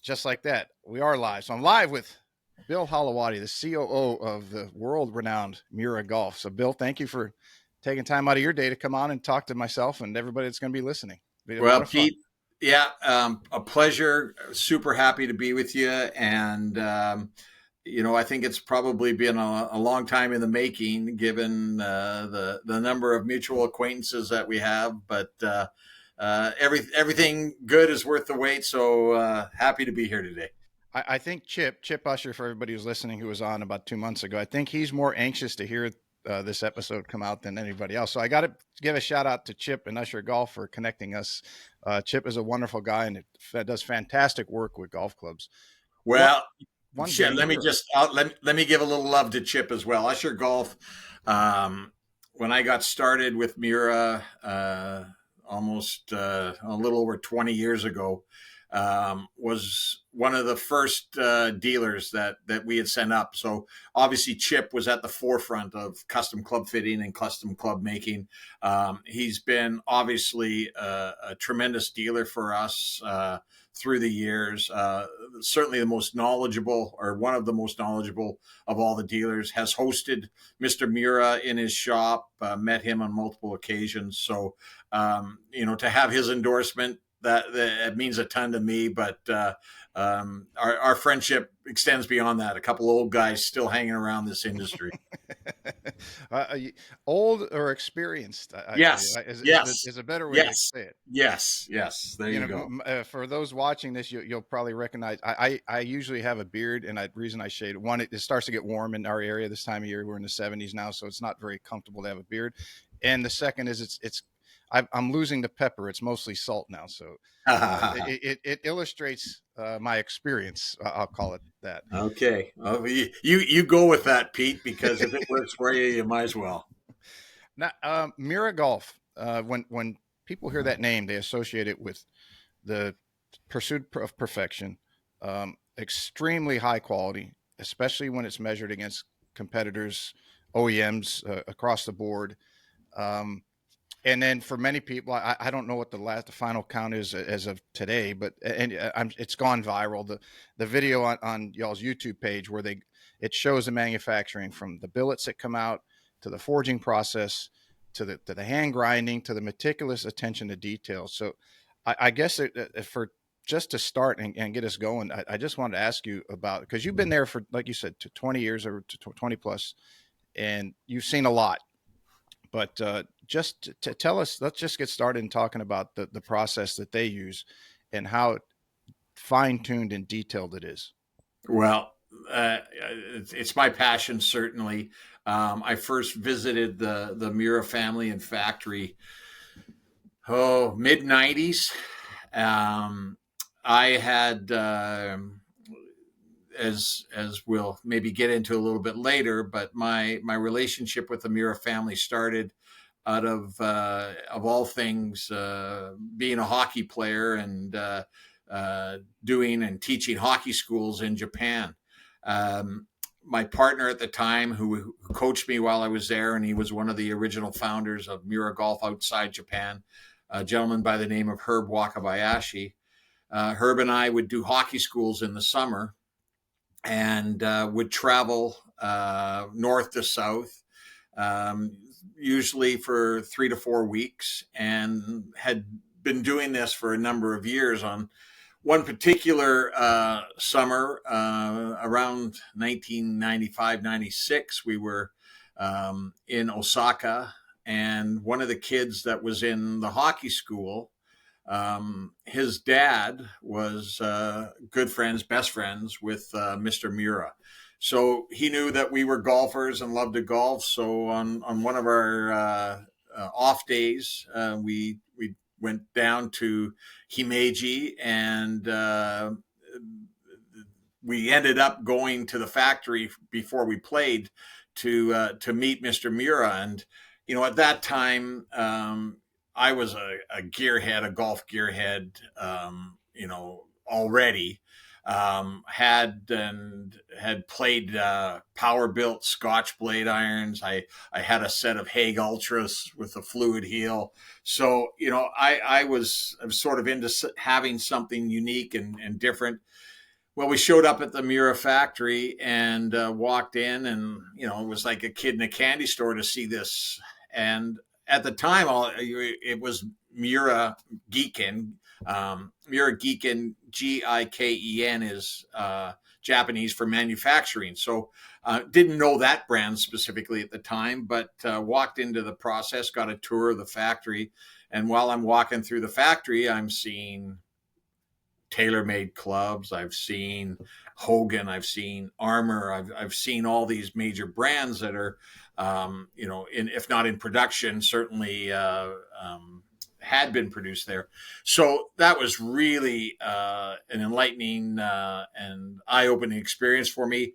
just like that, we are live. So I'm live with Bill Holowaty, the COO of the world-renowned Miura Golf. So, Bill, thank you for taking time out of your day to come on and talk to myself and everybody that's going to be listening. It'll be a lot Well, of fun. Pete, yeah, a pleasure. Super happy to be with you. And, I think it's probably been a long time in the making, given the number of mutual acquaintances that we have. But everything good is worth the wait. So happy to be here today. I think Chip Usher, for everybody who's listening, who was on about 2 months ago, I think he's more anxious to hear this episode come out than anybody else. So I got to give a shout out to Chip and Usher Golf for connecting us. Chip is a wonderful guy and does fantastic work with golf clubs. Well, One shit, being let me Miura. just let me give a little love to Chip as well. Usher Golf. When I got started with Miura, almost a little over 20 years ago, was one of the first dealers that we had sent up. So obviously Chip was at the forefront of custom club fitting and custom club making. He's been obviously a tremendous dealer for us through the years. Certainly the most knowledgeable, or one of the most knowledgeable of all the dealers. Has hosted Mr. Miura in his shop, met him on multiple occasions. So, to have his endorsement, that means a ton to me. But our friendship extends beyond that. A couple old guys still hanging around this industry. Old or experienced? Yes, yes, Is a better way to yes, say it. yes. There you go. For those watching this, you'll probably recognize. I usually have a beard, and the reason I shade one, it starts to get warm in our area this time of year. We're in the 70s now, so it's not very comfortable to have a beard. And the second is I'm losing the pepper. It's mostly salt now, so it illustrates my experience. I'll call it that. Okay. Well, you go with that, Pete, because if it works for you, you might as well. Now, Miura Golf. When people hear that name, they associate it with the pursuit of perfection, extremely high quality, especially when it's measured against competitors, OEMs across the board. And then for many people, I don't know what the final count is as of today, but it's gone viral. The video on y'all's YouTube page where it shows the manufacturing, from the billets that come out to the forging process to the hand grinding to the meticulous attention to detail. So I guess for just to start and get us going, I just wanted to ask you about, because you've been there for, like you said, to 20 years or to 20 plus, and you've seen a lot. But just to tell us, let's just get started in talking about the process that they use and how fine-tuned and detailed it is. Well, it's my passion, certainly. I first visited the Miura family and factory, mid 90s. I had, as we'll maybe get into a little bit later, but my relationship with the Miura family started out of all things, being a hockey player and doing and teaching hockey schools in Japan. My partner at the time, who coached me while I was there, and he was one of the original founders of Miura Golf outside Japan, a gentleman by the name of Herb Wakabayashi. Herb and I would do hockey schools in the summer, and would travel north to south, usually for 3 to 4 weeks, and had been doing this for a number of years. On one particular summer, around 1995, 96, we were in Osaka, and one of the kids that was in the hockey school, his dad was best friends with Mr. Miura. So he knew that we were golfers and loved to golf. So on one of our off days, we went down to Himeji, and we ended up going to the factory before we played to meet Mr. Miura. And at that time, I was a golf gearhead, already. had played power built Scotch blade irons. I had a set of Hague Ultras with a fluid heel. So, I was sort of into having something unique and different. Well, we showed up at the Miura factory and walked in, and it was like a kid in a candy store to see this. And at the time, it was Miura Giken. Miura Giken, Giken, is Japanese for manufacturing. So didn't know that brand specifically at the time, but walked into the process, got a tour of the factory, and while I'm walking through the factory, I'm seeing TaylorMade clubs. I've seen Hogan. I've seen Armour. I've seen all these major brands that are, if not in production, certainly had been produced there. So that was really an enlightening and eye-opening experience for me.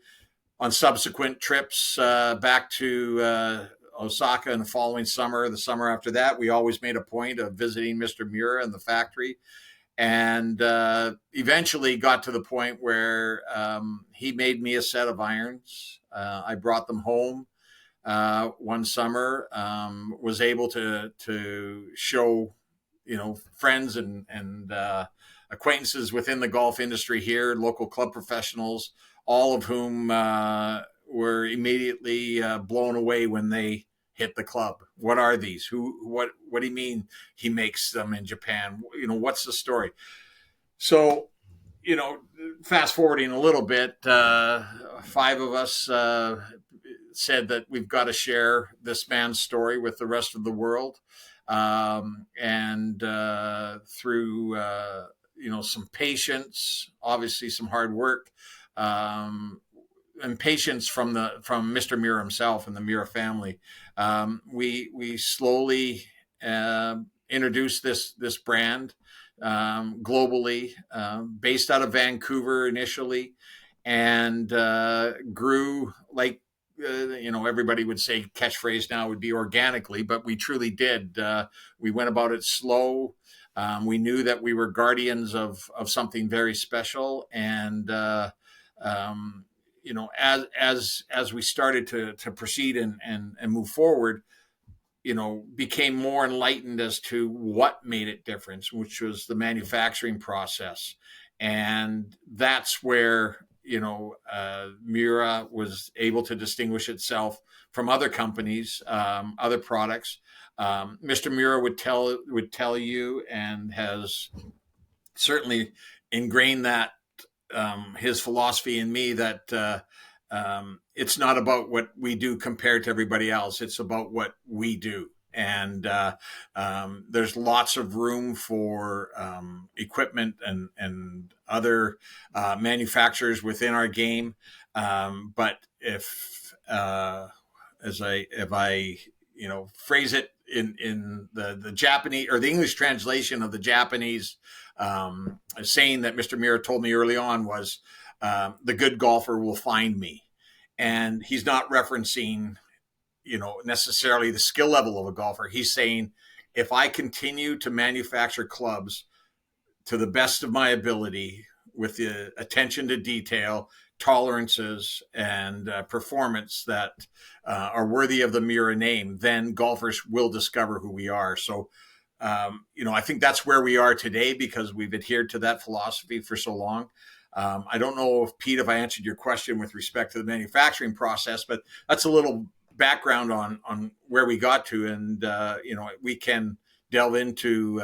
On subsequent trips back to Osaka in the following summer, the summer after that, we always made a point of visiting Mr. Miura and the factory, and eventually got to the point where he made me a set of irons. I brought them home one summer, was able to show, friends and acquaintances within the golf industry here, local club professionals, all of whom were immediately blown away when they hit the club. What are these? What do you mean he makes them in Japan? What's the story? So, fast forwarding a little bit, five of us said that we've got to share this man's story with the rest of the world. And through, some patience, obviously some hard work, and patience from Mr. Miura himself and the Miura family, we slowly introduced this brand globally, based out of Vancouver initially, and grew like everybody would say catchphrase now would be organically, but we truly did. We went about it slow. We knew that we were guardians of something very special, and as we started to proceed and move forward, became more enlightened as to what made it different, which was the manufacturing process. And that's where, Miura was able to distinguish itself from other companies, other products. Mr. Miura would tell you, and has certainly ingrained that, his philosophy in me, that it's not about what we do compared to everybody else. It's about what we do. And there's lots of room for equipment and other manufacturers within our game. But if I phrase it in the Japanese or the English translation of the Japanese saying that Mr. Miura told me early on was, the good golfer will find me. And he's not referencing, necessarily the skill level of a golfer. He's saying, if I continue to manufacture clubs to the best of my ability with the attention to detail, tolerances, and performance that are worthy of the Miura name, then golfers will discover who we are. So, I think that's where we are today because we've adhered to that philosophy for so long. I don't know if I answered your question with respect to the manufacturing process, but that's a little background on where we got to, and we can delve into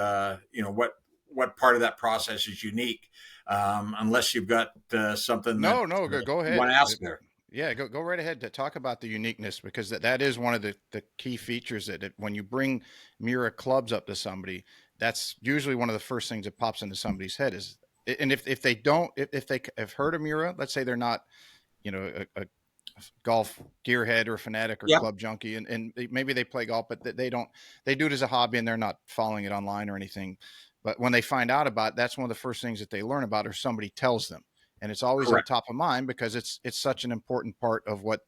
what part of that process is unique, unless you've got something that No, go you want ahead. to ask there. Yeah, go right ahead to talk about the uniqueness, because that is one of the key features that when you bring Miura clubs up to somebody, that's usually one of the first things that pops into somebody's head is, and if they don't, if they have heard of Miura, let's say they're not, a golf gearhead or fanatic or Yeah, club junkie, and maybe they play golf, but they do it as a hobby and they're not following it online or anything. But when they find out about it, that's one of the first things that they learn about, or somebody tells them. And it's always on correct. top of mind because it's such an important part of what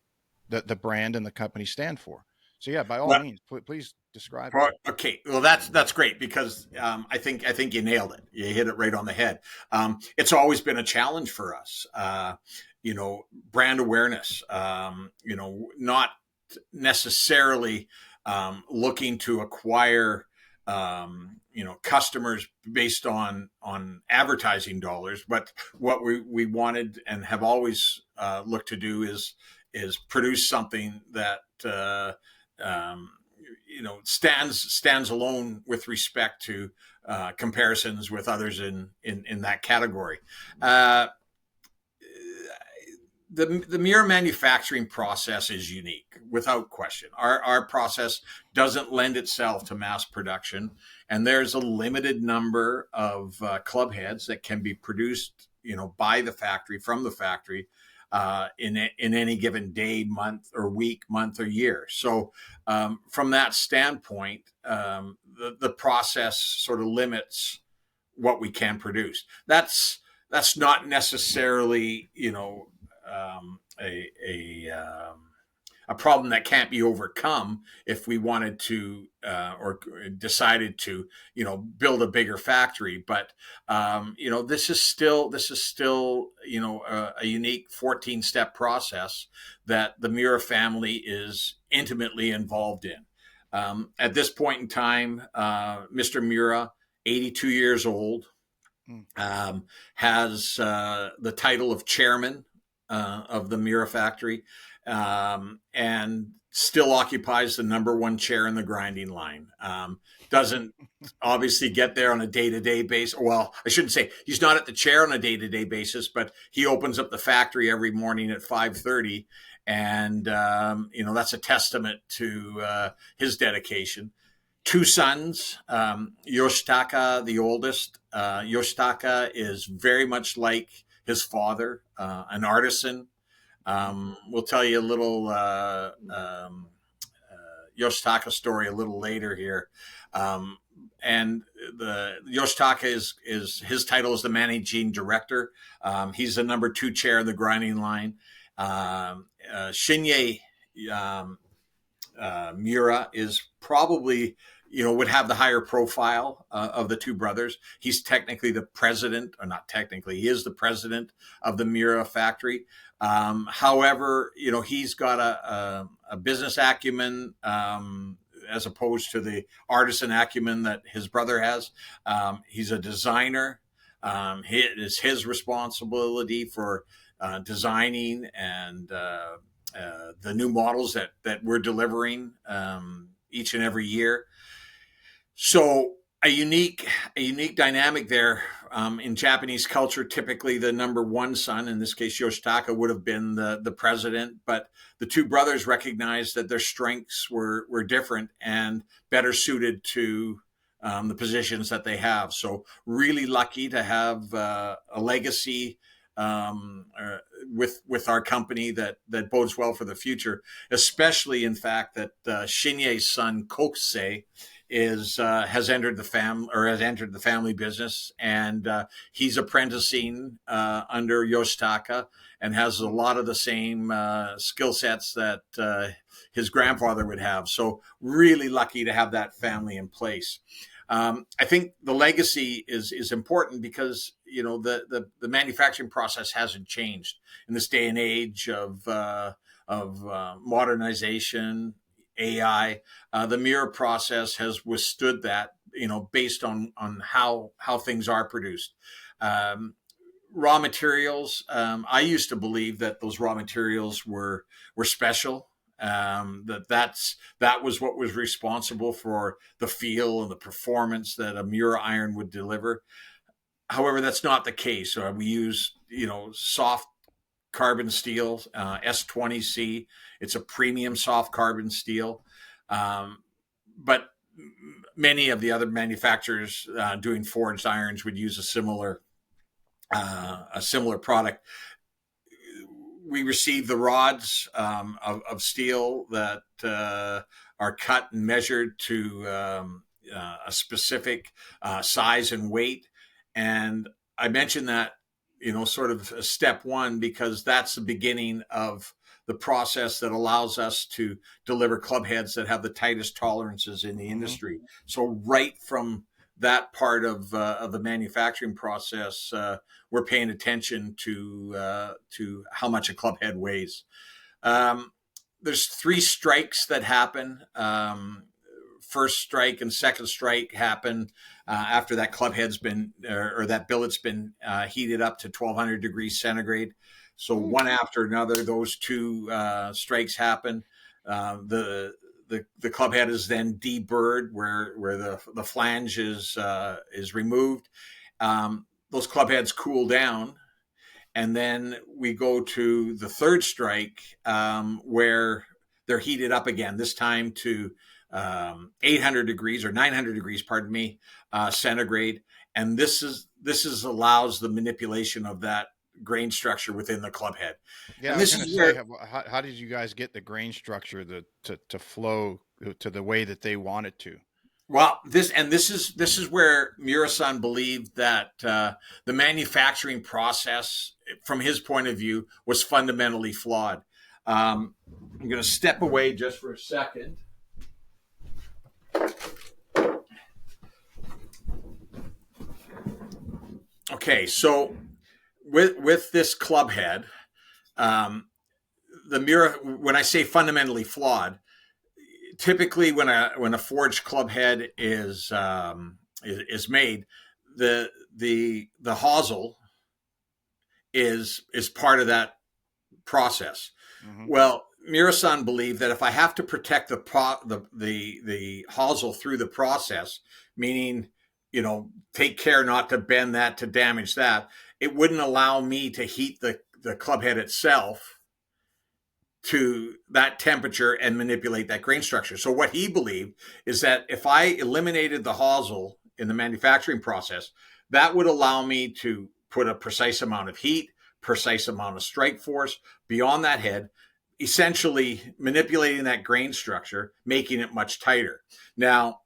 the brand and the company stand for. So yeah, by all Well, means, please. describe? Okay, well that's great because I think you nailed it. You hit it right on the head. It's always been a challenge for us. Brand awareness. Not necessarily looking to acquire customers based on advertising dollars, but what we wanted and have always looked to do is produce something that um, stands alone with respect to comparisons with others in that category. Uh, the Miura manufacturing process is unique, without question. Our process doesn't lend itself to mass production, and there's a limited number of club heads that can be produced, by the factory, from the factory, in any given day, month, or week, month, or year. So, from that standpoint, the process sort of limits what we can produce. That's not necessarily, a problem that can't be overcome if we wanted to or decided to build a bigger factory. But this is still a unique 14-step process that the Miura family is intimately involved in. At this point in time, Mr. Miura, 82 years old, Mm. has the title of chairman of the Miura Factory, and still occupies the number one chair in the grinding line. Doesn't obviously get there on a day-to-day basis. Well, I shouldn't say he's not at the chair on a day-to-day basis, but he opens up the factory every morning at 5:30, and that's a testament to his dedication. Two sons, Yoshitaka, the oldest. Yoshitaka is very much like his father, an artisan. We'll tell you a little Yoshitaka story a little later here. And the Yoshitaka is his title is the managing director. He's the number two chair in the grinding line. Shinye Miura is probably would have the higher profile of the two brothers. He's technically the president, or not technically, he is the president of the Miura factory. However, he's got a business acumen, as opposed to the artisan acumen that his brother has. He's a designer. It is his responsibility for designing and the new models that we're delivering each and every year. So a unique dynamic there. In Japanese culture, typically the number one son, in this case Yoshitaka, would have been the president, but the two brothers recognized that their strengths were different and better suited to the positions that they have. So really lucky to have a legacy with our company that bodes well for the future, especially in fact that Shinye's son Kokisei has entered the family business, and he's apprenticing under Yoshitaka and has a lot of the same skill sets that his grandfather would have. So really lucky to have that family in place. I think the legacy is important because the manufacturing process hasn't changed in this day and age of modernization, AI. The Miura process has withstood that, based on how things are produced. Raw materials. I used to believe that those raw materials were special. That was what was responsible for the feel and the performance that a Miura iron would deliver. However, that's not the case. We use soft carbon steel, S20C. It's a premium soft carbon steel, but many of the other manufacturers doing forged irons would use a similar product. We receive the rods of steel that are cut and measured to a specific size and weight. And I mentioned that, sort of step one, because that's the beginning of the process that allows us to deliver club heads that have the tightest tolerances in the Mm-hmm. industry. So right from that part of the manufacturing process, we're paying attention to how much a club head weighs. Um, there's 3 strikes that happen. First strike and second strike happen after that club head's been or that billet's been heated up to 1200 degrees centigrade. So one after another, those 2 strikes happen. The club head is then deburred, where the flange is removed. Those club heads cool down, and then we go to the third strike, where they're heated up again, this time to 800 degrees or 900 degrees, pardon me, centigrade. And this allows the manipulation of that grain structure within the club head. Yeah, And I was this going to is say, where, how did you guys get the grain structure to flow to the way that they want it to? well, this is where Miura-san believed that the manufacturing process, from his point of view, was fundamentally flawed. I'm going to step away just for a second. Okay, so with this club head, um, the Miura, when I say fundamentally flawed, typically when a forged club head is made, the hosel is part of that process. Mm-hmm. Well, Miura-san believed that if I have to protect the hosel through the process, meaning, take care not to bend that, to damage that, it wouldn't allow me to heat the club head itself to that temperature and manipulate that grain structure. So what he believed is that if I eliminated the hosel in the manufacturing process, that would allow me to put a precise amount of heat, precise amount of strike force beyond that head, essentially manipulating that grain structure, making it much tighter. Now,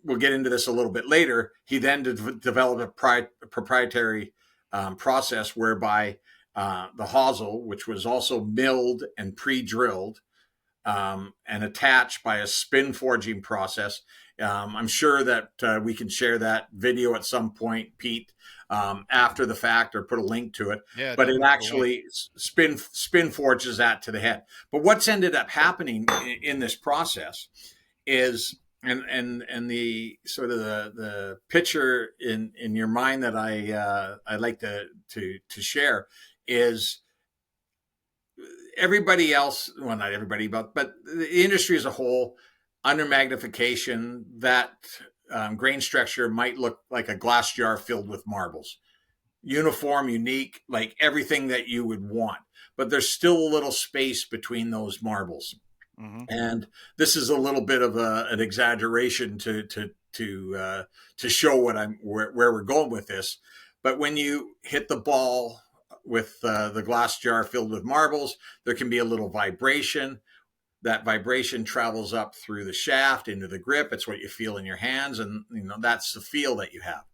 we'll get into this a little bit later. He then developed a proprietary process whereby the hosel, which was also milled and pre-drilled and attached by a spin forging process. I'm sure that we can share that video at some point, Pete, after the fact, or put a link to it. Yeah, But it definitely put a link. actually spin forges that to the head. But what's ended up happening in this process is, and the sort of the picture in your mind that I like to share is, everybody else, well, not everybody, but the industry as a whole, under magnification, that grain structure might look like a glass jar filled with marbles. Uniform, unique, like everything that you would want. But there's still a little space between those marbles. Mm-hmm. And this is a little bit of an exaggeration to show where we're going with this. But when you hit the ball with the glass jar filled with marbles, there can be a little vibration. That vibration travels up through the shaft into the grip. It's what you feel in your hands, and that's the feel that you have.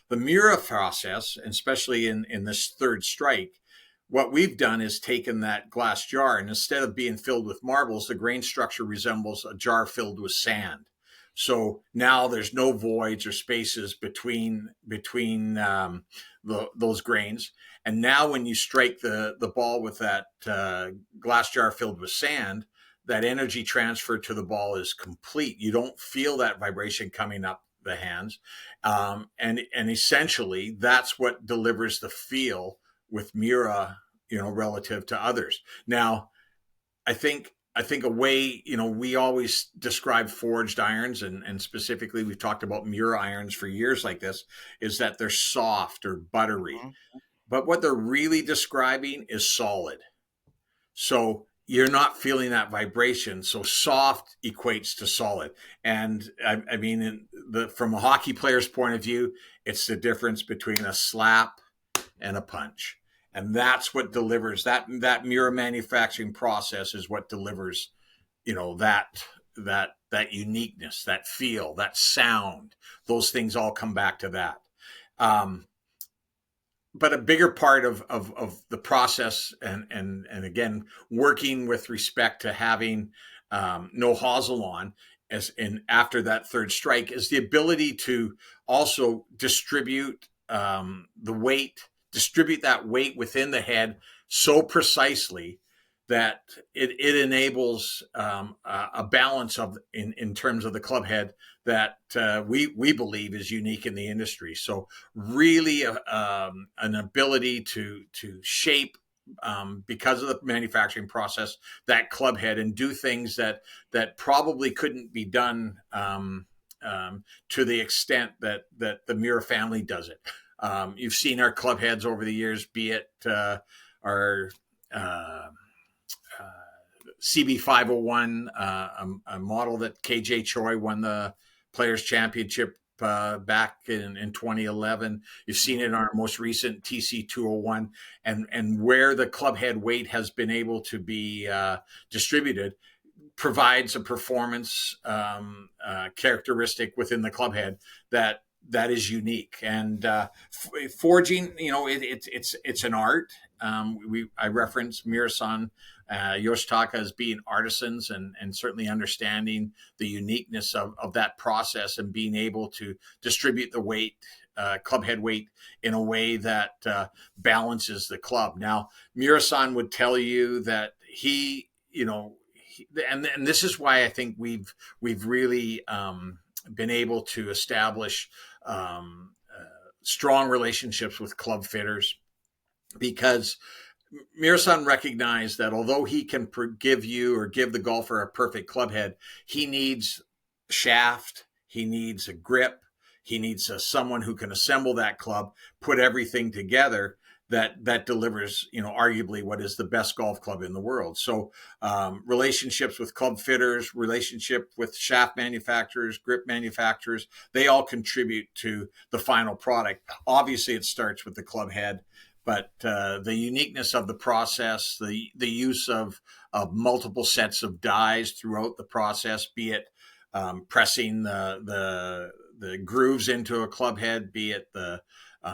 The Miura process, especially in this third strike, what we've done is taken that glass jar, and instead of being filled with marbles, the grain structure resembles a jar filled with sand. So now there's no voids or spaces between those grains. And now when you strike the ball with that glass jar filled with sand, that energy transfer to the ball is complete. You don't feel that vibration coming up the hands. And essentially, that's what delivers the feel with Miura, relative to others. Now, I think a way, we always describe forged irons, and specifically we've talked about Miura irons for years like this, is that they're soft or buttery. Mm-hmm. But what they're really describing is solid. So you're not feeling that vibration. So soft equates to solid. And I mean, from a hockey player's point of view, it's the difference between a slap and a punch. And that's what delivers that Miura manufacturing process is what delivers, that uniqueness, that feel, that sound. Those things all come back to that. Um, but a bigger part of the process, and again, working with respect to having no hosel on as in after that third strike, is the ability to also the weight, distribute that weight within the head so precisely that it enables a balance of in terms of the club head that we believe is unique in the industry. So really an ability to shape because of the manufacturing process that club head and do things that probably couldn't be done to the extent that the Miura family does it. You've seen our club heads over the years, be it our CB501, a model that KJ Choi won the Players Championship back in 2011. You've seen it in our most recent TC201, and where the club head weight has been able to be distributed provides a performance characteristic within the club head that is unique. And forging, it's an art. I reference Miura-san, Yoshitaka as being artisans, and certainly understanding the uniqueness of that process and being able to distribute the weight, club head weight, in a way that balances the club. Now, Miura-san would tell you that and this is why I think we've really been able to establish strong relationships with club fitters, because Miura-san recognized that although he can give you or give the golfer a perfect club head, he needs shaft, he needs a grip, he needs someone who can assemble that club, put everything together that delivers, arguably what is the best golf club in the world. So relationships with club fitters, relationship with shaft manufacturers, grip manufacturers, they all contribute to the final product. Obviously, it starts with the club head, but the uniqueness of the process, the use of multiple sets of dies throughout the process, be it pressing the grooves into a club head, be it the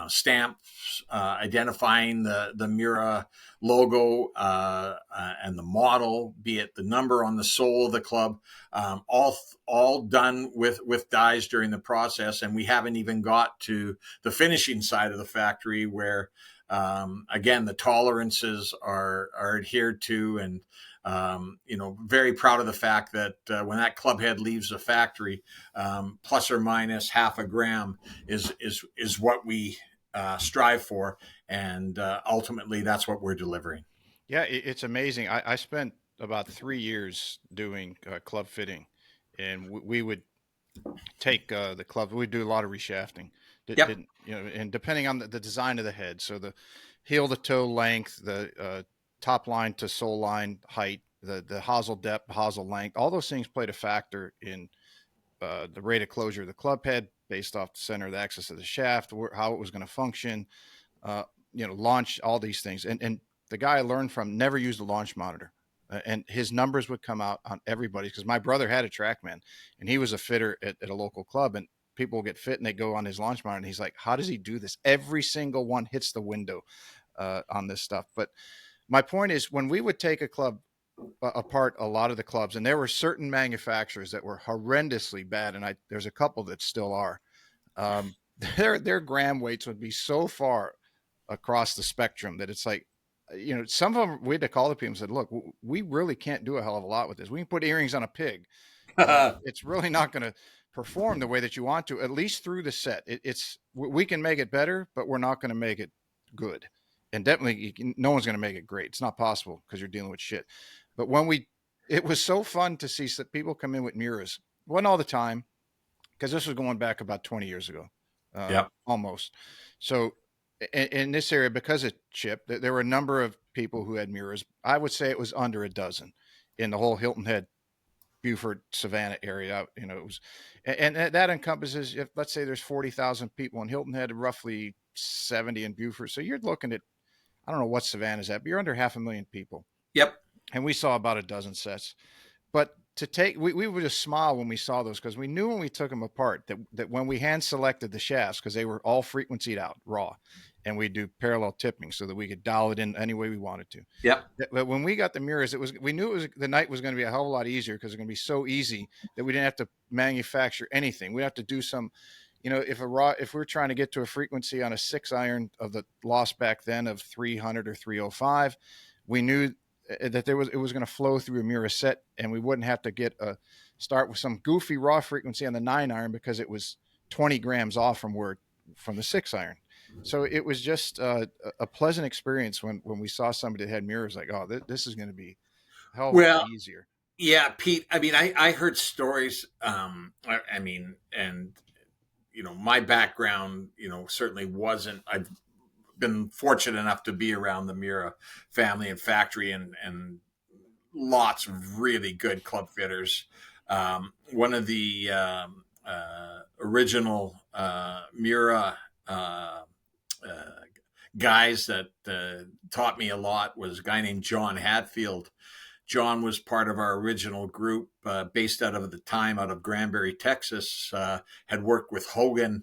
stamps, identifying the Miura logo and the model, be it the number on the sole of the club, all done with dies during the process. And we haven't even got to the finishing side of the factory where, again, the tolerances are adhered to, and very proud of the fact that when that club head leaves the factory, plus or minus half a gram is what we strive for, and ultimately that's what we're delivering. Yeah, it's amazing. I spent about 3 years doing club fitting, and we would take the club. We do a lot of reshafting. Yep. And depending on the design of the head, so the heel to toe length, the top line to sole line height, the hosel depth, hosel length, all those things played a factor in the rate of closure of the club head based off the center of the axis of the shaft, how it was going to function, launch, all these things. And the guy I learned from never used a launch monitor. And his numbers would come out on everybody, because my brother had a TrackMan and he was a fitter at a local club, and people will get fit and they go on his launch monitor and he's like, how does he do this? Every single one hits the window on this stuff. But my point is, when we would take a club apart, a lot of the clubs, and there were certain manufacturers that were horrendously bad, and there's a couple that still are. Um, their gram weights would be so far across the spectrum that it's like, some of them we had to call the people and said, look, we really can't do a hell of a lot with this. We can put earrings on a pig. It's really not going to perform the way that you want to, at least through the set. We can make it better, but we're not going to make it good. And definitely no one's going to make it great. It's not possible because you're dealing with shit. But it was so fun to see people come in with Miuras. It wasn't all the time, because this was going back about 20 years ago, Yep. almost. So in this area, because of Chip, there were a number of people who had Miuras. I would say it was under a dozen in the whole Hilton Head, Beaufort, Savannah area. It was, and that encompasses, if let's say there's 40,000 people in Hilton Head, roughly 70 in Beaufort. So you're looking at, I don't know what Savannah's at, but you're under 500,000 people. Yep. And we saw about a dozen sets. But we would just smile when we saw those, because we knew when we took them apart that when we hand selected the shafts, because they were all frequencied out raw, and we do parallel tipping so that we could dial it in any way we wanted to. Yep. But when we got the Miuras, we knew the night was going to be a hell of a lot easier because it's going to be so easy that we didn't have to manufacture anything. We have to do some, if we're trying to get to a frequency on a 6 iron of the loss back then of 300 or 305, we knew that it was going to flow through a Miura set, and we wouldn't have to start with some goofy raw frequency on the 9 iron because it was 20 grams off from the 6 iron. So it was just a pleasant experience when we saw somebody that had Miuras. Like, oh, this is going to be a hell of a lot Well, easier. yeah, Pete. I mean, I heard stories. I mean, and my background, certainly wasn't. I've been fortunate enough to be around the Miura family and factory, and lots of really good club fitters. One of the original Miura guys that taught me a lot was a guy named John Hadfield. John was part of our original group, based out of the time out of Granbury, Texas. Had worked with Hogan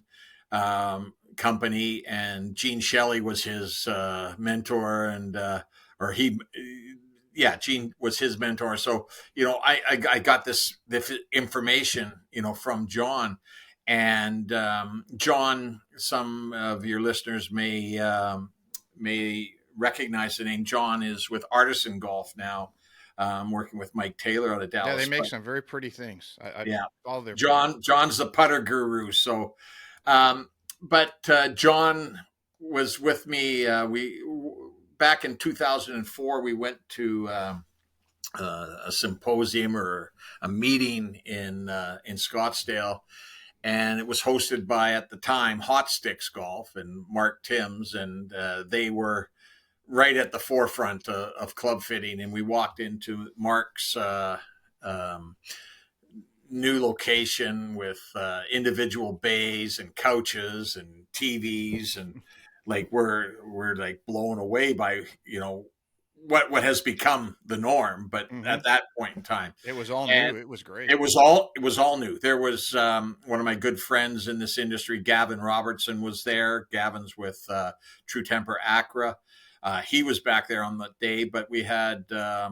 Company, and Gene Shelley was his mentor, and Gene was his mentor. So I got this information from John, and John. Some of your listeners may recognize the name. John is with Artisan Golf now, working with Mike Taylor out of Yeah, they Dallas. make some very pretty things. I Yeah, all their products. John's the putter guru. So, but John was with me. We back in 2004, we went to a symposium or a meeting in Scottsdale, and it was hosted by, at the time, Hot Sticks Golf and Mark Timms, and they were right at the forefront of club fitting. And we walked into Mark's new location with individual bays and couches and TVs, and like we're like blown away by what has become the norm. But Mm-hmm. at that point in time, It was all and new. It was great. it was all new. There was one of my good friends in this industry, Gavin Robertson, was there. Gavin's with True Temper Acra. He was back there on that day, but we had a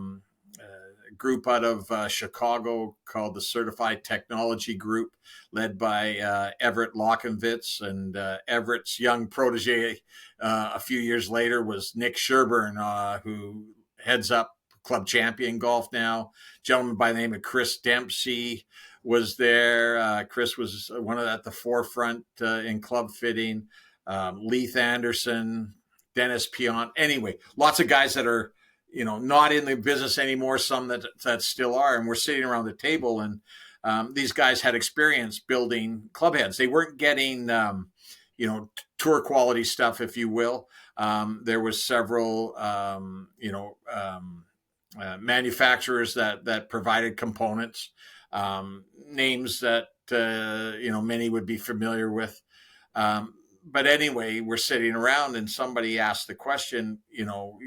group out of Chicago called the Certified Technology Group, led by Everett Lockenwitz, and Everett's young protege a few years later was Nick Sherburne, who heads up Club Champion Golf now. A gentleman by the name of Chris Dempsey was there. Chris was at the forefront in club fitting. Leith Anderson, Dennis Pion. Anyway, lots of guys that are not in the business anymore. Some that still are, and we're sitting around the table, and these guys had experience building club heads. They weren't getting tour quality stuff, if you will. There was several manufacturers that provided components, names that many would be familiar with. But anyway, we're sitting around, and somebody asked the question,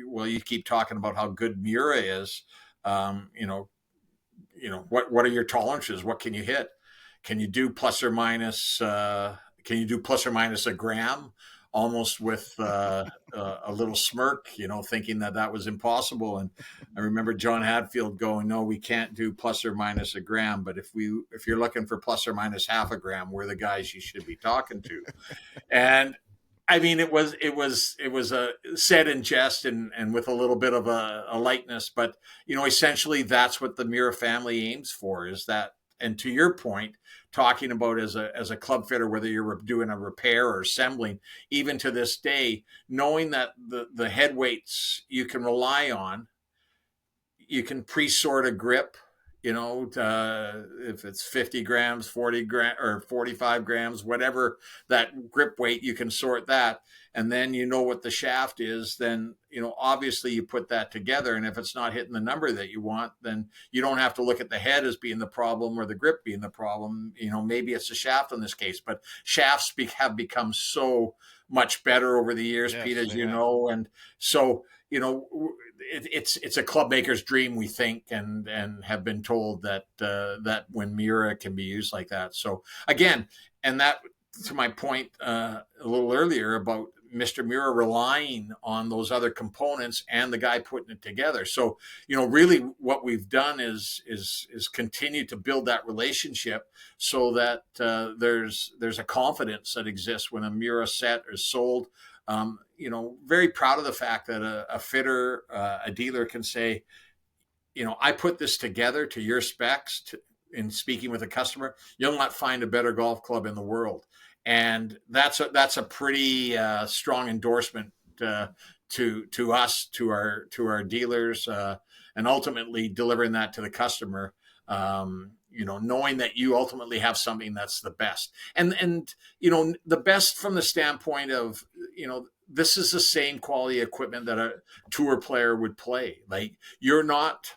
well, you keep talking about how good Miura is. What are your tolerances? What can you hit? Can you do plus or minus? Can you do plus or minus a gram? Almost with a little smirk, thinking that was impossible. And I remember John Hadfield going, "No, we can't do plus or minus a gram. But if you're looking for plus or minus half a gram, we're the guys you should be talking to." And I mean, it was a said in jest and with a little bit of a lightness, but essentially that's what the Miura family aims for, is that. And to your point, talking about as a club fitter, whether you're doing a repair or assembling, even to this day, knowing that the head weights you can rely on, you can pre-sort a grip. If it's 50 grams, 40 grams, or 45 grams, whatever that grip weight, you can sort that. And then what the shaft is, then, obviously you put that together. And if it's not hitting the number that you want, then you don't have to look at the head as being the problem or the grip being the problem. Maybe it's the shaft in this case, but shafts have become so much better over the years, Yes, Pete, as they you have. know. And so, it's a club maker's dream, we think, and have been told that when Miura can be used like that. So again, and that, to my point a little earlier about Mr. Miura relying on those other components and the guy putting it together. So, really what we've done is continue to build that relationship so that there's a confidence that exists when a Miura set is sold. Very proud of the fact that a fitter, a dealer can say, I put this together to your specs. In speaking with a customer, you'll not find a better golf club in the world, and that's a pretty strong endorsement to us, to our dealers, and ultimately delivering that to the customer. Knowing that you ultimately have something that's the best, and the best from the standpoint of this is the same quality equipment that a tour player would play. Like, you're not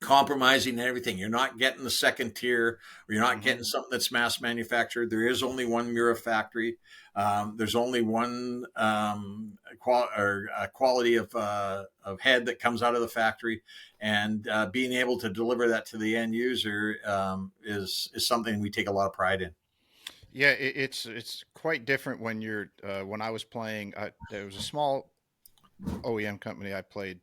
compromising everything. You're not getting the second tier, or you're not Mm-hmm. getting something that's mass manufactured. There is only one Miura factory. There's only one quality of head that comes out of the factory, and being able to deliver that to the end user is something we take a lot of pride in. Yeah, it's quite different when you're when I was playing. There was a small OEM company I played,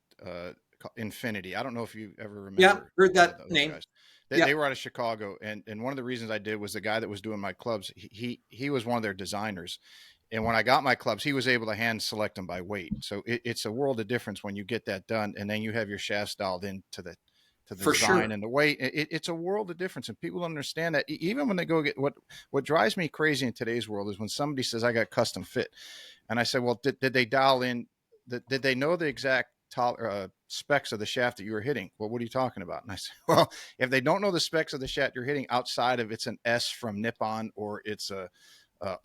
called Infinity. I don't know if you ever Yeah, remember heard that those name. guys. They Yeah. were out of Chicago, and one of the reasons I did was the guy that was doing my clubs. He was one of their designers, and when I got my clubs, he was able to hand select them by weight. So it's a world of difference when you get that done, and then you have your shafts dialed in to the For design sure. and the weight. It's a world of difference, and people don't understand that. Even when they go get what drives me crazy in today's world is when somebody says I got custom fit, and I said, well, did they dial in? Did they know the exact specs of the shaft that you were hitting? Well, what are you talking about? And I said, well, if they don't know the specs of the shaft you're hitting outside of it's an S from Nippon, or it's a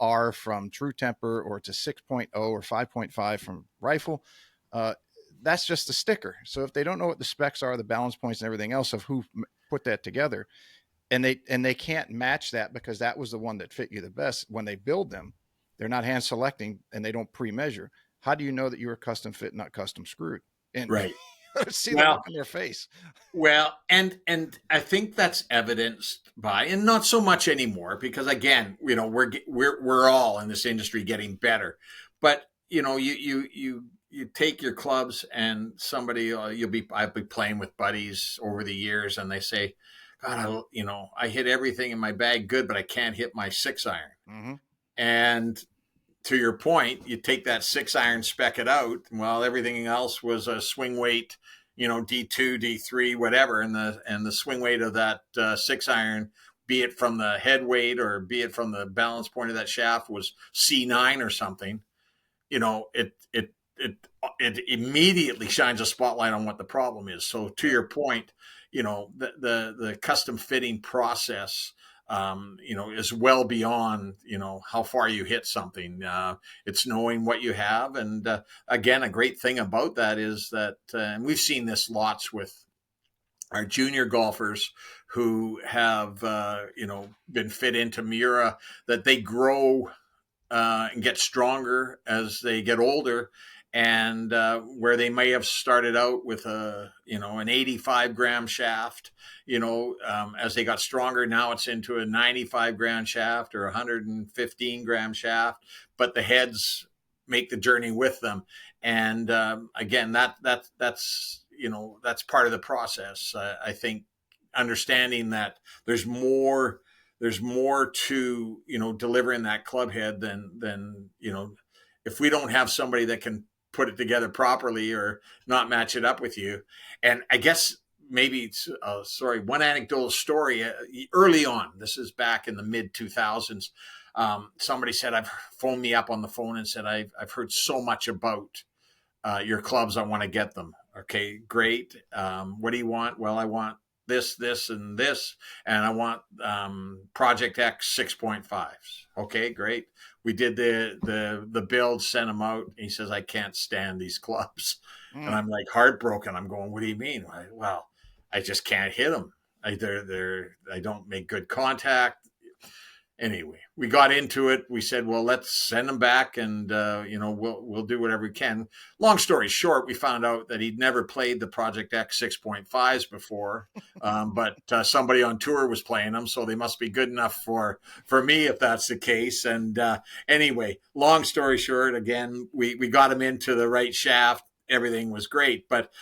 R from True Temper, or it's a 6.0 or 5.5 from Rifle, uh, that's just a sticker. So if they don't know what the specs are, the balance points and everything else of who put that together, and they can't match that because that was the one that fit you the best when they build them, they're not hand selecting and they don't pre-measure. How do you know that you were custom fit, not custom screwed? And Right. see the look Well, on their face. and I think that's evidenced by, and not so much anymore, because again, we're all in this industry getting better. But you take your clubs, and somebody, I'll be playing with buddies over the years, and they say, God, I hit everything in my bag good, but I can't hit my 6 iron. Mm-hmm. And to your point, you take that 6 iron, spec it out. Well, everything else was a swing weight, D2, D3, whatever, and the swing weight of that 6 iron, be it from the head weight or be it from the balance point of that shaft, was C9 or something. It immediately shines a spotlight on what the problem is. So to Yep. your point, the custom fitting process, is well beyond, how far you hit something. It's knowing what you have. And again, a great thing about that is that, and we've seen this lots with our junior golfers who have, been fit into Miura, that they grow and get stronger as they get older, and where they may have started out with an 85-gram shaft, as they got stronger, now it's into a 95-gram shaft or 115-gram shaft, but the heads make the journey with them. And again, that's part of the process. I think understanding that there's more to delivering that club head than if we don't have somebody that can put it together properly or not match it up with you. And I guess maybe it's sorry, one anecdotal story, early on, this is back in the mid 2000s. Somebody said, I've phoned me up on the phone and said, I've heard so much about your clubs, I want to get them. Okay, great. What do you want? Well, I want this, and this, and I want Project X 6.5s. Okay, great. We did the build, sent them out. He says, I can't stand these clubs, and Mm. I'm like heartbroken. I'm going, what do you mean? Well, I just can't hit them. I don't make good contact. anyway, we got into it. We said, well, let's send him back, and we'll do whatever we can. Long story short, we found out that he'd never played the Project X 6.5s before, but somebody on tour was playing them, so they must be good enough for me if that's the case. And anyway, long story short, again, we got him into the right shaft. Everything was great, but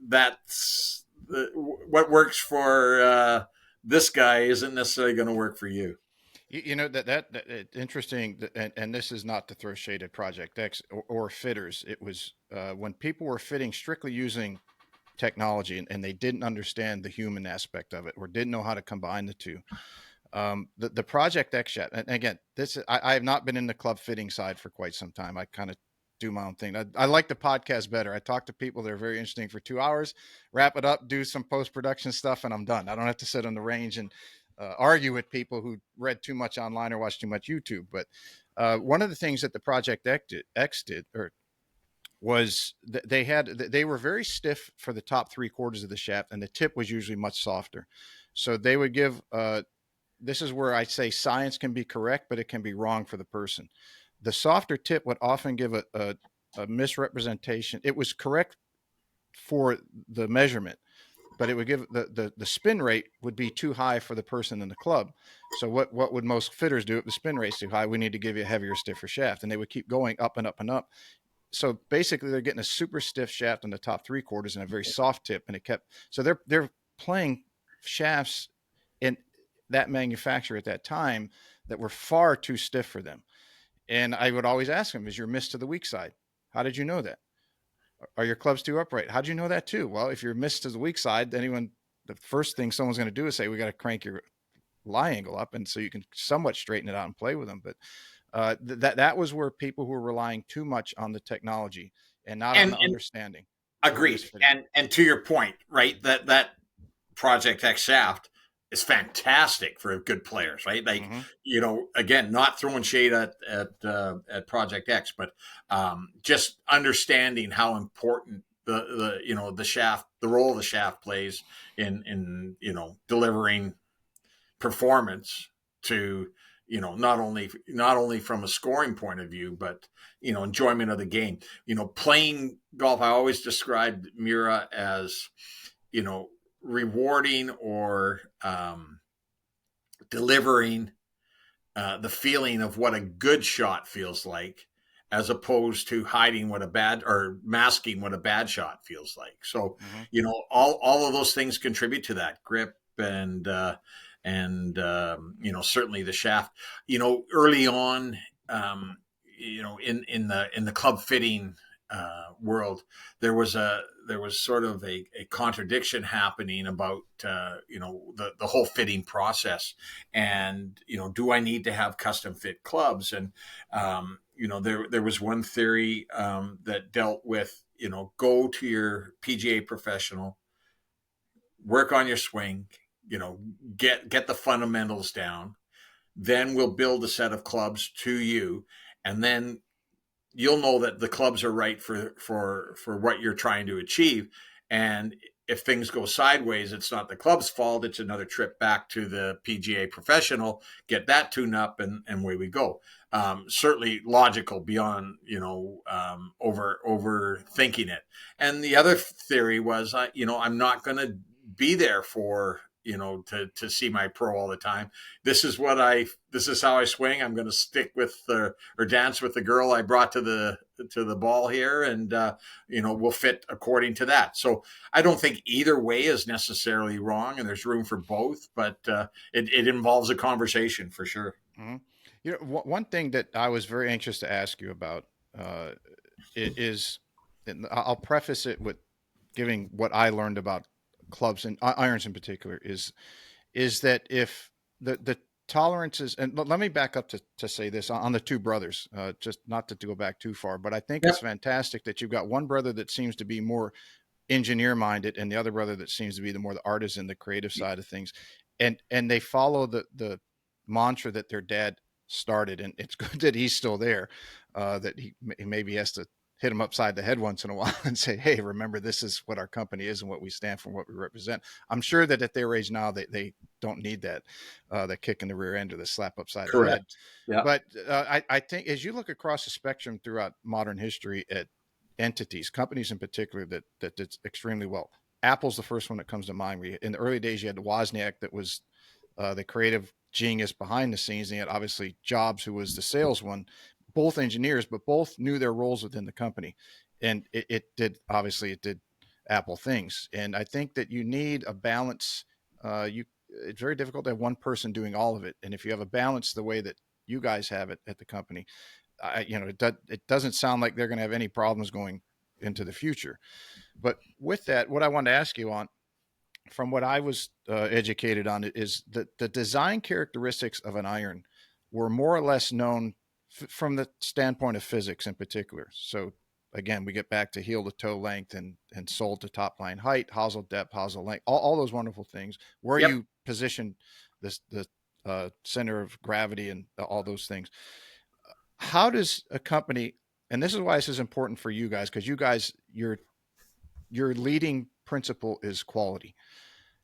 that's what works for this guy isn't necessarily going to work for you. That interesting, and this is not to throw shade at Project X or fitters. It was when people were fitting strictly using technology and they didn't understand the human aspect of it or didn't know how to combine the two. The Project X shot, and again, I have not been in the club fitting side for quite some time. I kind of do my own thing. I like the podcast better. I talk to people that are very interesting for 2 hours, wrap it up, do some post production stuff, and I'm done. I don't have to sit on the range and argue with people who read too much online or watched too much YouTube. But one of the things that the Project X did, or was they were very stiff for the top 3/4 of the shaft, and the tip was usually much softer. So they would give. This is where I say science can be correct, but it can be wrong for the person. The softer tip would often give a misrepresentation. It was correct for the measurement, but it would give the spin rate would be too high for the person in the club. So what would most fitters do if the spin rate's too high? We need to give you a heavier, stiffer shaft, and they would keep going up and up and up. So basically, they're getting a super stiff shaft in the top 3/4 and a very soft tip, and it kept. So they're playing shafts in that manufacturer at that time that were far too stiff for them. And I would always ask them, "Is your miss to the weak side? How did you know that? Are your clubs too upright? How did you know that too?" Well, if you're missed to the weak side, the first thing someone's going to do is say, "We got to crank your lie angle up," and so you can somewhat straighten it out and play with them. But that was where people who were relying too much on the technology and not on the And understanding were agreed. misfitting. And to your point, right? That Project X shaft is fantastic for good players, right? Like, Mm-hmm. again, not throwing shade at Project X, but just understanding how important the shaft, the role the shaft plays in delivering performance to not only from a scoring point of view, but enjoyment of the game. Playing golf, I always described Miura as rewarding or delivering the feeling of what a good shot feels like, as opposed to hiding what a bad or masking what a bad shot feels like. So, Mm-hmm. all of those things contribute to that grip and certainly the shaft. Early on, in the club fitting world, there was sort of a contradiction happening about the whole fitting process, and do I need to have custom fit clubs? And there was one theory that dealt with go to your PGA professional, work on your swing, get the fundamentals down, then we'll build a set of clubs to you, and then you'll know that the clubs are right for what you're trying to achieve. And if things go sideways, it's not the club's fault. It's another trip back to the PGA professional, get that tuned up, and away we go. Certainly logical beyond overthinking it. And the other theory was, I'm not going to be there for to see my pro all the time. This is how I swing. I'm going to stick with or dance with the girl I brought to the ball here, and we'll fit according to that. So I don't think either way is necessarily wrong, and there's room for both, but it involves a conversation for sure. Mm-hmm. One thing that I was very anxious to ask you about uh, is, and I'll preface it with giving what I learned about clubs and irons in particular is that if the tolerances, and let me back up to say this on the two brothers, just not to go back too far, but I think it's Yep. fantastic that you've got one brother that seems to be more engineer minded and the other brother that seems to be the artisan, the creative side of things, and they follow the mantra that their dad started, and it's good that he's still there, that he maybe has to hit them upside the head once in a while and say, hey, remember, this is what our company is and what we stand for and what we represent. I'm sure that at their age now, they don't need that, the kick in the rear end or the slap upside the head. Correct. Yeah. But I think as you look across the spectrum throughout modern history at entities, companies in particular that did extremely well, Apple's the first one that comes to mind. In the early days, you had Wozniak that was the creative genius behind the scenes, and yet obviously Jobs, who was the sales one, both engineers, but both knew their roles within the company. And it did Apple things. And I think that you need a balance. It's very difficult to have one person doing all of it. And if you have a balance the way that you guys have it at the company, it doesn't sound like they're going to have any problems going into the future. But with that, what I wanted to ask you on, from what I was educated on, is that the design characteristics of an iron were more or less known from the standpoint of physics in particular. So again, we get back to heel to toe length and sole to top line height, hosel depth, hosel length, all those wonderful things, where Yep. you position the center of gravity and all those things. How does a company, and this is why this is important for you guys, because you guys, your leading principle is quality.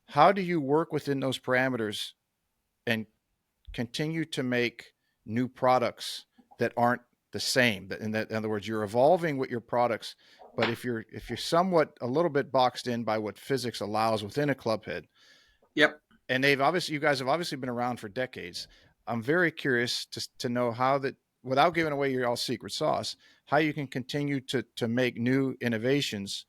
How do you work within those parameters and continue to make new products that aren't the same? In other words, you're evolving with your products, but if you're somewhat a little bit boxed in by what physics allows within a club head, Yep. and you guys have obviously been around for decades. I'm very curious to know how that, without giving away your all secret sauce, how you can continue to make new innovations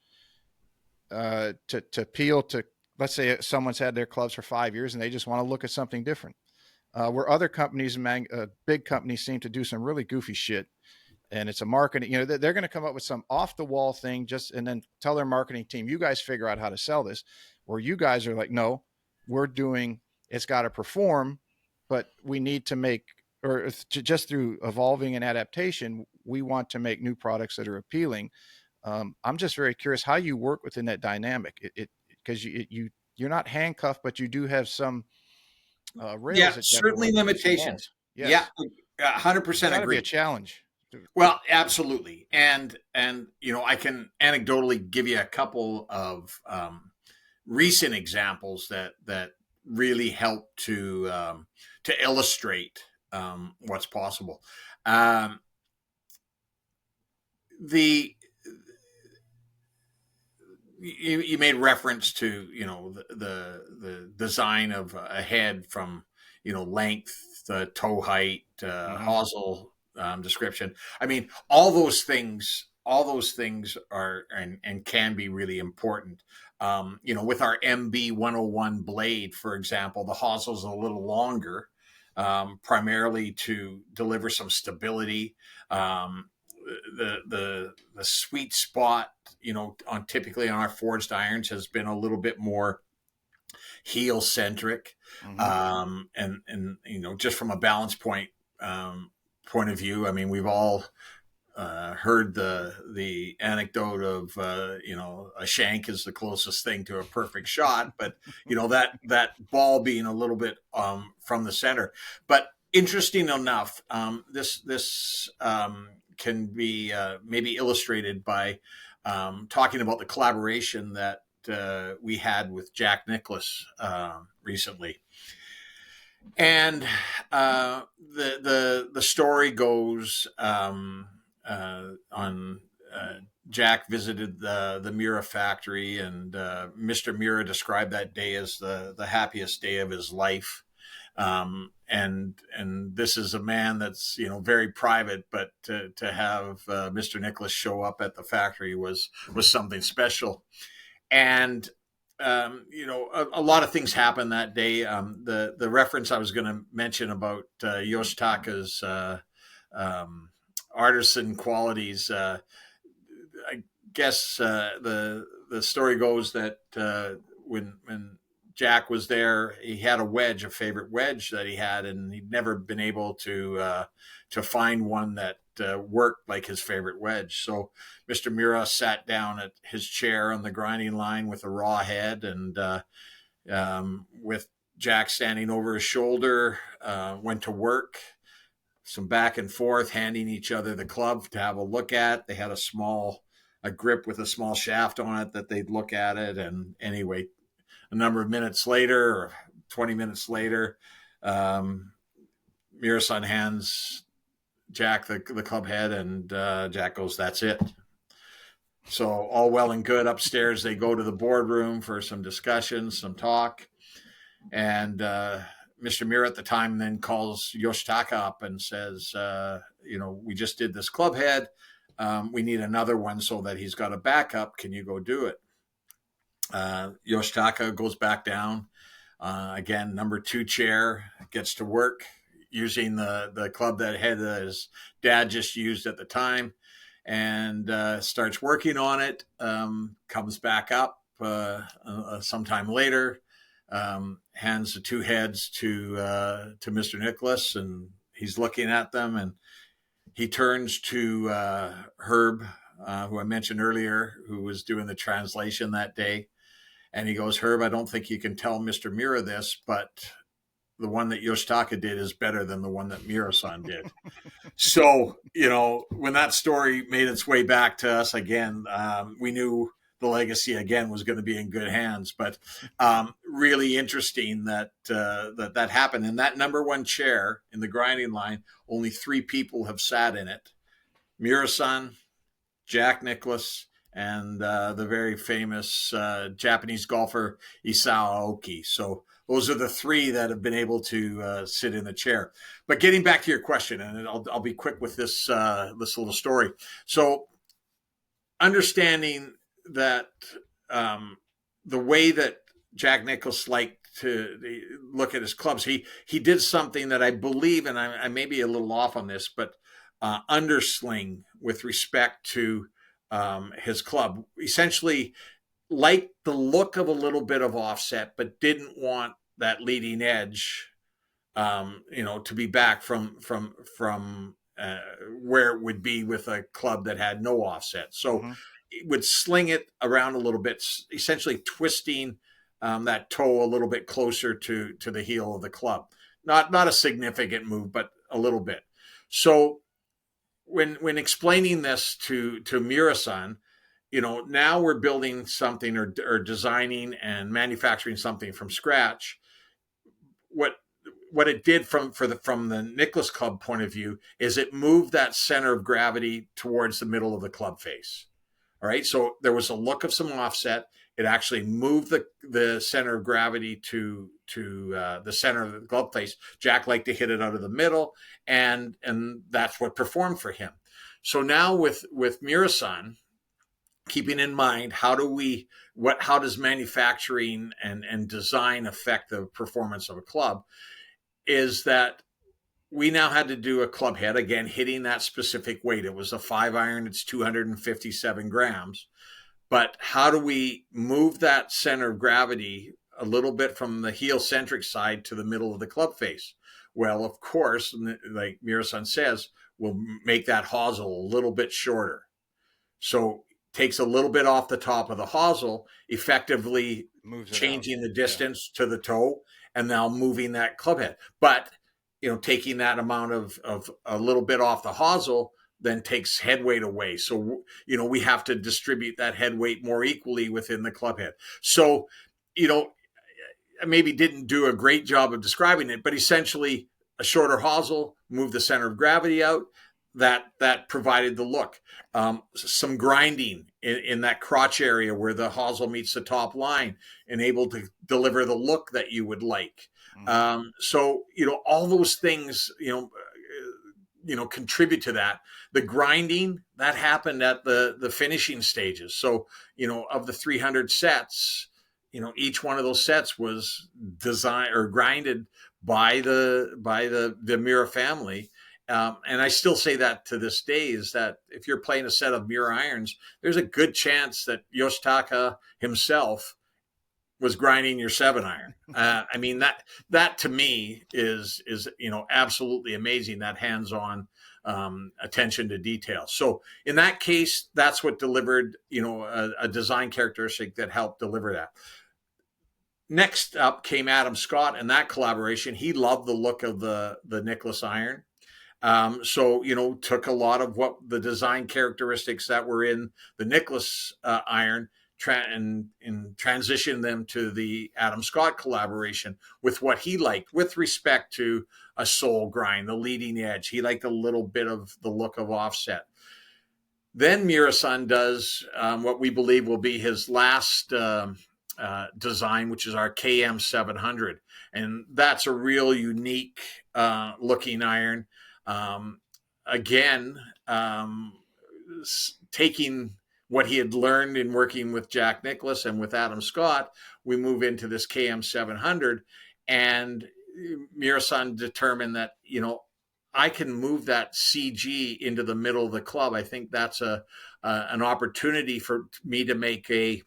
to appeal to, let's say someone's had their clubs for 5 years and they just want to look at something different. Where other companies, big companies, seem to do some really goofy shit, and it's a marketing. They're going to come up with some off the wall thing and then tell their marketing team, "You guys figure out how to sell this." Where you guys are like, "No, we're doing. It's got to perform, but we need to make, or just through evolving and adaptation, we want to make new products that are appealing." I'm just very curious how you work within that dynamic. Because you're not handcuffed, but you do have some Yeah. rails that you have to Certainly run through, some limitations. walls. Yeah. Yes, it's 100% got to be a agree. challenge. Well, absolutely. And I can anecdotally give you a couple of recent examples that really help to illustrate what's possible. Um, the you made reference to the design of a head, from length, toe height, Hmm. hosel description. I mean, all those things are and can be really important. With our MB 101 blade, for example, the hosel is a little longer, primarily to deliver some stability. The sweet spot, on typically on our forged irons, has been a little bit more heel centric, Hmm. and just from a balance point of view. I mean, we've all heard the anecdote of a shank is the closest thing to a perfect shot, but that ball being a little bit from the center. But interesting enough, this can be maybe illustrated by talking about the collaboration that we had with Jack Nicklaus recently. And the story goes, on Jack visited the Miura factory, and Mr. Miura described that day as the happiest day of his life. And this is a man that's very private, but to have Mr. Nicholas show up at the factory was something special. And a lot of things happened that day. The reference I was going to mention about Yoshitaka's artisan qualities. I guess the story goes that when Jack was there, he had a favorite wedge that he had, and he'd never been able to find one that worked like his favorite wedge. So Mr. Miura sat down at his chair on the grinding line with a raw head, and with Jack standing over his shoulder, went to work. some back and forth, handing each other the club to have a look at. They had a grip with a small shaft on it that they'd look at it. And anyway, a number of minutes later, or 20 minutes later, Miura-san hands Jack the club head, and Jack goes, "That's it." So all well and good. Upstairs, they go to the boardroom for some discussion, some talk. And Mr. Miura at the time then calls Yoshitaka up and says, we just did this club head. We need another one so that he's got a backup. Can you go do it? Yoshitaka goes back down. Again, number 2 chair, gets to work using the club that his dad just used at the time, and starts working on it. Comes back up sometime later, hands the 2 heads to Mr. Nicholas, and he's looking at them, and he turns to Herb, who I mentioned earlier, who was doing the translation that day. And he goes, "Herb, I don't think you can tell Mr. Miura this, but the one that Yoshitaka did is better than the one that Miura-san did." So, when that story made its way back to us again, we knew the legacy again was going to be in good hands. But really interesting that that happened. And that number 1 chair in the grinding line, only 3 people have sat in it: Miura-san, Jack Nicklaus, and the very famous Japanese golfer Isao Aoki. So those are the 3 that have been able to sit in the chair. But getting back to your question, and I'll be quick with this little story. So understanding that the way that Jack Nicklaus liked to look at his clubs, he did something that I believe, and I may be a little off on this, but undersling with respect to his club. Essentially liked the look of a little bit of offset, but didn't want that leading edge, to be back from where it would be with a club that had no offset. So it would sling it around a little bit, essentially twisting that toe a little bit closer to the heel of the club. Not a significant move, but a little bit. So when explaining this to Miura-san, now we're building something or designing and manufacturing something from scratch. What it did from the Nicklaus Club point of view is it moved that center of gravity towards the middle of the club face. All right, so there was a look of some offset. It actually moved the center of gravity to the center of the glove face. Jack liked to hit it out of the middle, and that's what performed for him. So now with Miura-san, keeping in mind how does manufacturing and design affect the performance of a club, is that we now had to do a club head, again hitting that specific weight. It was a 5-iron, it's 257 grams. But how do we move that center of gravity a little bit from the heel-centric side to the middle of the club face? Well, of course, like Miura-san says, we'll make that hosel a little bit shorter. So takes a little bit off the top of the hosel, effectively changing the distance to the toe, and now moving that club head. But, taking that amount of a little bit off the hosel then takes head weight away. So, we have to distribute that head weight more equally within the club head. So, I maybe didn't do a great job of describing it, but essentially a shorter hosel, move the center of gravity out, that provided the look. Some grinding in that crotch area where the hosel meets the top line, and able to deliver the look that you would like. So, all those things, contribute to that. The grinding that happened at the finishing stages. So, of the 300 sets, each one of those sets was designed or grinded by the Miura family. And I still say that to this day, is that if you're playing a set of Miura irons, there's a good chance that Yoshitaka himself was grinding your 7-iron. I mean, that to me is absolutely amazing, that hands-on attention to detail. So in that case, that's what delivered, a design characteristic that helped deliver that. Next up came Adam Scott, and that collaboration. He loved the look of the Nicklaus iron. So, took a lot of what the design characteristics that were in the Nicklaus iron and transitioned them to the Adam Scott collaboration with what he liked with respect to a sole grind, the leading edge. He liked a little bit of the look of offset. Then Miura-san does what we believe will be his last design, which is our KM 700. And that's a real unique looking iron. Again, taking what he had learned in working with Jack Nicklaus and with Adam Scott, we move into this KM 700. And Miura-san determined that, I can move that CG into the middle of the club. I think that's an opportunity for me to make a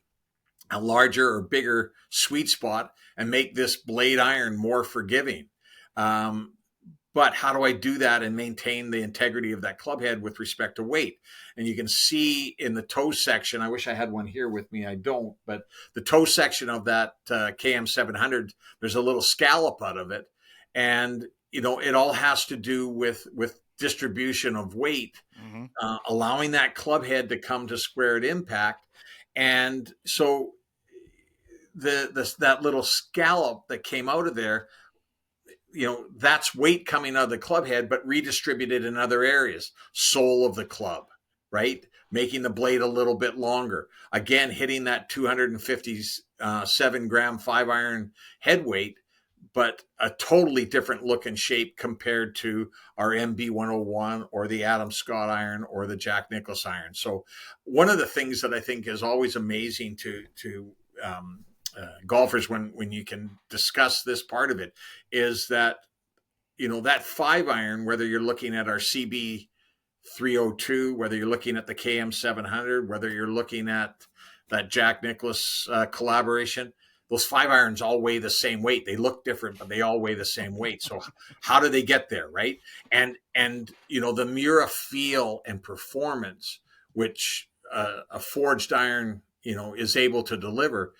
larger or bigger sweet spot and make this blade iron more forgiving. But how do I do that and maintain the integrity of that club head with respect to weight? And you can see in the toe section, I wish I had one here with me, I don't, but the toe section of that KM 700, there's a little scallop out of it. And it all has to do with distribution of weight, allowing that club head to come to square at impact. And so that little scallop that came out of there, that's weight coming out of the club head, but redistributed in other areas. Sole of the club, right? Making the blade a little bit longer. Again, hitting that 257 gram 5-iron head weight, but a totally different look and shape compared to our MB 101 or the Adam Scott iron or the Jack Nicklaus iron. So one of the things that I think is always amazing to golfers when you can discuss this part of it is that, that 5-iron, whether you're looking at our CB 302, whether you're looking at the KM 700, whether you're looking at that Jack Nicklaus collaboration, those 5-irons all weigh the same weight. They look different, but they all weigh the same weight. So how do they get there, right? And the Miura feel and performance, which a forged iron, is able to deliver,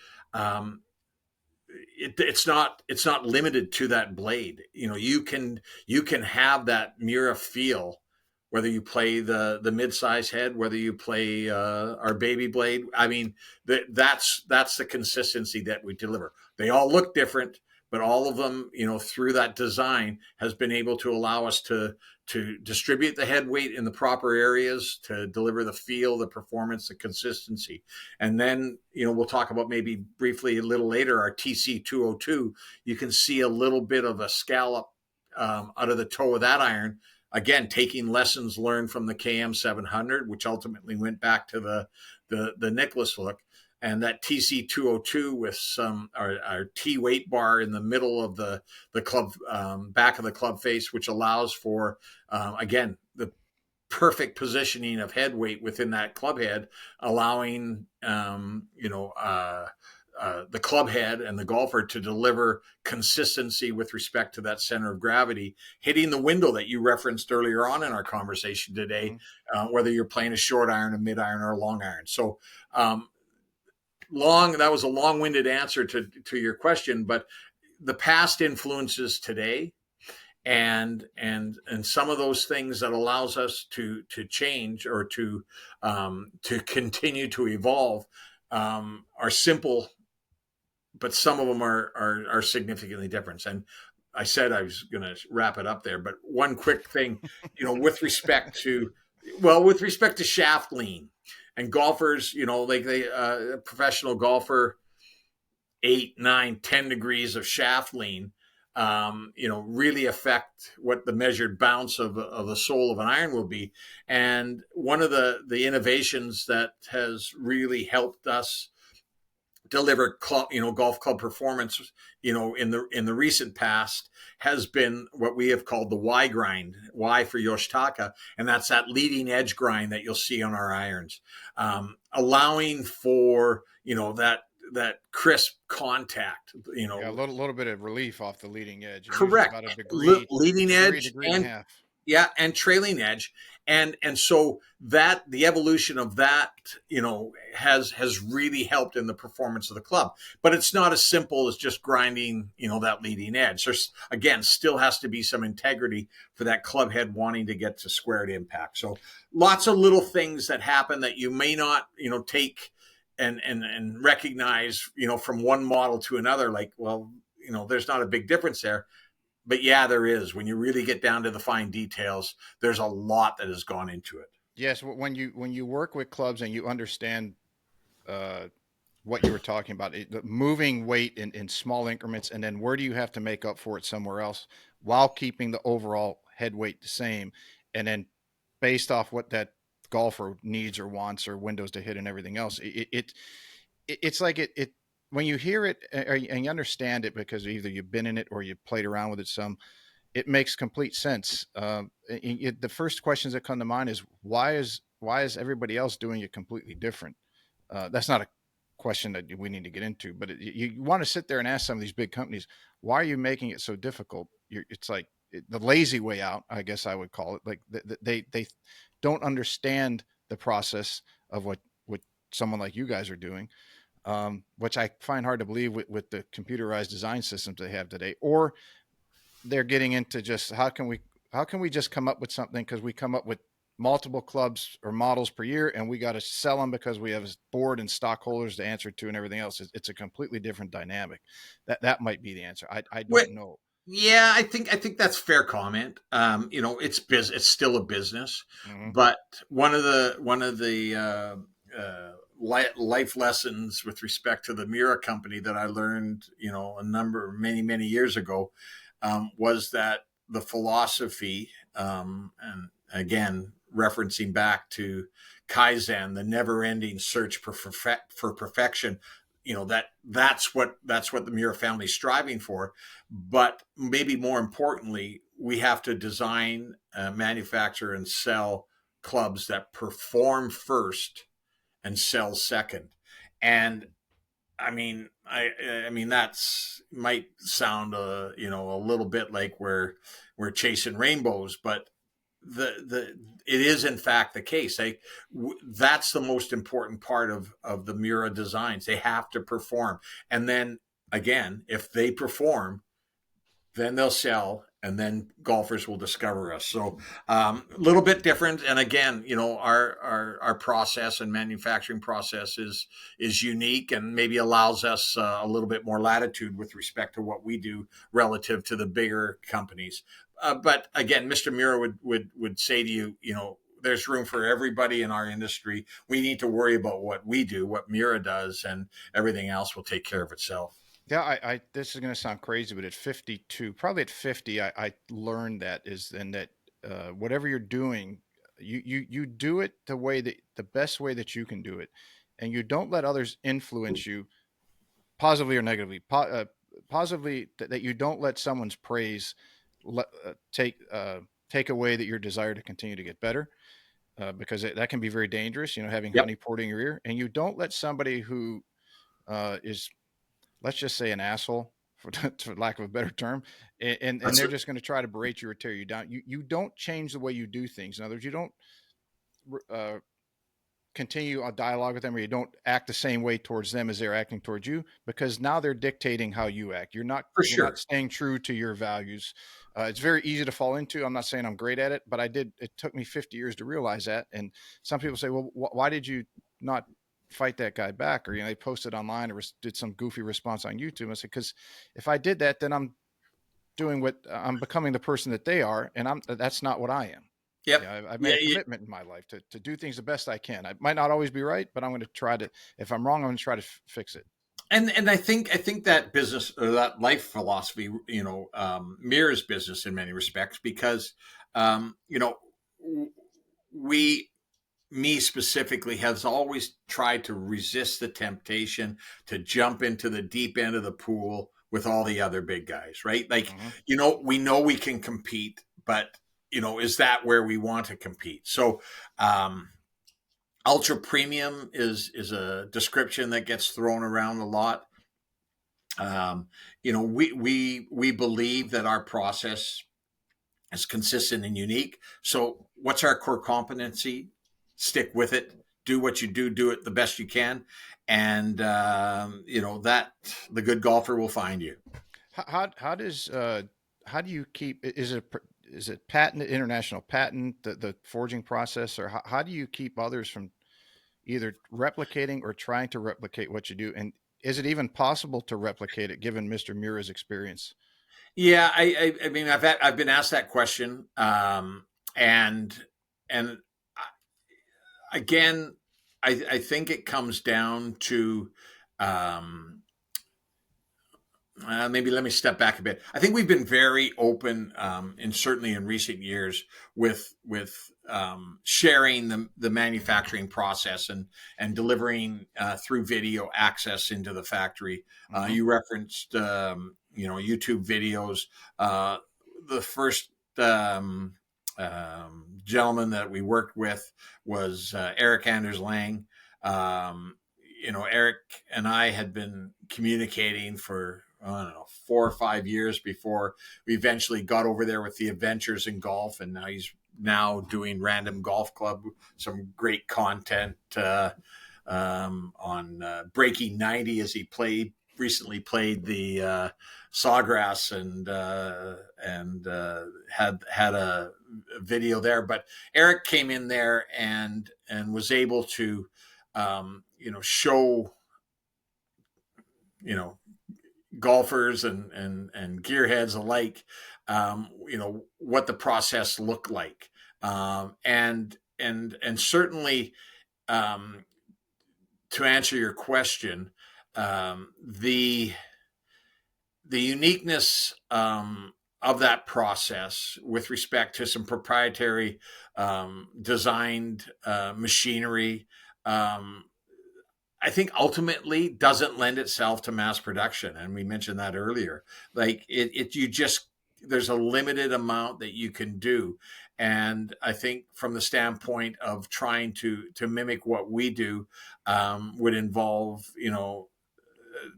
it's not limited to that blade. You can have that Miura feel, whether you play the mid-size head, whether you play our baby blade. I mean, that's the consistency that we deliver. They all look different, but all of them, through that design has been able to allow us to distribute the head weight in the proper areas, to deliver the feel, the performance, the consistency. And then, we'll talk about maybe briefly a little later, our TC 202. You can see a little bit of a scallop out of the toe of that iron. Again, taking lessons learned from the KM 700, which ultimately went back to the Nicklaus look, and that TC 202 with some our T weight bar in the middle of the club, back of the club face, which allows for again the perfect positioning of head weight within that club head, allowing the club head and the golfer to deliver consistency with respect to that center of gravity, hitting the window that you referenced earlier on in our conversation today, whether you're playing a short iron, a mid iron, or a long iron. So that was a long-winded answer to your question, but the past influences today, and some of those things that allows us to change or to continue to evolve are simple, but some of them are significantly different. And I said I was going to wrap it up there, but one quick thing, with respect to shaft lean and golfers, like a professional golfer, 8, 9, 10 degrees of shaft lean, really affect what the measured bounce of the sole of an iron will be. And one of the innovations that has really helped us deliver golf club performance, in the recent past, has been what we have called the Y grind, Y for Yoshitaka, and that's that leading edge grind that you'll see on our irons, allowing for that crisp contact, a little bit of relief off the leading edge, and usually correct, about a degree, leading edge degree and a half. Yeah, and trailing edge, and so that the evolution of that, has really helped in the performance of the club. But it's not as simple as just grinding, that leading edge. There's, again, still has to be some integrity for that club head wanting to get to squared impact. So lots of little things that happen that you may not, take and recognize, from one model to another. Like, well, there's not a big difference there, but yeah, there is. When you really get down to the fine details, there's a lot that has gone into it. Yes, when you work with clubs and you understand uh, what you were talking about, the moving weight in small increments, and then where do you have to make up for it somewhere else while keeping the overall head weight the same, and then based off what that golfer needs or wants or windows to hit and everything else, it's like it when you hear it and you understand it because either you've been in it or you played around with it some, it makes complete sense. The first questions that come to mind is why is everybody else doing it completely different? That's not a question that we need to get into, but you want to sit there and ask some of these big companies, why are you making it so difficult? It's like the lazy way out, I guess I would call it. Like they don't understand the process of what someone like you guys are doing, which I find hard to believe with the computerized design systems they have today. Or they're getting into just how can we just come up with something because we come up with multiple clubs or models per year and we got to sell them because we have a board and stockholders to answer to and everything else. It's a completely different dynamic. That might be the answer. I Wait, don't know. yeah, I think that's fair comment. It's still a business, Hmm. but one of the life lessons with respect to the Miura company that I learned, many years ago, was that the philosophy, and again referencing back to Kaizen, the never-ending search for perfection. That's what the Miura family is striving for. But maybe more importantly, we have to design, manufacture, and sell clubs that perform first and sell second. And I mean that's might sound a little bit like we're chasing rainbows, but the it is in fact the case. That's the most important part of the Mura designs. They have to perform, and then again, if they perform, then they'll sell, and then golfers will discover us. So a little bit different, and again, our process and manufacturing process is unique, and maybe allows us a little bit more latitude with respect to what we do relative to the bigger companies. But again, Mr. Mura would say to you, there's room for everybody in our industry. We need to worry about what we do, what Mura does, and everything else will take care of itself. Yeah, this is going to sound crazy, but at 52, probably at 50, I learned that is and that whatever you're doing, you do it the best way that you can do it, and you don't let others influence you positively or negatively. Positively that you don't let someone's praise take away that your desire to continue to get better, because that can be very dangerous. Having Yep, honey poured in your ear, and you don't let somebody who is, let's just say, an asshole, for lack of a better term, and that's they're it. just going to try to berate you or tear you down. You don't change the way you do things. In other words, you don't uh, continue a dialogue with them, or you don't act the same way towards them as they're acting towards you, because now they're dictating how you act. You're not For you're not sure. staying true to your values. It's very easy to fall into. I'm not saying I'm great at it, but I did. It took me 50 years to realize that. And some people say, well, why did you not fight that guy back? Or they posted online or did some goofy response on YouTube. I said, because if I did that, then I'm becoming the person that they are, and that's not what I am. Yep. Yeah, I've made Yeah, a commitment in my life to do things the best I can. I might not always be right, but I'm going to try to. If I'm wrong, I'm going to try to fix it. and I think that business, or that life philosophy, mirrors business in many respects, because um, you know we me specifically has always tried to resist the temptation to jump into the deep end of the pool with all the other big guys, right? Like, Hmm. we know we can compete, but is that where we want to compete? So um ultra premium is a description that gets thrown around a lot. We believe that our process It's consistent and unique. So what's our core competency? Stick with it. Do what you do. Do it the best you can, and that the good golfer will find you. How does how do you keep is it patent international patent the forging process, or how do you keep others from either replicating or trying to replicate what you do, and is it even possible to replicate it given Mr. Mura's experience? Yeah, I mean, I've been asked that question, and and again, I think it comes down to um, maybe let me step back a bit. I think we've been very open, and certainly in recent years, with sharing the manufacturing process and delivering through video access into the factory. Hmm. You referenced, YouTube videos. Uh, the first gentleman that we worked with was Eric Anders Lang. Eric and I had been communicating for, I don't know, 4 or 5 years before we eventually got over there with the adventures in golf. And now he's now doing Random Golf Club, some great content on Breaking 90 as he recently played the Sawgrass and had a video there. But Eric came in there and was able to show you know golfers and gearheads alike, what the process looked like, and certainly, um, to answer your question, the uniqueness of that process with respect to some proprietary designed machinery. I think ultimately doesn't lend itself to mass production. And we mentioned that earlier. Like you just, there's a limited amount that you can do. And I think from the standpoint of trying to mimic what we do, would involve,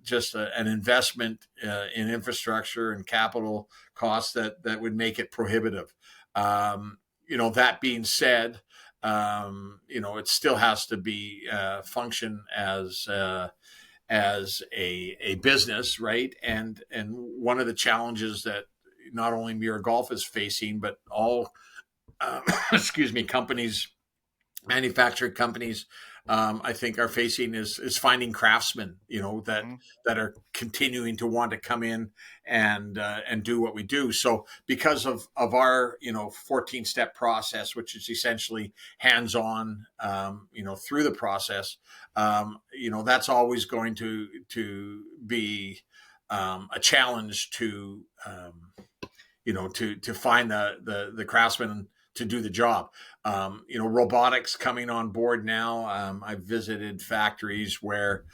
just an investment in infrastructure and capital costs that would make it prohibitive. That being said, it still has to be function as a business, right? And one of the challenges that not only Miura Golf is facing, but all excuse me, companies, manufacturing companies, I think are facing is finding craftsmen, Hmm. that are continuing to want to come in and do what we do. So because of our 14-step process, which is essentially hands on, through the process, that's always going to be a challenge to find the craftsman to do the job. Robotics coming on board now. I've visited factories where,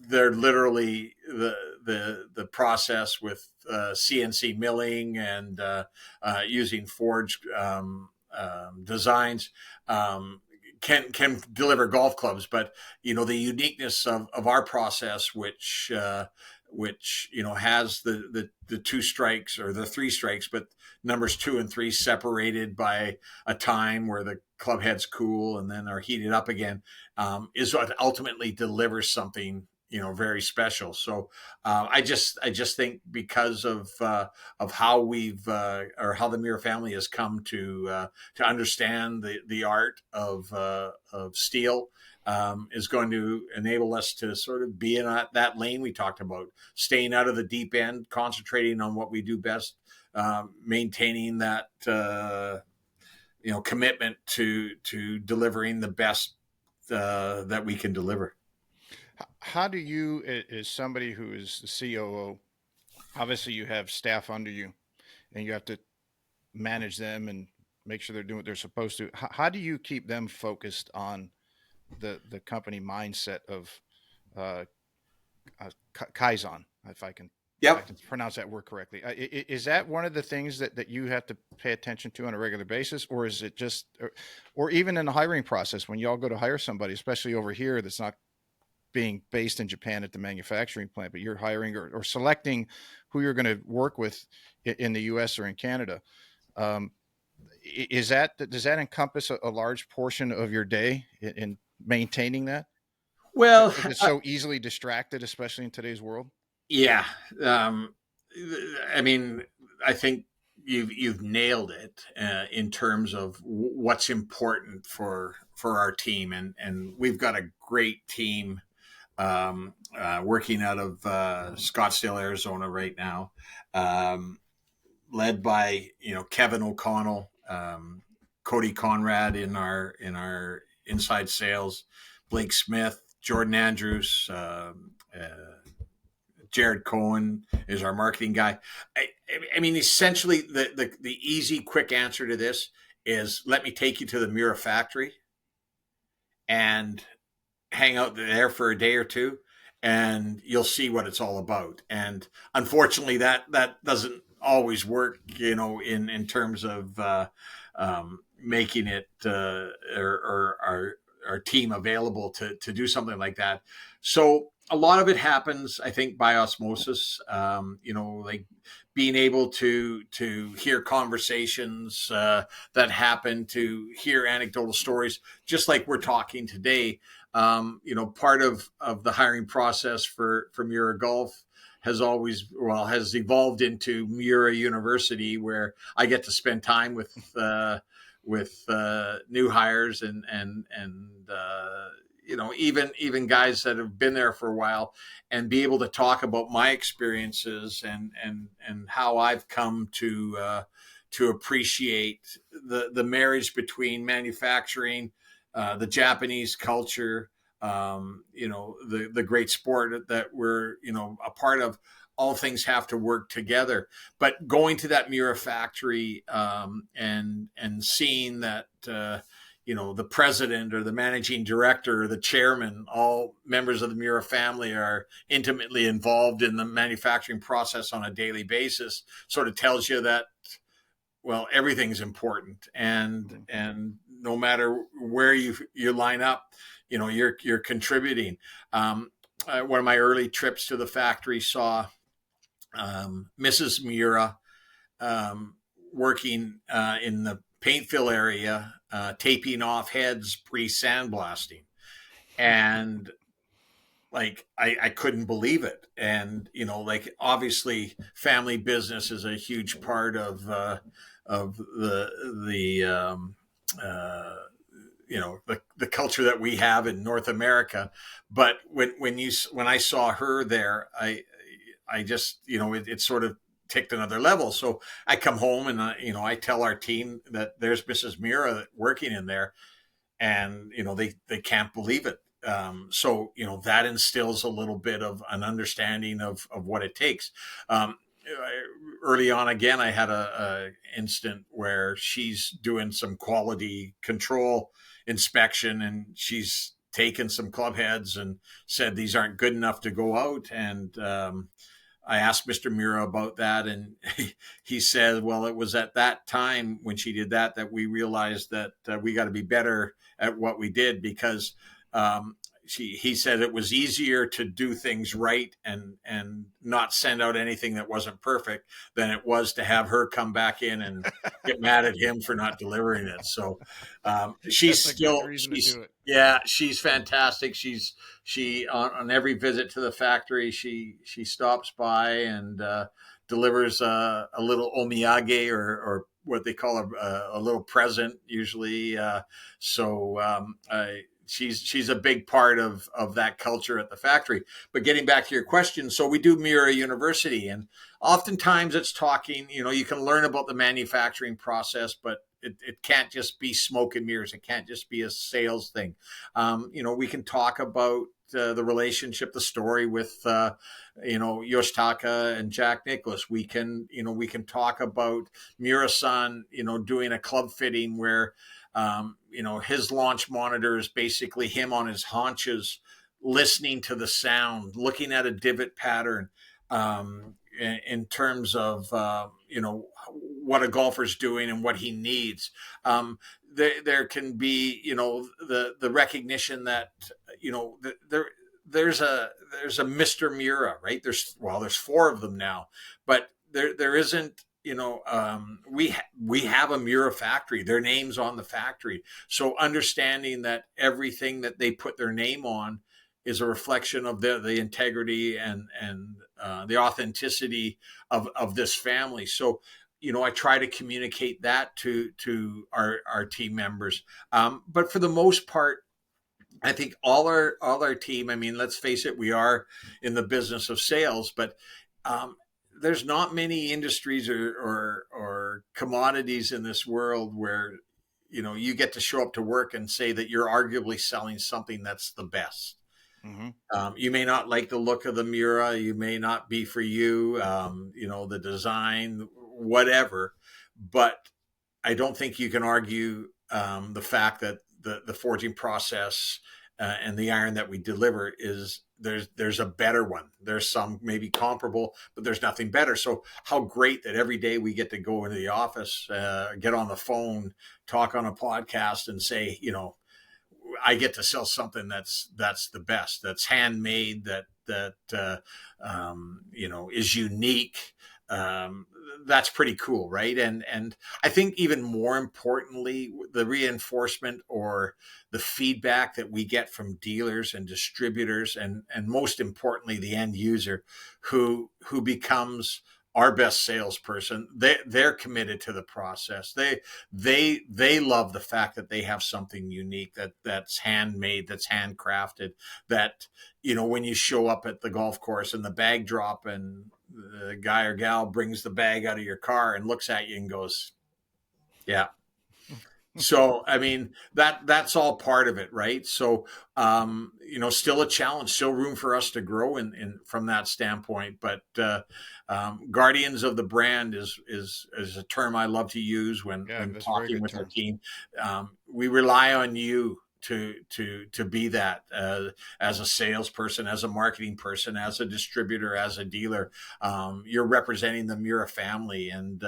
they're literally the process with CNC milling and using forged designs. Can deliver golf clubs, but the uniqueness of our process, which has the two strikes or the three strikes, but numbers 2 and 3 separated by a time where the club heads cool and then are heated up again, is what ultimately delivers something very special. So I just think because of how we've or how the Miura family has come to understand the art of steel, is going to enable us to sort of be in that lane we talked about, staying out of the deep end, concentrating on what we do best, maintaining that commitment to delivering the best that we can deliver. How do you, as somebody who is the COO, obviously you have staff under you, and you have to manage them and make sure they're doing what they're supposed to. How do you keep them focused on the company mindset of uh, kaizen, if I Yep. can pronounce that word correctly? Is that one of the things that you have to pay attention to on a regular basis, or is it just, or even in the hiring process when y'all go to hire somebody, especially over here that's not being based in Japan at the manufacturing plant, but you're hiring or selecting who you're going to work with in the U.S. or in Canada. Um, does that encompass a large portion of your day in maintaining that? Well, Because it's so easily distracted, especially in today's world. yeah. Um, I mean, I think you've nailed it in terms of what's important for our team, and we've got a great team working out of Scottsdale, Arizona, right now, led by Kevin O'Connell, Cody Conrad in our inside sales, Blake Smith, Jordan Andrews. Jared Cohen is our marketing guy. I mean, essentially, the easy, quick answer to this is let me take you to the Miura Factory and hang out there for a day or two, and you'll see what it's all about. And unfortunately, that doesn't always work, in terms of making it or our team available to do something like that. So a lot of it happens, I think, by osmosis. Like being able to hear conversations that happen, to hear anecdotal stories, just like we're talking today. Part of the hiring process for Miura Golf has evolved into Miura University, where I get to spend time with new hires and even guys that have been there for a while, and be able to talk about my experiences and how I've come to appreciate the marriage between manufacturing, the Japanese culture, the great sport that we're a part of. All things have to work together. But going to that Miura factory and seeing that the president or the managing director or the chairman, all members of the Miura family, are intimately involved in the manufacturing process on a daily basis, sort of tells you that, well, everything's important, and no matter where you line up, you're contributing. One of my early trips to the factory saw Mrs. Miura working in the paint fill area, taping off heads pre-sandblasting, and like I couldn't believe it. And like, obviously family business is a huge part of uh, the culture that we have in North America. But when I saw her there, I just it sort of ticked another level. So I come home and I tell our team that there's Mrs. Miura working in there, and they can't believe it. So that instills a little bit of an understanding of what it takes. Early on, again, I had a instant where she's doing some quality control inspection, and she's taken some club heads and said these aren't good enough to go out. And I asked Mr. Miura about that, and he said, well, it was at that time when she did that we realized that we got to be better at what we did, because he said it was easier to do things right and not send out anything that wasn't perfect than it was to have her come back in and get mad at him for not delivering it. So That's a good reason to do it. yeah, she's fantastic. She on every visit to the factory, she stops by and delivers a little omiyage, or what they call a little present usually. She's a big part of that culture at the factory. But getting back to your question, so we do Miura University, and oftentimes it's talking, you can learn about the manufacturing process, but it can't just be smoke and mirrors. It can't just be a sales thing. We can talk about the relationship, the story with, Yoshitaka and Jack Nicklaus. We can talk about Miura-san, doing a club fitting where, his launch monitor is basically him on his haunches, listening to the sound, looking at a divot pattern, in terms of, what a golfer's doing and what he needs. There can be, the recognition that, there's a Mr. Miura, right? There's four of them now, but there isn't, we have a Miura factory. Their name's on the factory. So understanding that everything that they put their name on is a reflection of the integrity and the authenticity of this family. So I try to communicate that to our team members. But for the most part, I think all our team. I mean, let's face it, we are in the business of sales, but there's not many industries or commodities in this world where you get to show up to work and say that you're arguably selling something that's the best. Mm-hmm. You may not like the look of the Miura, you may not be for you, the design, whatever, but I don't think you can argue the fact that the forging process and the iron that we deliver is there's a better one. There's some maybe comparable, but there's nothing better. So how great that every day we get to go into the office, get on the phone, talk on a podcast, and say, I get to sell something that's the best, that's handmade, that is unique. That's pretty cool, right? And I think even more importantly, the reinforcement or the feedback that we get from dealers and distributors, and most importantly, the end user, who becomes our best salesperson. They're committed to the process. They love the fact that they have something unique, that's handmade, that's handcrafted, that when you show up at the golf course and the bag drop and the guy or gal brings the bag out of your car and looks at you and goes, yeah. So, I mean, that's all part of it, right? So, still a challenge, still room for us to grow in from that standpoint. But guardians of the brand is a term I love to use when Yeah, that's a very talking good with our term. team. We rely on you to be that as a salesperson, as a marketing person, as a distributor, as a dealer. You're representing the Miura family, and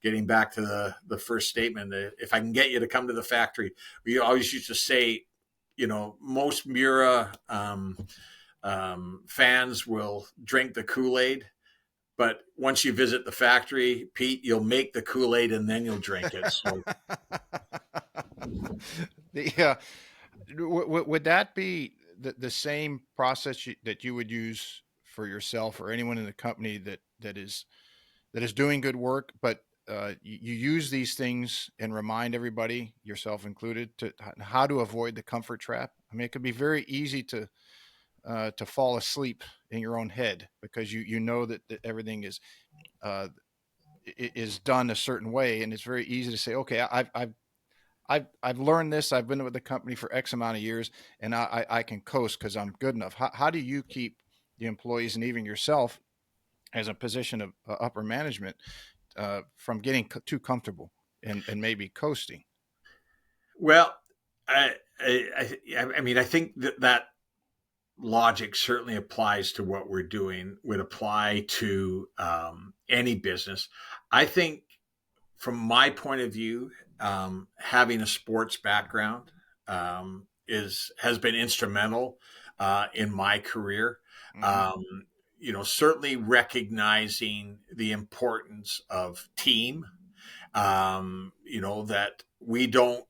getting back to the first statement, if I can get you to come to the factory, we always used to say, most Miura fans will drink the Kool-Aid, but once you visit the factory, Pete, you'll make the Kool-Aid and then you'll drink it. So Yeah, would that be the same process that you would use for yourself or anyone in the company that is doing good work, but you use these things and remind everybody, yourself included, to how to avoid the comfort trap? I mean, it could be very easy to fall asleep in your own head because you know that everything uh, is done a certain way, and it's very easy to say, okay, I've learned this. I've been with the company for X amount of years, and I can coast because I'm good enough. How do you keep the employees and even yourself as a position of upper management from getting too comfortable and maybe coasting? well, I mean, I think that logic certainly applies to what we're doing, would apply to any business. I think, from my point of view, having a sports background has been instrumental in my career. Mm-hmm. Um, certainly recognizing the importance of team. That we don't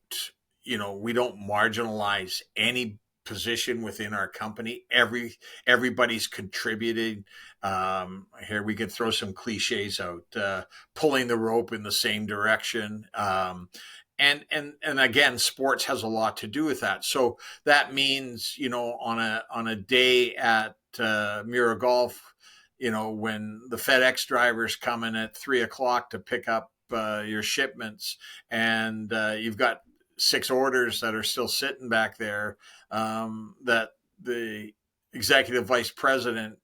marginalize any position within our company. Everybody's contributing. Here we could throw some cliches out, pulling the rope in the same direction. And again, sports has a lot to do with that. So that means, on a day at Miura Golf, when the FedEx driver's coming at 3 o'clock to pick up your shipments, and you've got 6 orders that are still sitting back there, that the executive vice president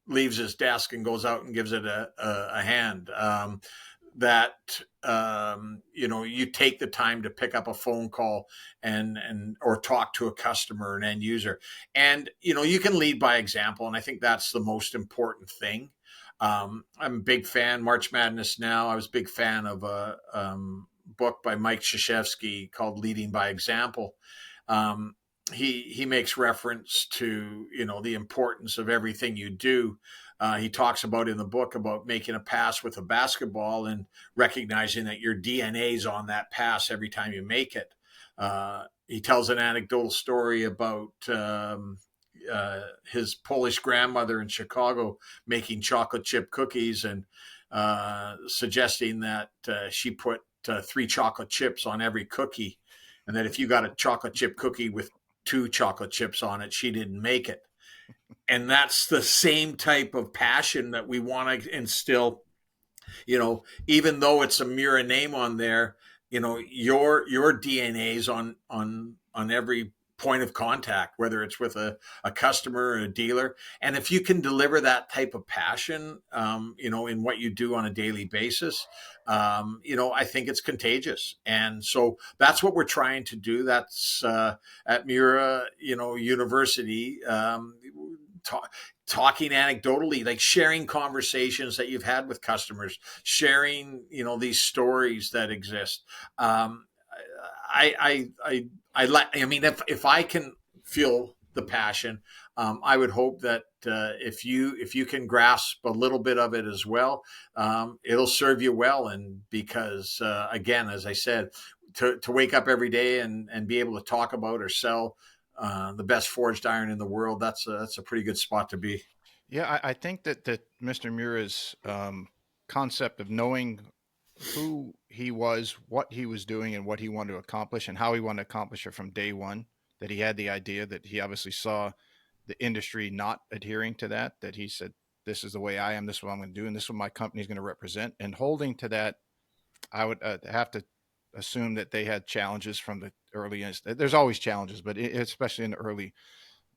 leaves his desk and goes out and gives it a hand. You take the time to pick up a phone call and or talk to a customer, an end user, and you can lead by example. And I think that's the most important thing. I'm a big fan, March Madness now. I was a big fan of a book by Mike Krzyzewski called Leading by Example. he makes reference to, the importance of everything you do. He talks about in the book about making a pass with a basketball and recognizing that your DNA is on that pass every time you make it. He tells an anecdotal story about his Polish grandmother in Chicago making chocolate chip cookies, and suggesting that she put 3 chocolate chips on every cookie, and that if you got a chocolate chip cookie with 2 chocolate chips on it, she didn't make it. And that's the same type of passion that we want to instill. Even though it's a Miura name on there, your DNA's on every point of contact, whether it's with a customer or a dealer. And if you can deliver that type of passion, in what you do on a daily basis, I think it's contagious. And so that's what we're trying to do. That's at Miura, University. Talking anecdotally, like sharing conversations that you've had with customers, sharing, these stories that exist. I mean, if I can feel the passion, I would hope that if you can grasp a little bit of it as well, it'll serve you well. And because again, as I said, to wake up every day and be able to talk about or sell the best forged iron in the world, that's a pretty good spot to be. Yeah, I think that Mr. Mura's concept of knowing who he was, what he was doing, and what he wanted to accomplish, and how he wanted to accomplish it from day one. That he had the idea, that he obviously saw the industry not adhering to that. That he said, "This is the way I am. This is what I'm going to do, and this is what my company is going to represent." And holding to that, I would have to assume that they had challenges from the early. There's always challenges, but especially in the early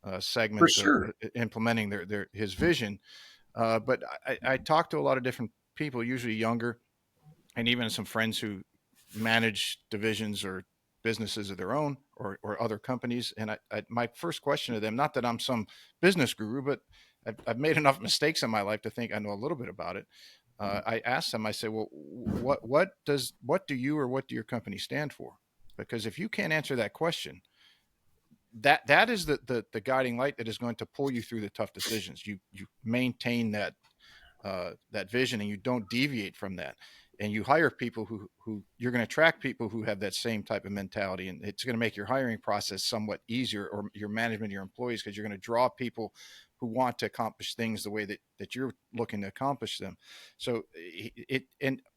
For segments of sure. implementing their his vision. But I talked to a lot of different people, usually younger, and even some friends who manage divisions or businesses of their own, or other companies. And my first question to them, not that I'm some business guru, but I've made enough mistakes in my life to think I know a little bit about it. I asked them, I said, well, what do you, or what do your company stand for? Because if you can't answer that question, that is the guiding light that is going to pull you through the tough decisions. You maintain that vision, and you don't deviate from that. And you hire people who you're going to attract people who have that same type of mentality, and it's going to make your hiring process somewhat easier, or your management of your employees, because you're going to draw people who want to accomplish things the way that you're looking to accomplish them. So it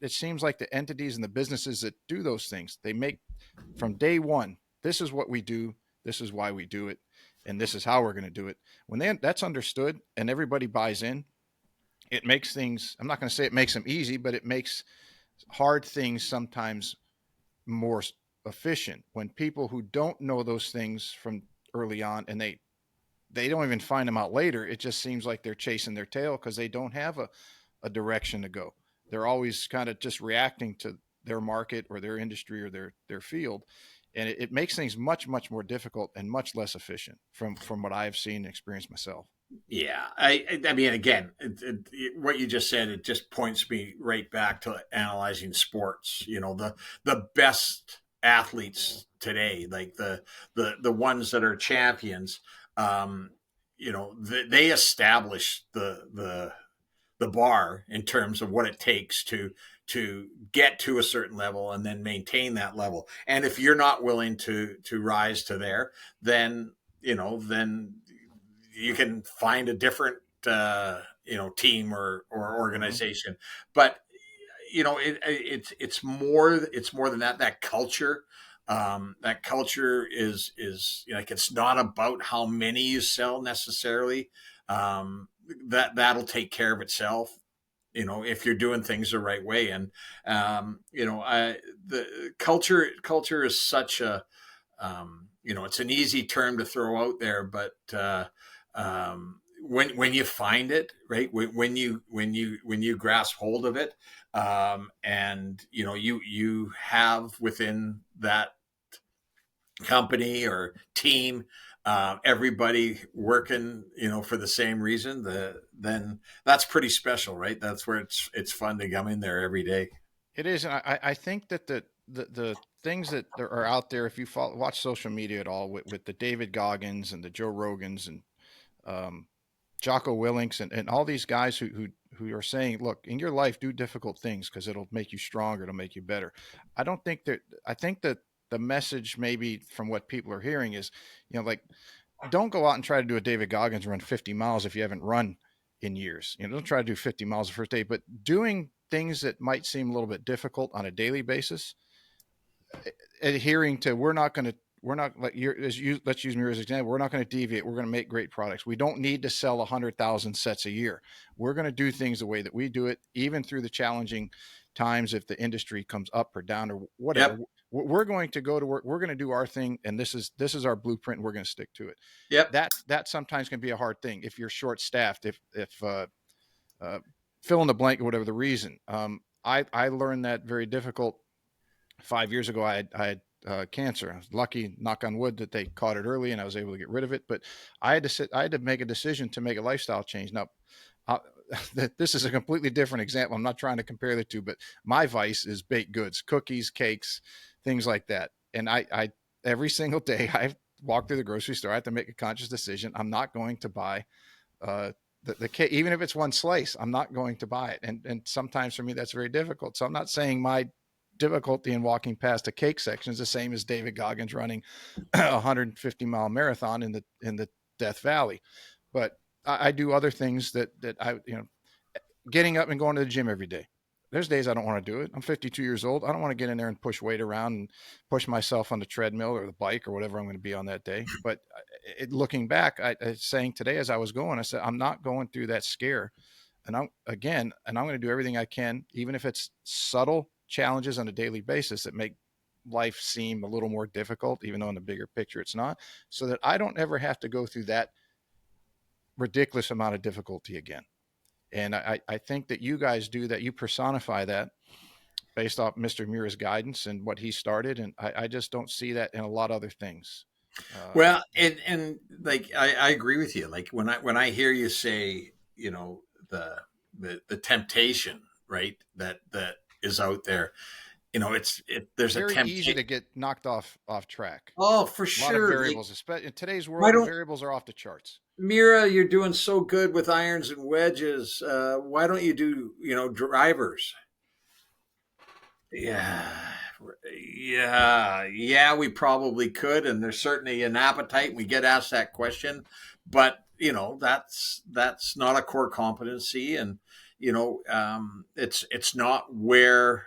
seems like the entities and the businesses that do those things, they make from day one, this is what we do, this is why we do it, and this is how we're going to do it. That's understood and everybody buys in, it makes things, I'm not going to say it makes them easy, but it makes hard things sometimes more efficient. When people who don't know those things from early on, and they don't even find them out later, it just seems like they're chasing their tail because they don't have a direction to go. They're always kind of just reacting to their market or their industry or their field. And it makes things much, much more difficult and much less efficient from what I've seen and experienced myself. Yeah, I mean, again, what you just said, it just points me right back to analyzing sports. The best athletes today, like the ones that are champions, they establish the bar in terms of what it takes to get to a certain level and then maintain that level. And if you're not willing to rise to there, then then you can find a different team or Mm-hmm. organization. But it's more than that. That culture is like, it's not about how many you sell necessarily. That'll take care of itself, if you're doing things the right way. And the culture is such a, it's an easy term to throw out there, but when you find it, right, when you grasp hold of it, and you have within that company or team, everybody working, for the same reason, then that's pretty special, right? That's where it's fun to come in there every day. It is, and I think that the things that are out there. If you watch social media at all, with the David Goggins and the Joe Rogans and um, Jocko Willinks and all these guys who are saying, look, in your life, do difficult things because it'll make you stronger, it'll make you better. I don't think that. I think that the message, maybe from what people are hearing, is, like, don't go out and try to do a David Goggins run 50 miles if you haven't run in years. Don't try to do 50 miles the first day, but doing things that might seem a little bit difficult on a daily basis, adhering to, we're not like let's use Miura as an example. We're not going to deviate. We're going to make great products. We don't need to sell 100,000 sets a year. We're going to do things the way that we do it, even through the challenging times. If the industry comes up or down or whatever, Yep. we're going to go to work. We're going to do our thing, and this is our blueprint. And we're going to stick to it. Yep. That sometimes can be a hard thing if you're short staffed. If fill in the blank or whatever the reason. I learned that very difficult 5 years ago. I had cancer. I was lucky, knock on wood, that they caught it early and I was able to get rid of it. But I had to make a decision to make a lifestyle change. Now, uh, this is a completely different example. I'm not trying to compare the two, but my vice is baked goods, cookies, cakes, things like that. And I every single day I walk through the grocery store, I have to make a conscious decision. I'm not going to buy uh, the cake, even if it's one slice. I'm not going to buy it. And sometimes for me that's very difficult. So I'm not saying my difficulty in walking past a cake section is the same as David Goggins running a 150-mile marathon in the Death Valley. But I do other things that I, getting up and going to the gym every day. There's days I don't want to do it. I'm 52 years old. I don't want to get in there and push weight around and push myself on the treadmill or the bike or whatever I'm going to be on that day. But looking back, saying today as I was going, I said, I'm not going through that scare. And I'm going to do everything I can, even if it's subtle challenges on a daily basis that make life seem a little more difficult, even though in the bigger picture it's not, so that I don't ever have to go through that ridiculous amount of difficulty again. And I think that you guys do that. You personify that based off Mr. Miura's guidance and what he started. And I just don't see that in a lot of other things. Uh, Well, and like I agree with you. Like when I hear you say, the the temptation, right? That is out there. There's a Very easy temptation. to get knocked off track. Oh, for A lot of sure. Like, variables, especially in today's why world, the don't variables are off the charts. Mira? You're doing so good with irons and wedges. Why don't you do drivers? Yeah, yeah. We probably could, and there's certainly an appetite. We get asked that question, but that's not a core competency, and it's not where.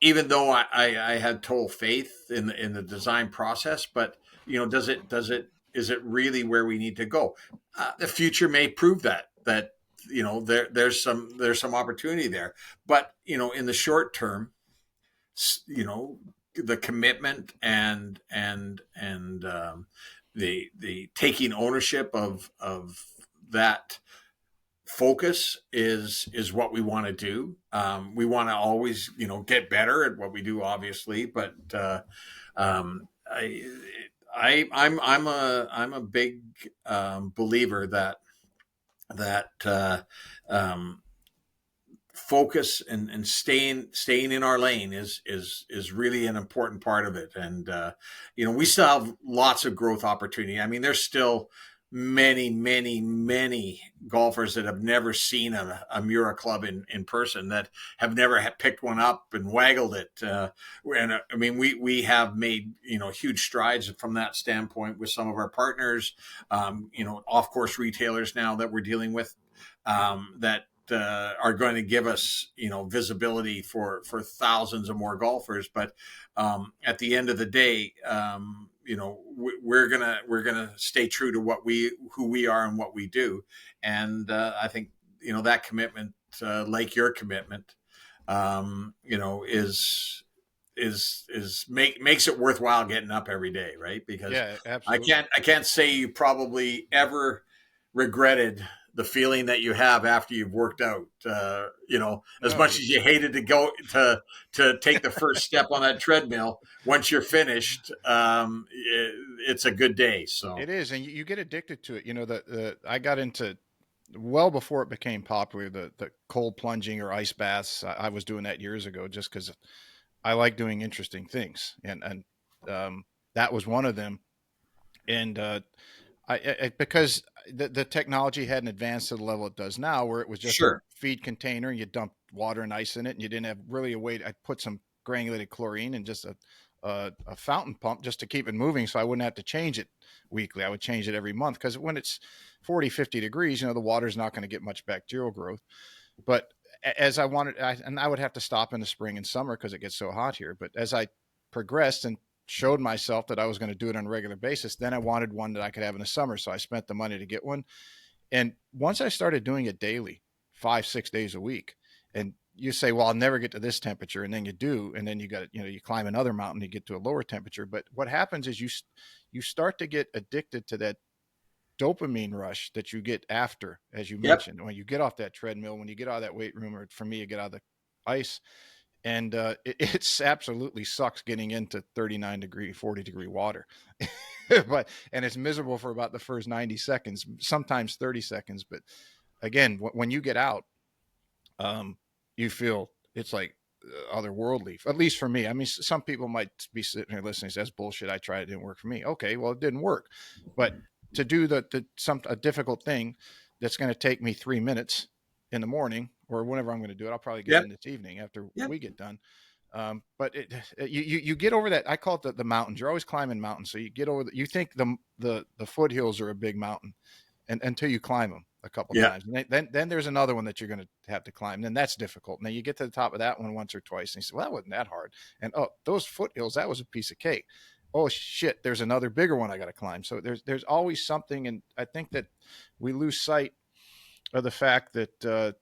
Even though I had total faith in the design process, but does it is it really where we need to go? The future may prove that there's some opportunity there, but in the short term, the commitment and the taking ownership of that focus is what we want to do. We want to always get better at what we do, obviously, but I I'm a big believer that um, focus and staying in our lane is really an important part of it. And we still have lots of growth opportunity. I mean, there's still many golfers that have never seen a Miura club in person, that have never picked one up and waggled it. And I mean, we have made huge strides from that standpoint with some of our partners, off course retailers now that we're dealing with, that are going to give us visibility for thousands of more golfers. But at the end of the day, we're gonna stay true to who we are and what we do. And I think that commitment, like your commitment, makes it worthwhile getting up every day, right? Because Yeah, I absolutely. can't say you probably ever regretted the feeling that you have after you've worked out. As No, much as you hated to go to take the first step on that treadmill, once you're finished, it's a good day. So it is, and you get addicted to it. The I got into, well before it became popular, the cold plunging or ice baths. I was doing that years ago just because I like doing interesting things, and that was one of them. And because the technology hadn't advanced to the level it does now, where it was just a Sure. feed container and you dump water and ice in it, and you didn't have really a way. I put some granulated chlorine and just a fountain pump just to keep it moving, so I wouldn't have to change it weekly. I would change it every month because when it's 40, 50 degrees, the water's not going to get much bacterial growth. But as I wanted, and I would have to stop in the spring and summer because it gets so hot here. But as I progressed and showed myself that I was going to do it on a regular basis, then I wanted one that I could have in the summer. So I spent the money to get one. And once I started doing it daily, 5, 6 days a week, and you say, well, I'll never get to this temperature. And then you do. And then you got, you climb another mountain, you get to a lower temperature. But what happens is you start to get addicted to that dopamine rush that you get after, as you Yep. mentioned, when you get off that treadmill, when you get out of that weight room, or for me, you get out of the ice. And it's absolutely sucks getting into 39-degree, 40-degree water. But and it's miserable for about the first 90 seconds, sometimes 30 seconds. But again, when you get out, you feel it's like otherworldly, at least for me. I mean, some people might be sitting here listening, says bullshit, I tried, it didn't work for me. Okay, well, it didn't work. But to do a difficult thing that's going to take me 3 minutes in the morning or whenever I'm going to do it, I'll probably get Yep. in this evening after Yep. we get done. But you get over that. I call it the mountains. You're always climbing mountains, so you get over. You think the foothills are a big mountain, and until you climb them a couple Yeah. times, and then there's another one that you're going to have to climb. And then that's difficult. And then you get to the top of that one once or twice, and you say, "Well, that wasn't that hard." And oh, those foothills, that was a piece of cake. Oh shit, there's another bigger one I got to climb. So there's always something, and I think that we lose sight of the fact that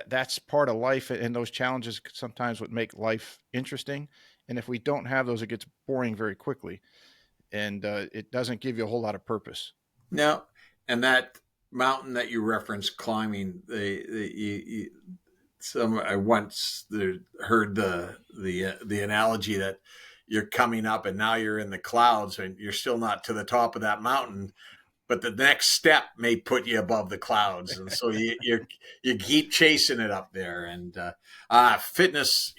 that's part of life, and those challenges sometimes would make life interesting. And if we don't have those, it gets boring very quickly, and it doesn't give you a whole lot of purpose. Now, and that mountain that you referenced climbing, some I once heard the analogy that you're coming up and now you're in the clouds and you're still not to the top of that mountain, but the next step may put you above the clouds, and so you keep chasing it up there. And fitness,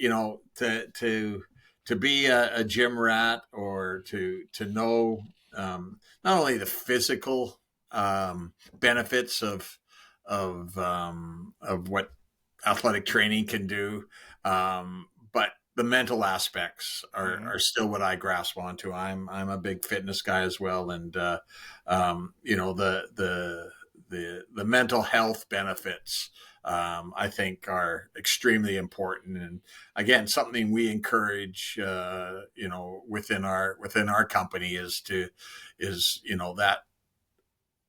to be a gym rat, or to know not only the physical benefits of what athletic training can do, but the mental aspects Mm-hmm. are still what I grasp onto. I'm a big fitness guy as well, and the mental health benefits, I think, are extremely important, and again, something we encourage, within our company is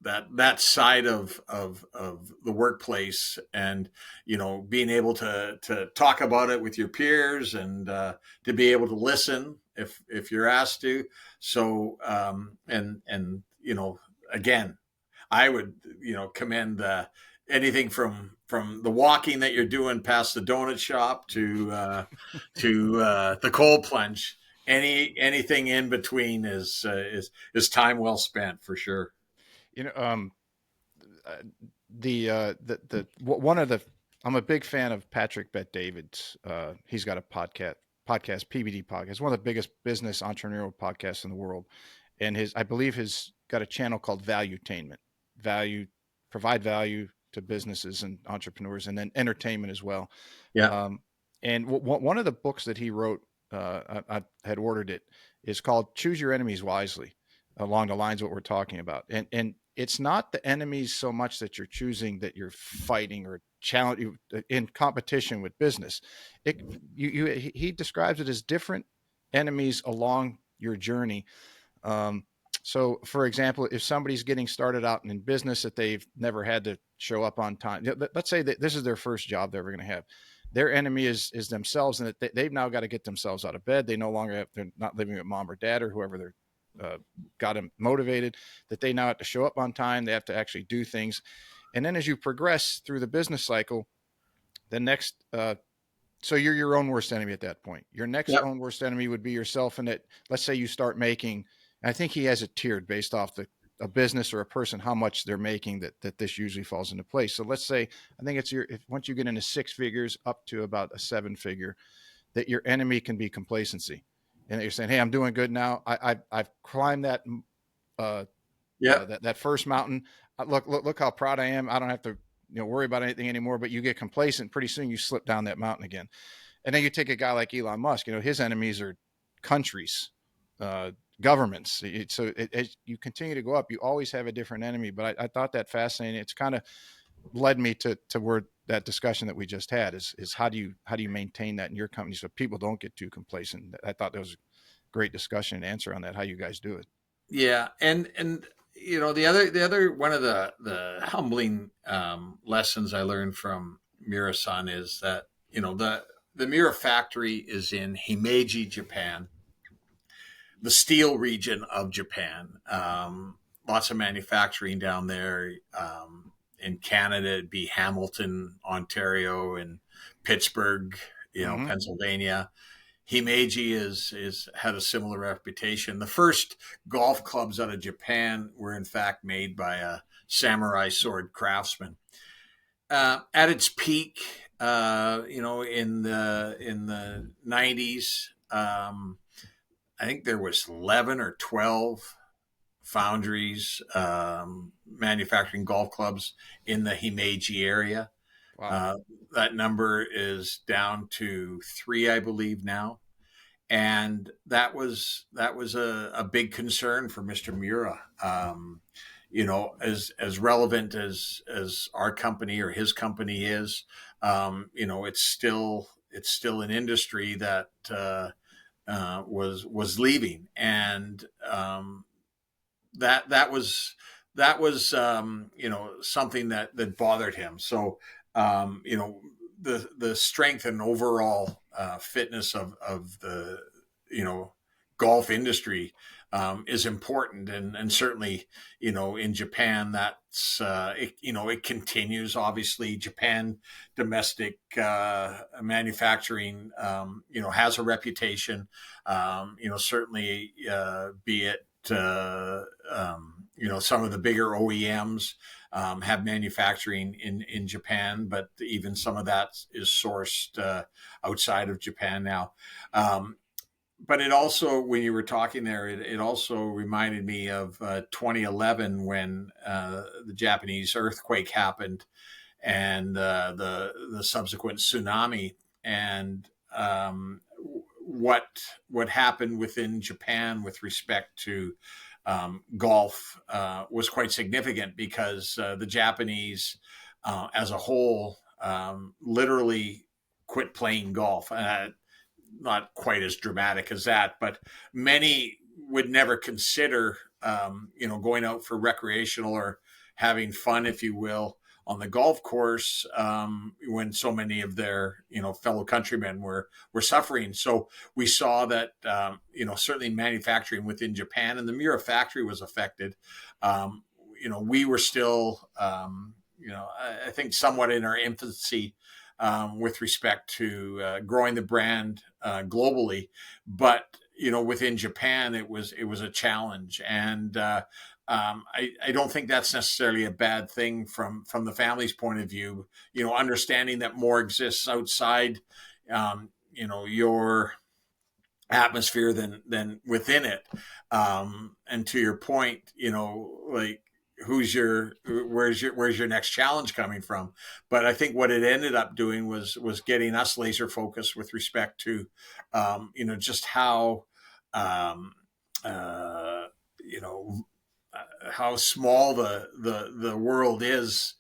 that side of the workplace, and being able to talk about it with your peers, and to be able to listen if you're asked to. So and again, I would commend anything from the walking that you're doing past the donut shop to the cold plunge. Anything in between is time well spent, for sure. You know, uh, the one of the I'm a big fan of Patrick Bet David's. He's got a podcast, PBD podcast, one of the biggest business entrepreneurial podcasts in the world. And I believe his got a channel called Valuetainment. Value, provide value to businesses and entrepreneurs, and then entertainment as well. Yeah. Um, and one of the books that he wrote, I had ordered it, is called "Choose Your Enemies Wisely," along the lines of what we're talking about. And it's not the enemies so much that you're choosing, that you're fighting or challenge in competition with business. It he describes it as different enemies along your journey. Um, so, for example, if somebody's getting started out in business that they've never had to show up on time, let's say that this is their first job they're ever going to have. Their enemy is themselves, and that they've now got to get themselves out of bed. They no longer they're not living with mom or dad or whoever they're got them motivated. That they now have to show up on time. They have to actually do things, and then as you progress through the business cycle, the next so you're your own worst enemy at that point. Your next Yep. own worst enemy would be yourself. And that, let's say you start making, I think he has it tiered based off a business or a person, how much they're making, that this usually falls into place. So let's say, I think it's once you get into six figures up to about a seven figure, that your enemy can be complacency, and you're saying, "Hey, I'm doing good now. I've climbed that uh, Yeah. that first mountain. Look how proud I am. I don't have to worry about anything anymore." But you get complacent, pretty soon you slip down that mountain again. And then you take a guy like Elon Musk. His enemies are countries, uh, governments. As you continue to go up, you always have a different enemy. But I thought that fascinating. It's kind of led me to where that discussion that we just had is how do you maintain that in your company so people don't get too complacent. I thought that was a great discussion and answer on that. How you guys do it? Yeah, and the other one of the humbling lessons I learned from Miura-san is that the Miura factory is in Himeji, Japan, the steel region of Japan. Lots of manufacturing down there. In Canada, it'd be Hamilton, Ontario, and Pittsburgh, Mm-hmm. Pennsylvania. Himeji is had a similar reputation. The first golf clubs out of Japan were in fact made by a samurai sword craftsman. At its peak, in the 90s, I think there was 11 or 12 foundries manufacturing golf clubs in the Himeji area. Wow. Uh, that number is down to three, I believe, now, and that was a big concern for Mr. Miura. As relevant as our company or his company is, it's still an industry that was leaving, and that was something that bothered him. So the strength and overall fitness of the golf industry is important, and certainly in Japan it continues. Obviously, Japan domestic manufacturing has a reputation. Certainly, be it some of the bigger OEMs have manufacturing in Japan, but even some of that is sourced outside of Japan now. But it also, when you were talking there, it also reminded me of 2011 when the Japanese earthquake happened, and the subsequent tsunami, and what happened within Japan with respect to golf was quite significant, because the Japanese, as a whole, literally quit playing golf. Not quite as dramatic as that, but many would never consider, going out for recreational or having fun, if you will, on the golf course, when so many of their fellow countrymen were suffering. So we saw that certainly manufacturing within Japan, and the Miura factory was affected. We were still I think somewhat in our infancy with respect to growing the brand globally, but within Japan it was a challenge, and I don't think that's necessarily a bad thing from the family's point of view. Understanding that more exists outside, your atmosphere than within it. And to your point, like, where's your next challenge coming from? But I think what it ended up doing was getting us laser focused with respect to just um, uh, you know how small the world is,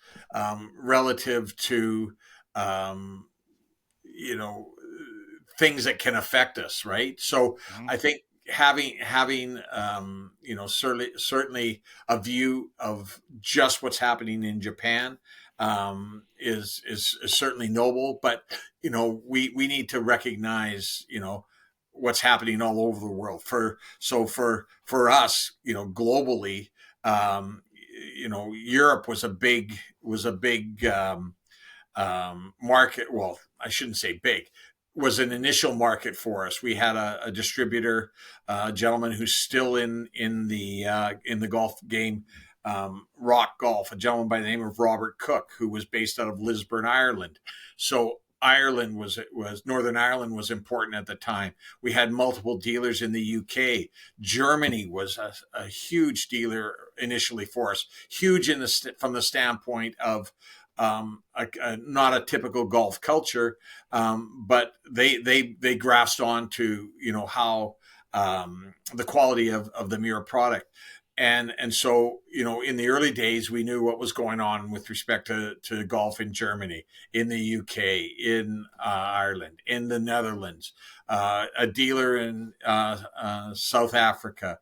relative to um, you know things that can affect us, right? So Mm-hmm. I think having certainly a view of just what's happening in Japan is certainly noble, but we need to recognize what's happening all over the world. For us, globally, Europe was a big market. Well, I shouldn't say big, was an initial market for us. We had a distributor, a gentleman who's still in the golf game, Rock Golf, a gentleman by the name of Robert Cook, who was based out of Lisburn, Ireland. So Ireland was Northern Ireland was important at the time. We had multiple dealers in the UK. Germany was a huge dealer initially for us, huge from the standpoint of not a typical golf culture, but they grasped on to how the quality of the Miura product. And so, in the early days, we knew what was going on with respect to golf in Germany, in the UK, in Ireland, in the Netherlands, a dealer in South Africa,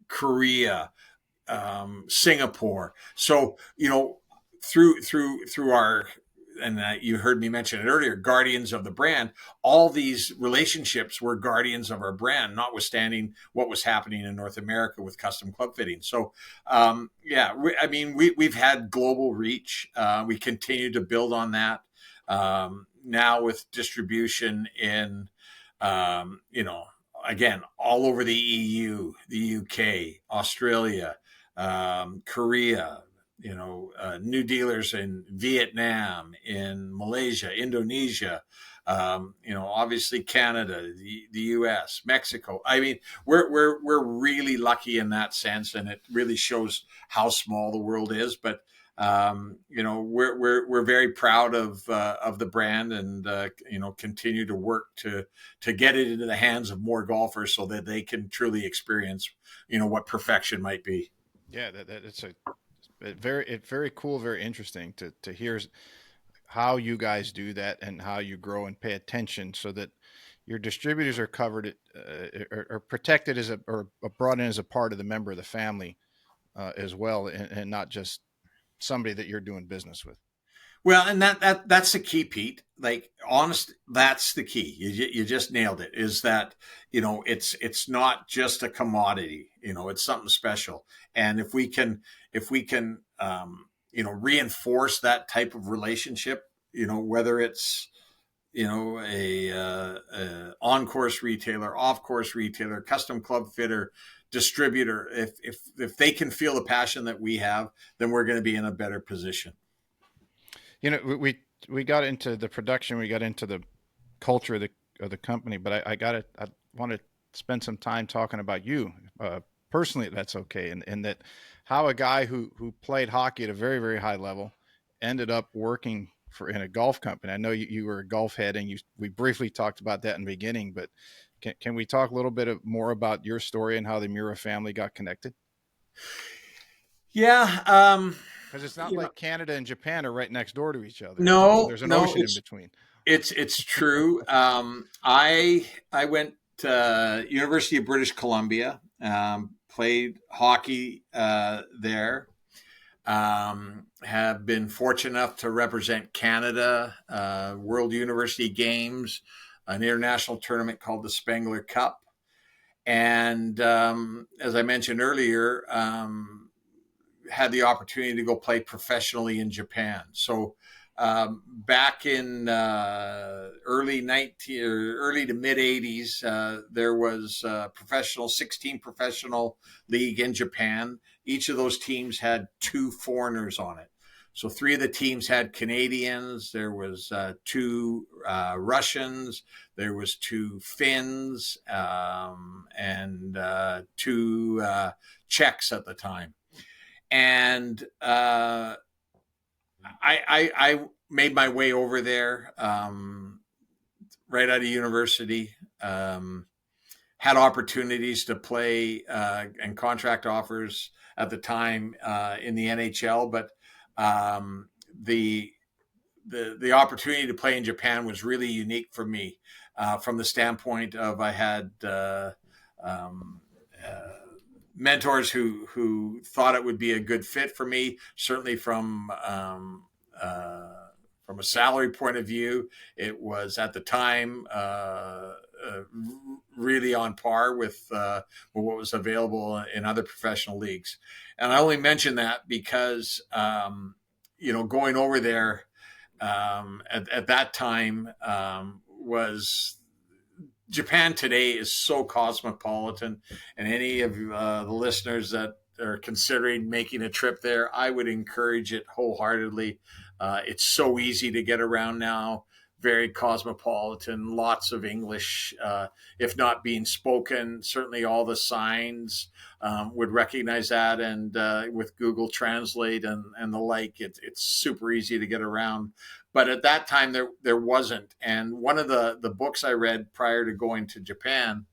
Korea, Singapore. So, through our, and you heard me mention it earlier, guardians of the brand, all these relationships were guardians of our brand, notwithstanding what was happening in North America with custom club fitting. So, we've had global reach. We continue to build on that. Now with distribution in, again, all over the EU, the UK, Australia, Korea, new dealers in Vietnam, in Malaysia, Indonesia, obviously Canada, the U.S., Mexico. I mean, we're really lucky in that sense, and it really shows how small the world is. But we're very proud of the brand, and continue to work to get it into the hands of more golfers so that they can truly experience what perfection might be. Yeah, it's very cool, very interesting to hear how you guys do that and how you grow and pay attention so that your distributors are covered, are protected or brought in as a part of the member of the family as well, and not just somebody that you're doing business with. Well, and that's the key, Pete. Like, honest, that's the key. You just nailed it. Is that it's not just a commodity. It's something special. And if we can reinforce that type of relationship, whether it's a on-course retailer, off-course retailer, custom club fitter, distributor, if they can feel the passion that we have, then we're going to be in a better position. We got into the production, we got into the culture of the company, but I want to spend some time talking about you personally, if that's okay, and that how a guy who played hockey at a very, very high level ended up working in a golf company. I know you were a golf head, and we briefly talked about that in the beginning, but can we talk a little bit more about your story and how the Miura family got connected? Yeah. Because it's not like Canada and Japan are right next door to each other. No, There's an no, ocean in between. it's true. I went to University of British Columbia, played hockey there. Have been fortunate enough to represent Canada, World University Games, an international tournament called the Spengler Cup. And as I mentioned earlier, had the opportunity to go play professionally in Japan. So back in early to mid 80s, there was a 16 professional league in Japan. Each of those teams had 2 foreigners on it. So 3 of the teams had Canadians. There was 2 Russians. There was 2 Finns, and 2 Czechs at the time. And I made my way over there right out of university. Had opportunities to play and contract offers at the time in the NHL, but the opportunity to play in Japan was really unique for me from the standpoint of I had mentors who thought it would be a good fit for me, certainly from a salary point of view. It was at the time really on par with what was available in other professional leagues. And I only mention that because, going over there at that time was Japan today is so cosmopolitan, and any of the listeners that are considering making a trip there, I would encourage it wholeheartedly. It's so easy to get around now, very cosmopolitan, lots of English, if not being spoken. Certainly, all the signs would recognize that, and with Google Translate and the like, it's super easy to get around. But at that time, there wasn't. And one of the books I read prior to going to Japan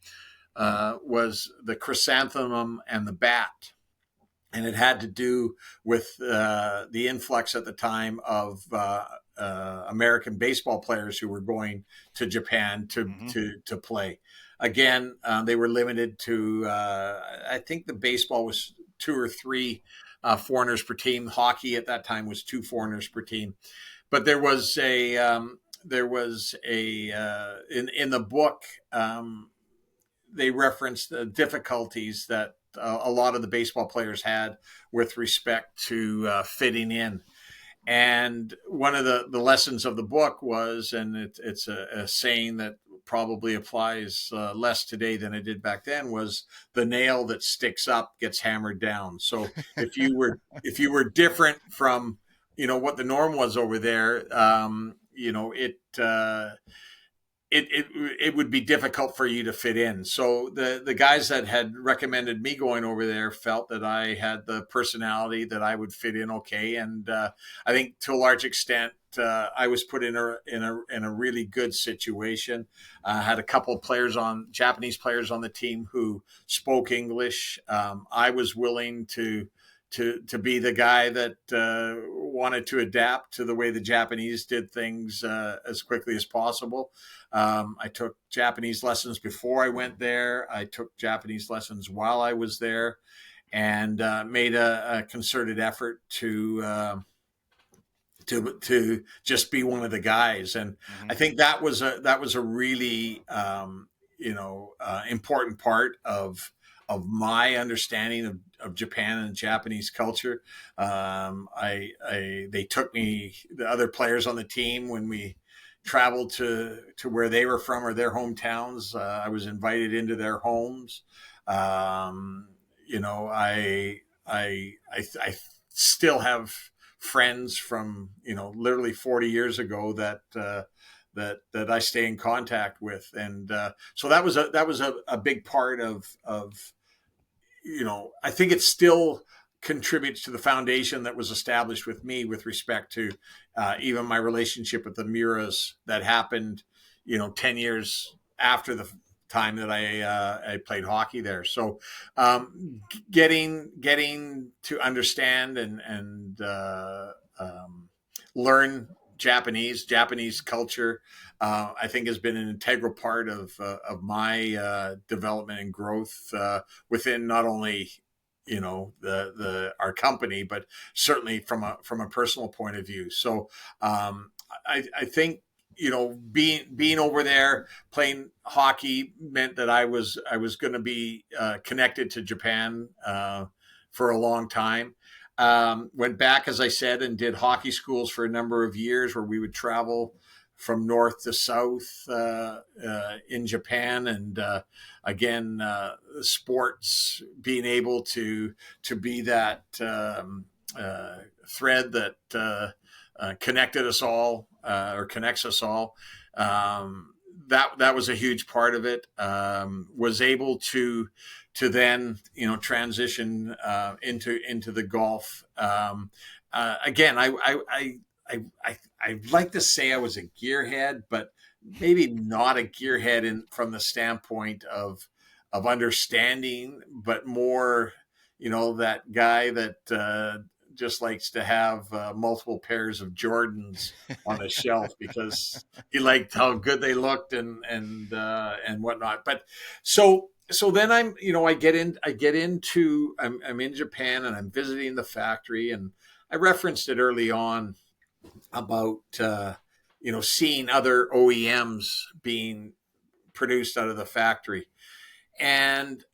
was The Chrysanthemum and the Bat. And it had to do with the influx at the time of American baseball players who were going to Japan Mm-hmm. to play. Again, they were limited to, I think the baseball was two or three foreigners per team. Hockey at that time was two foreigners per team. But in the book, they referenced the difficulties that a lot of the baseball players had with respect to fitting in. And one of the lessons of the book was, and it's a saying that probably applies less today than it did back then, was the nail that sticks up gets hammered down. So if you were different from what the norm was over there, it would be difficult for you to fit in. So the guys that had recommended me going over there felt that I had the personality that I would fit in okay, and I think to a large extent I was put in a really good situation. I had a couple of Japanese players on the team who spoke English. I was willing to be the guy that wanted to adapt to the way the Japanese did things as quickly as possible. I took Japanese lessons before I went there. I took Japanese lessons while I was there, and made a concerted effort to just be one of the guys. And Mm-hmm. I think that was a really important part of my understanding of Japan and Japanese culture. They took me, the other players on the team, when we traveled to where they were from or their hometowns. I was invited into their homes. I still have friends from literally 40 years ago that I stay in contact with, and so that was a big part of I think it still contributes to the foundation that was established with me with respect to even my relationship with the Miuras that happened 10 years after the time that I played hockey there. So getting to understand and learn Japanese culture, I think has been an integral part of my development and growth within not only the our company, but certainly from a personal point of view. So I think being over there playing hockey meant that I was going to be connected to Japan for a long time. Went back, as I said, and did hockey schools for a number of years, where we would travel from north to south in Japan, and again, sports being able to be that thread that connected us all, or connects us all. That was a huge part of it. Was able to then transition into the golf. Again, I'd like to say I was a gearhead, but maybe not a gearhead from the standpoint of understanding, but more that guy that just likes to have multiple pairs of Jordans on a shelf because he liked how good they looked and whatnot. But so then I'm in Japan and I'm visiting the factory, and I referenced it early on about seeing other OEMs being produced out of the factory, and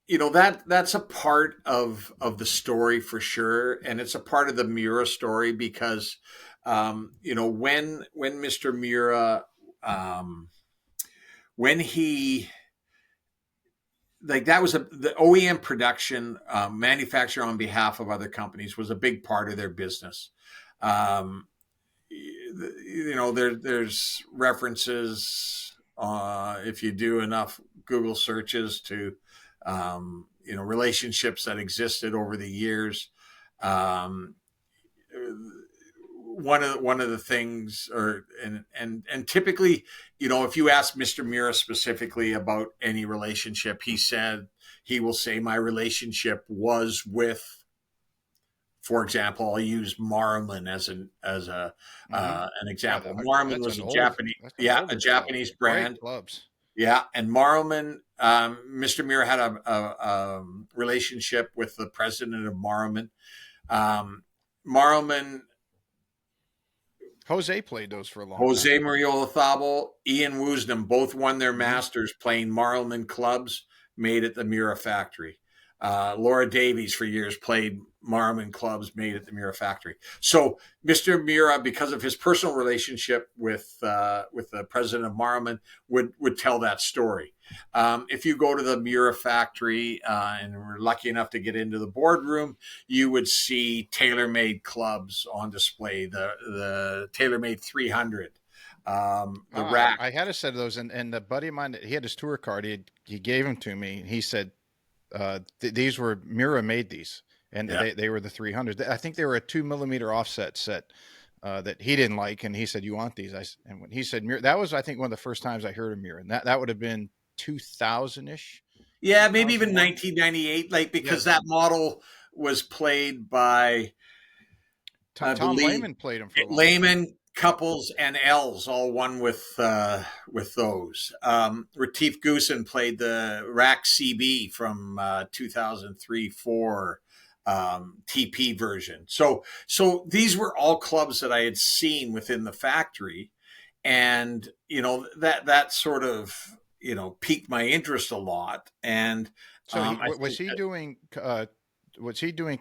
that's a part of the story for sure, and it's a part of the Miura story because when Mr. Miura, when he like that was the OEM production, manufacture on behalf of other companies was a big part of their business. Um, there's references, if you do enough Google searches, to relationships that existed over the years. Um, one of the things, and typically, if you ask Mr. Miura specifically about any relationship, he will say my relationship was with, for example, I'll use Marlin Mm-hmm. an Yeah, example. Marlin was that's an a older club. Japanese Great brand. clubs. Yeah, and Marlin, Mr. Muir had a relationship with the president of Marlin. Marlin, Jose played those for a long time. Jose Mariolazabal, Ian Woosnam both won their Mm-hmm. Masters playing Marlin clubs made at the Miura Factory. Laura Davies for years played Marlin clubs made at the Miura Factory. So Mr. Miura, because of his personal relationship with the president of Marlin, would tell that story. If you go to the Miura Factory and we're lucky enough to get into the boardroom, you would see TaylorMade clubs on display. The TaylorMade 300, the rack. I had a set of those, and a buddy of mine, he had his tour card. He gave them to me, and he said these were Miura made these, and Yeah. they were the 300. I think they were a 2 millimeter offset set that he didn't like, and he said, "You want these?" And when he said Miura, that was, I think, one of the first times I heard of Miura, and that would have been 2000 ish, Yeah, maybe even 2001. 1998, like because Yes, that model was played by, I Tom believe, Lehman played them for a long time. Layman, Yep. Couples, and L's all won with those. Retief Goosen played the Rack CB from 2003-4 TP version. So these were all clubs that I had seen within the factory, and that sort of piqued my interest a lot. And So I was think he that, doing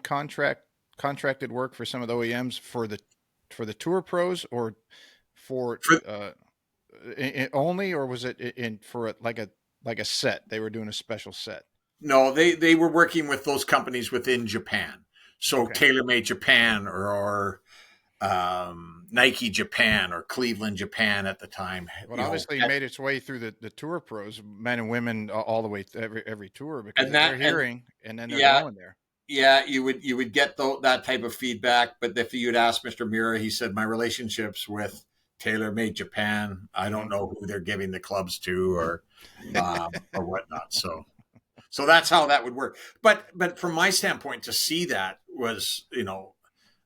contracted work for some of the OEMs for the tour pros, or for for only, or was it in for like a set? They were doing a special set. no, they were working with those companies within Japan. So Okay. TaylorMade Japan, or Nike Japan, or Cleveland Japan at the time. Well, obviously, it made its way through the tour pros, men and women, all the way to every tour, because And that they're and hearing and then they're yeah, going there. yeah, you would get that type of feedback. But if you'd ask Mr. Miura, he said my relationships with TaylorMade Japan, I don't Hmm. know who they're giving the clubs to, or whatnot. So that's how that would work. But from my standpoint, to see that was,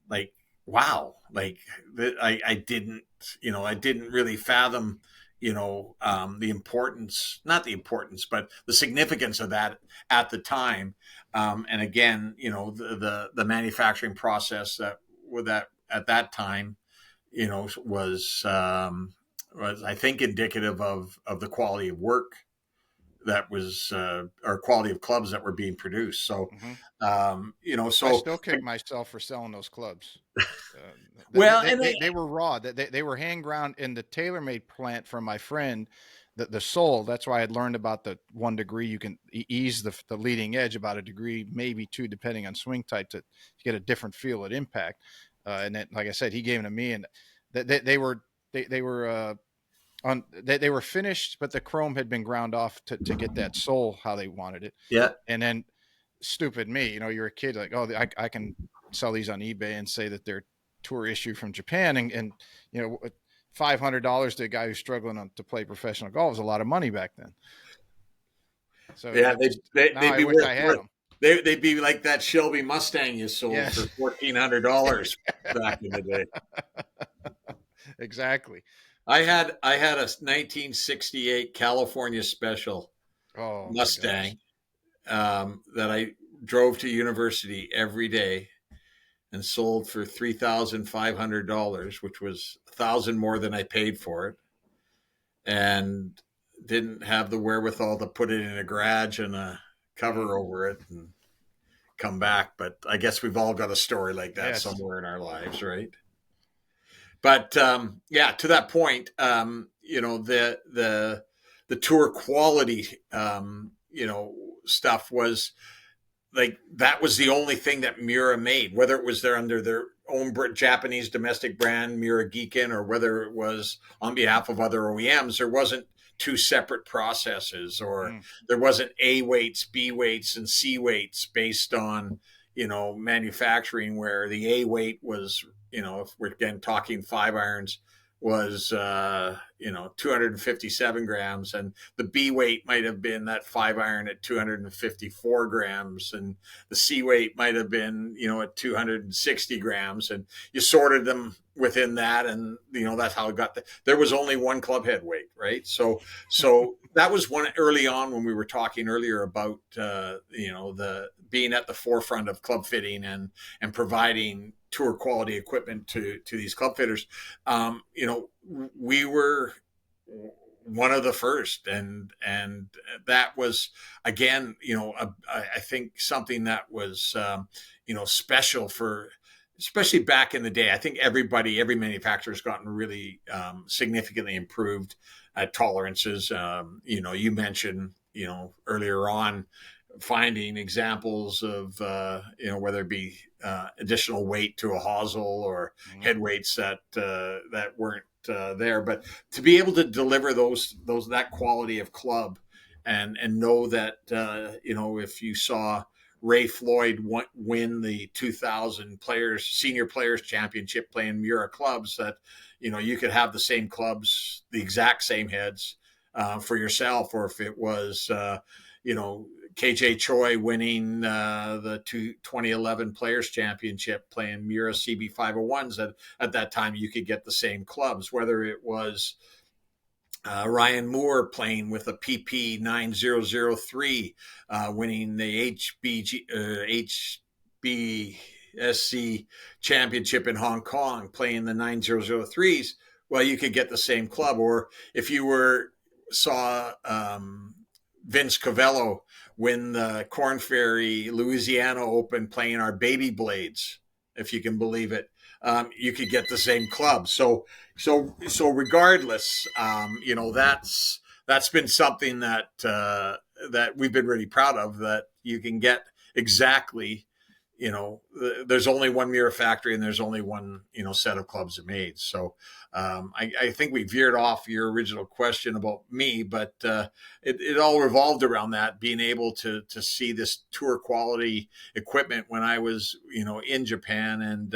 like, wow, like I didn't really fathom, the importance, not the importance, but the significance of that at the time. And again, the manufacturing process that at that time, was I think indicative of the quality of work that was, or quality of clubs that were being produced. So, Hmm. I so still kick myself for selling those clubs. well, and They were raw. They were hand ground in the TaylorMade plant from my friend, the sole. That's why I'd learned about the 1 degree. You can ease the leading edge about a degree, maybe two, depending on swing type, to get a different feel at impact. And then, like I said, he gave them to me, and they were they were finished, but the chrome had been ground off to get that sole how they wanted it. yeah, And then, stupid me, you're a kid, like, oh, I can sell these on eBay and say that they're tour issue from Japan, and $500 to a guy who's struggling to play professional golf is a lot of money back then. So yeah, it was, now they'd I be wish I had them. they'd be like that Shelby Mustang you sold for Yes. $1,400 back in the day. Exactly. I had a 1968 California Special Oh my gosh. Mustang, that I drove to university every day and sold for $3,500, which was 1,000 more than I paid for it, and didn't have the wherewithal to put it in a garage and a Mm, cover over it and come back. But I guess we've all got a story like that yes. somewhere in our lives, right? But yeah, to that point, the tour quality, stuff was like that was the only thing that Miura made, whether it was there under their own Japanese domestic brand Miura Geekin, or whether it was on behalf of other OEMs. There wasn't two separate processes, or Mm. there wasn't A weights, B weights, and C weights based on manufacturing, where the A weight was, if we're again talking 5 irons, was 257 grams, and the B weight might have been that 5 iron at 254 grams, and the C weight might have been at 260 grams, and you sorted them within that, and that's how it got there was only one club head weight, right? So that was one early on when we were talking earlier about the being at the forefront of club fitting and providing tour quality equipment to these club fitters. We were one of the first, and that was again, I think something that was special for, especially back in the day. I think every manufacturer has gotten really significantly improved at tolerances. You mentioned earlier on finding examples of whether it be additional weight to a hosel or head weights that weren't there, but to be able to deliver that quality of club, and know that if you saw Ray Floyd win the 2000 senior players championship playing Miura clubs, that you could have the same clubs, the exact same heads for yourself, or if it was KJ Choi winning the 2011 Players Championship playing Miura CB501s, at that time you could get the same clubs, whether it was Ryan Moore playing with a PP 9003, winning the HBSC Championship in Hong Kong, playing the 9003s. Well, you could get the same club. Or if you saw Vince Cavello win the Corn Ferry Louisiana Open playing our Baby Blades, if you can believe it, you could get the same club. So regardless, that's been something that we've been really proud of, that you can get exactly. There's only one Miura factory, and there's only one set of clubs made. So I think we veered off your original question about me, but it all revolved around that, being able to see this tour quality equipment when I was in Japan, and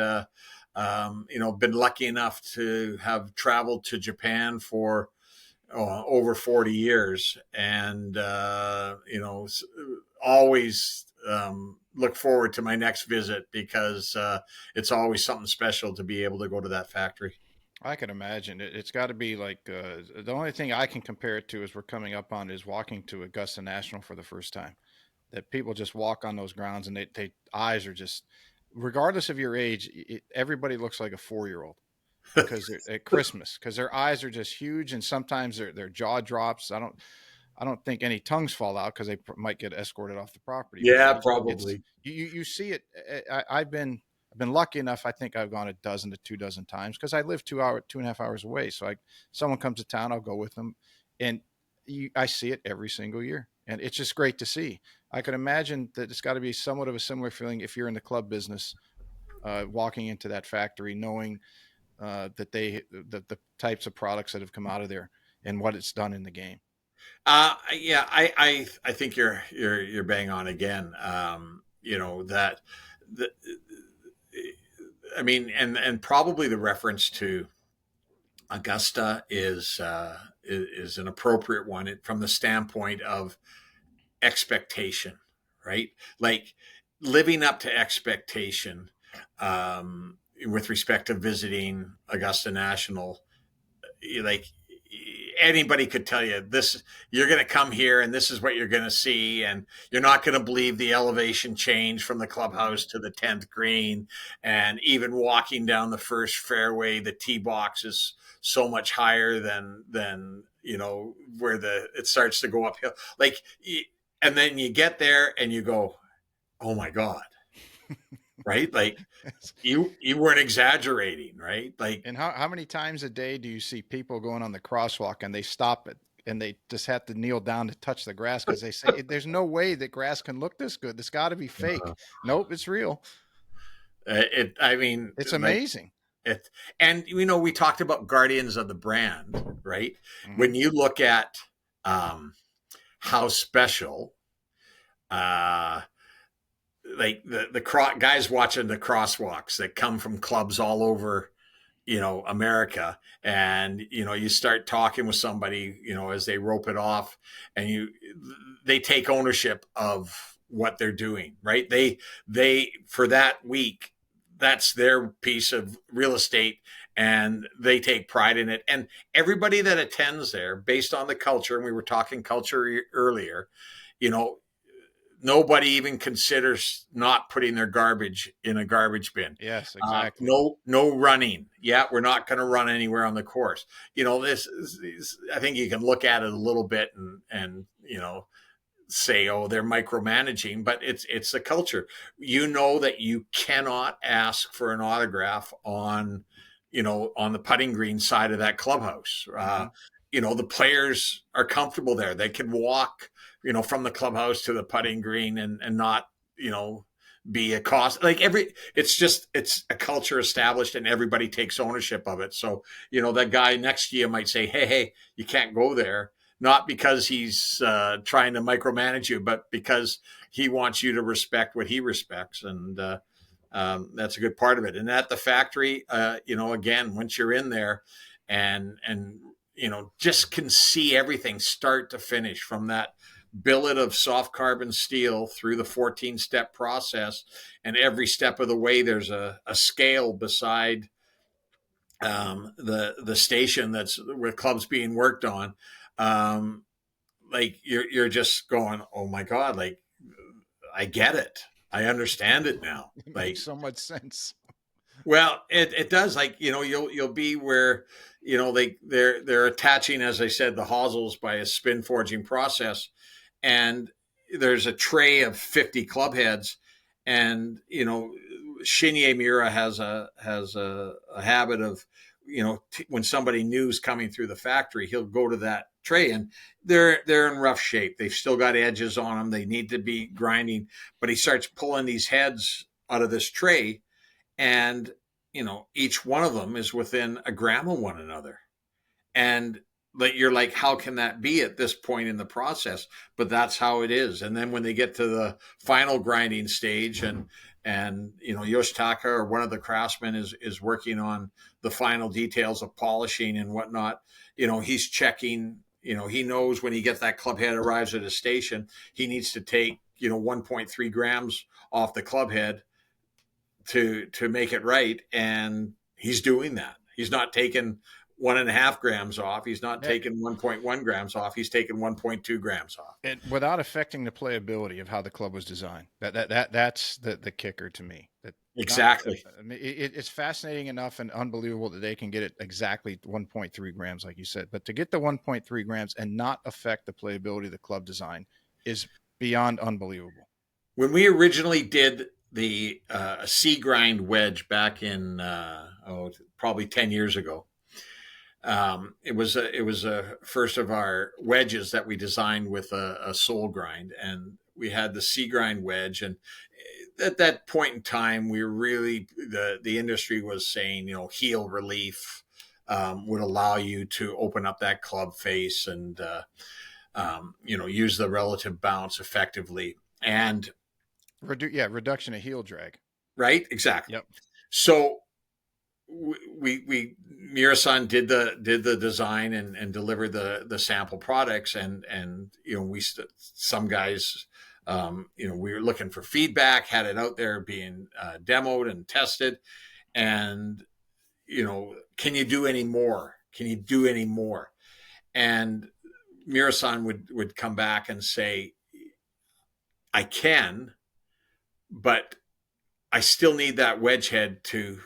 been lucky enough to have traveled to Japan for over 40 years, and always look forward to my next visit, because it's always something special to be able to go to that factory. I can imagine it's got to be like the only thing I can compare it to, as we're coming up on, is walking to Augusta National for the first time. That people just walk on those grounds, and they eyes are just, regardless of your age, everybody looks like a 4-year-old, because they're at Christmas, because their eyes are just huge, and sometimes their jaw drops. I don't think any tongues fall out, because they might get escorted off the property. But Yeah, it's probably. you see it. I've been lucky enough. I think I've gone a dozen to 2 dozen times, because I live 2.5 hours away. So someone comes to town, I'll go with them, and I see it every single year, and it's just great to see. I could imagine that it's got to be somewhat of a similar feeling if you're in the club business, walking into that factory, knowing that the types of products that have come out of there and what it's done in the game. Yeah, I think you're bang on again. That the, I mean, and probably the reference to Augusta is an appropriate one from the standpoint of expectation, right? Like living up to expectation, with respect to visiting Augusta National. Like anybody could tell you this, you're going to come here and this is what you're going to see, and you're not going to believe the elevation change from the clubhouse to the 10th green, and even walking down the first fairway, the tee box is so much higher than where it starts to go uphill, like, and then you get there and you go, oh my god, right? Like you weren't exaggerating, right? Like, And how many times a day do you see people going on the crosswalk and they stop and they just have to kneel down to touch the grass because they say there's no way that grass can look this good. It's got to be fake. Nope, it's real. I mean, It's like amazing. it, and we talked about guardians of the brand, right? Mm-hmm. When you look at how special, uh, like the guys watching the crosswalks that come from clubs all over, America, and you start talking with somebody, as they rope it off, and they take ownership of what they're doing, right? They for that week, that's their piece of real estate, and they take pride in it. And everybody that attends there, based on the culture, and we were talking culture earlier, you know nobody even considers not putting their garbage in a garbage bin. Yes, exactly. No running. Yeah, we're not going to run anywhere on the course. This I think you can look at it a little bit and say, oh, they're micromanaging, but it's a culture. That you cannot ask for an autograph on the putting green side of that clubhouse. Mm-hmm. The players are comfortable there. They can walk, from the clubhouse to the putting green and not, be a cost it's a culture established and everybody takes ownership of it. So, that guy next to you might say, hey, you can't go there. Not because he's trying to micromanage you, but because he wants you to respect what he respects. And that's a good part of it. And at the factory, again, once you're in there and just can see everything start to finish from that billet of soft carbon steel through the 14-step process. And every step of the way, there's a scale beside the station that's where clubs being worked on. Like you're just going, oh my God, like I get it. I understand it now. It Like, makes so much sense. well, it does. Like, you'll be where, they're attaching, as I said, the hosels by a spin forging process. And there's a tray of 50 club heads. And, Shinya Miura has a habit of, when somebody new's coming through the factory, he'll go to that tray and they're in rough shape. They've still got edges on them. They need to be grinding, but he starts pulling these heads out of this tray, and each one of them is within a gram of one another. And like, you're like, how can that be at this point in the process? But that's how it is. And then when they get to the final grinding stage, and Yoshitaka, or one of the craftsmen, is working on the final details of polishing and whatnot, he's checking. He knows when he gets that club head arrives at a station, he needs to take 1.3 grams off the club head to make it right. And he's doing that. He's not taking 1.5 grams off. He's not Yeah, taking 1.1 grams off. He's taking 1.2 grams off. without affecting the playability of how the club was designed. That's the kicker to me. That not, Exactly. I mean, it's fascinating enough and unbelievable that they can get it exactly 1.3 grams, like you said. But to get the 1.3 grams and not affect the playability of the club design is beyond unbelievable. When we originally did the C grind wedge back in probably 10 years ago, it was a first of our wedges that we designed with a sole grind, and we had the C grind wedge. And at that point in time, we were really, the industry was saying, heel relief would allow you to open up that club face and use the relative bounce effectively. And Reduction of heel drag. right, exactly. Yep. So we Miura-san did the design and delivered the sample products, and some guys, we were looking for feedback, had it out there being demoed and tested, and can you do any more? Can you do any more? And Miura-san would come back and say, I can, but I still need that wedge head to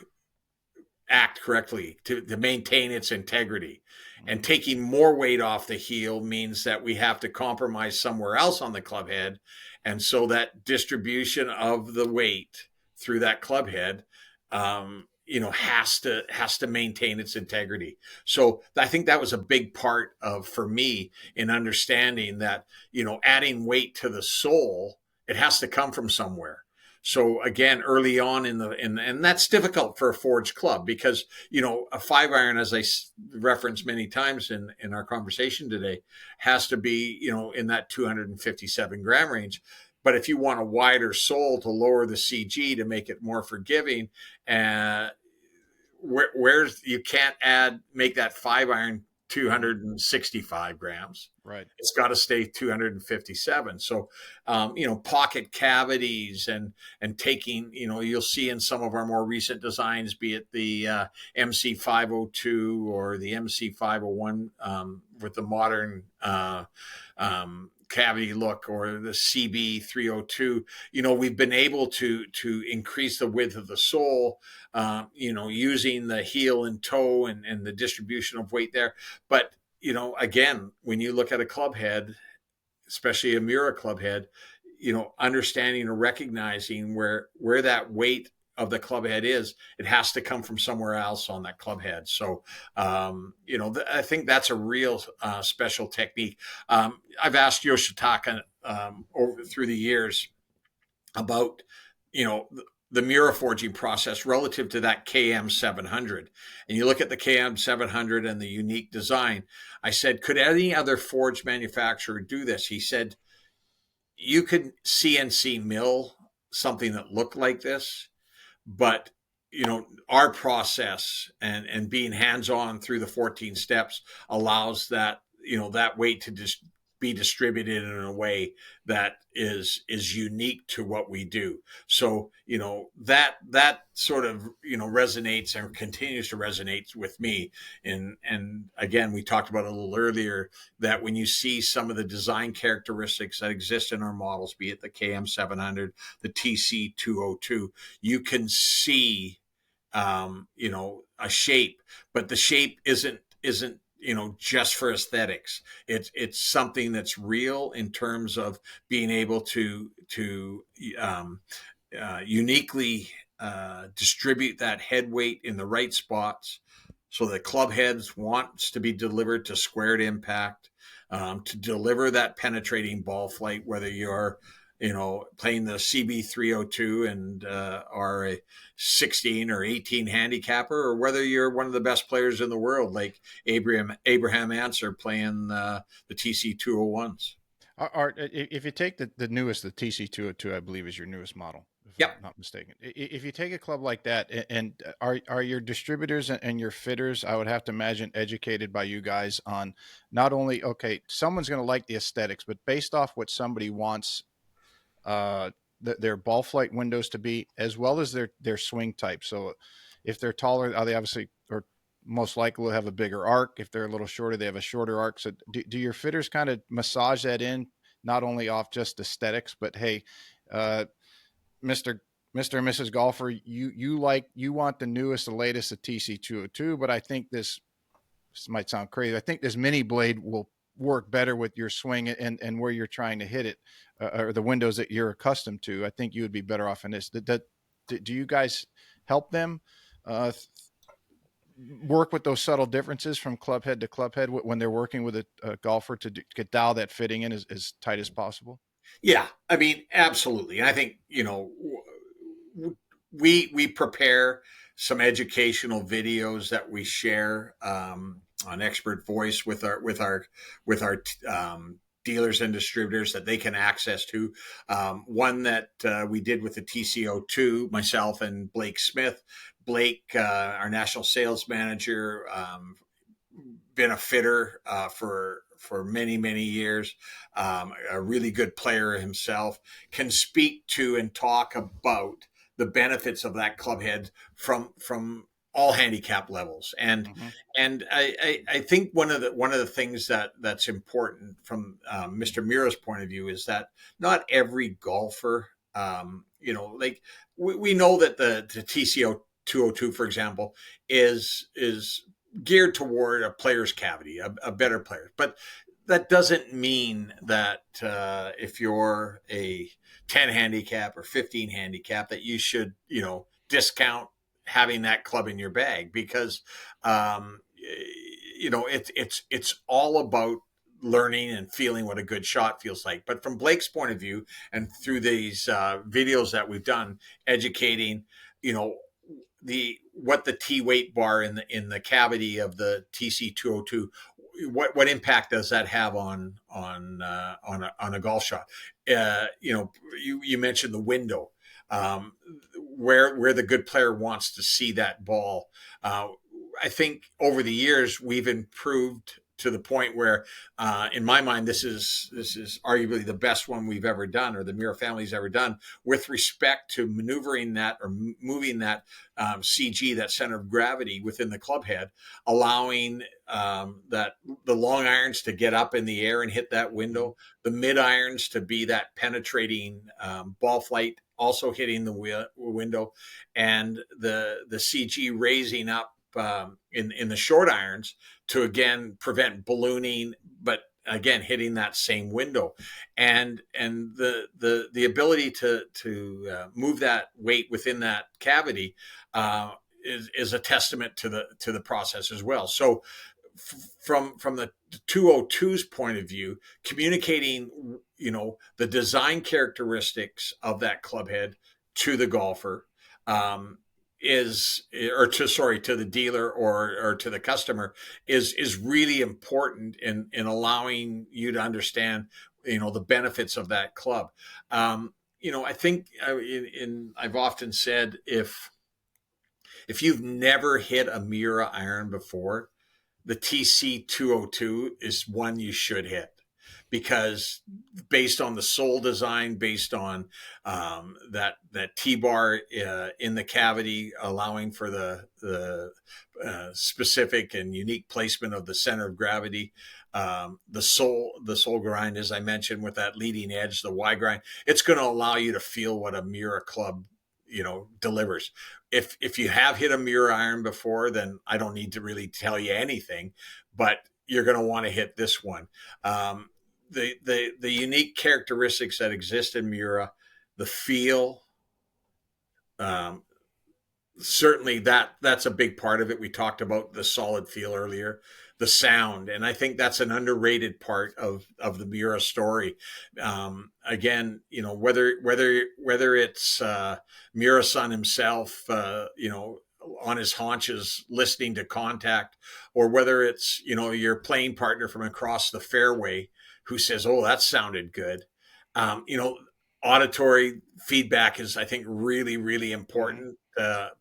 act correctly, to maintain its integrity. And taking more weight off the heel means that we have to compromise somewhere else on the club head. And so that distribution of the weight through that club head has to maintain its integrity. So I think that was a big part of, for me, in understanding that, adding weight to the sole, it has to come from somewhere. So again, early on and that's difficult for a forged club, because a 5-iron, as I referenced many times in our conversation today, has to be in that 257 gram range. But if you want a wider sole to lower the CG to make it more forgiving, uh, where's you can't make that 5-iron Mhm. 265 grams. Right. It's got to stay 257. So, pocket cavities and taking, you'll see in some of our more recent designs, be it the MC502 or the MC501, with the modern cavity look, or the CB302. We've been able to increase the width of the sole, using the heel and toe and the distribution of weight there. But again, when you look at a club head, especially a Miura club head, understanding or recognizing where that weight of the club head is, it has to come from somewhere else on that club head. So, I think that's a real special technique. I've asked Yoshitaka over through the years about, you know, the Miura forging process relative to that KM 700. And you look at the KM 700 and the unique design. I said, could any other forge manufacturer do this? He said, you could CNC mill something that looked like this, but our process and being hands-on through the 14 steps allows that that weight to just be distributed in a way that is unique to what we do. So that sort of resonates and continues to resonate with me. And again, we talked about a little earlier that when you see some of the design characteristics that exist in our models, be it the KM 700, the TC 202, you can see a shape, but the shape isn't just for aesthetics. It's something that's real in terms of being able to uniquely distribute that head weight in the right spots, so the club heads wants to be delivered to squared impact, to deliver that penetrating ball flight, whether you're playing the CB302 and are a 16 or 18 handicapper, or whether you're one of the best players in the world, like Abraham Answer playing the TC201s. Art, if you take the newest, the TC202, I believe is your newest model, if I'm Yep. not mistaken. If you take a club like that, and are your distributors and your fitters, I would have to imagine, educated by you guys on not only, okay, someone's going to like the aesthetics, but based off what somebody wants uh, their ball flight windows to be, as well as their swing type. So if they're taller, they obviously or most likely will have a bigger arc. If they're a little shorter, they have a shorter arc. So do your fitters kind of massage that in, not only off just aesthetics, but hey, uh, Mister Mr. and Mrs. Golfer, you want the newest, the latest, the TC202, but I think this might sound crazy. I think this mini blade will work better with your swing and where you're trying to hit it, or the windows that you're accustomed to. I think you would be better off in this. Do you guys help them uh, work with those subtle differences from club head to club head when they're working with a golfer to get dial that fitting in as tight as possible? Yeah, I mean, absolutely. And I think we prepare some educational videos that we share on Expert Voice with our dealers and distributors that they can access to. One that we did with the TCO2, myself and Blake Smith. Blake, our national sales manager, been a fitter for many years, a really good player himself, can speak to and talk about the benefits of that club head from all handicap levels. And Mm-hmm. I think one of the things that's important from Mr. Mira's point of view is that not every golfer, like we know that the TCO 202, for example, is geared toward a player's cavity, a better player. But that doesn't mean that if you're a 10 handicap or 15 handicap that you should, discount having that club in your bag, because um, it's all about learning and feeling what a good shot feels like. But from Blake's point of view, and through these videos that we've done, educating, you know, the what the T weight bar in the cavity of the TC202, what impact does that have on a golf shot? You mentioned the window, um, where the good player wants to see that ball. Uh, I think over the years we've improved to the point where, in my mind, this is arguably the best one we've ever done, or the Miura family's ever done, with respect to maneuvering that or moving that CG, that center of gravity within the club head, allowing that the long irons to get up in the air and hit that window, the mid irons to be that penetrating ball flight, also hitting the window, and the CG raising up in the short irons to again prevent ballooning, but again hitting that same window, and the ability to move that weight within that cavity is a testament to the process as well. So from the 202's point of view, communicating, the design characteristics of that club head to the golfer, is or to sorry to the dealer or to the customer is really important in allowing you to understand the benefits of that club. I think I've often said, if you've never hit a Miura iron before, the TC202 is one you should hit, because based on the sole design, based on that T-bar in the cavity, allowing for the specific and unique placement of the center of gravity, the sole grind, as I mentioned, with that leading edge, the Y grind, it's going to allow you to feel what a Miura club delivers. If you have hit a Miura iron before, then I don't need to really tell you anything, but you're going to want to hit this one. The unique characteristics that exist in Miura, the feel, um, certainly that's a big part of it. We talked about the solid feel earlier, the sound, and I think that's an underrated part of the Miura story. Again, whether it's Miura-san himself, on his haunches listening to contact, or whether it's your playing partner from across the fairway who says, "Oh, that sounded good." Um, you know, Auditory feedback is, I think, really, really Mm-hmm. important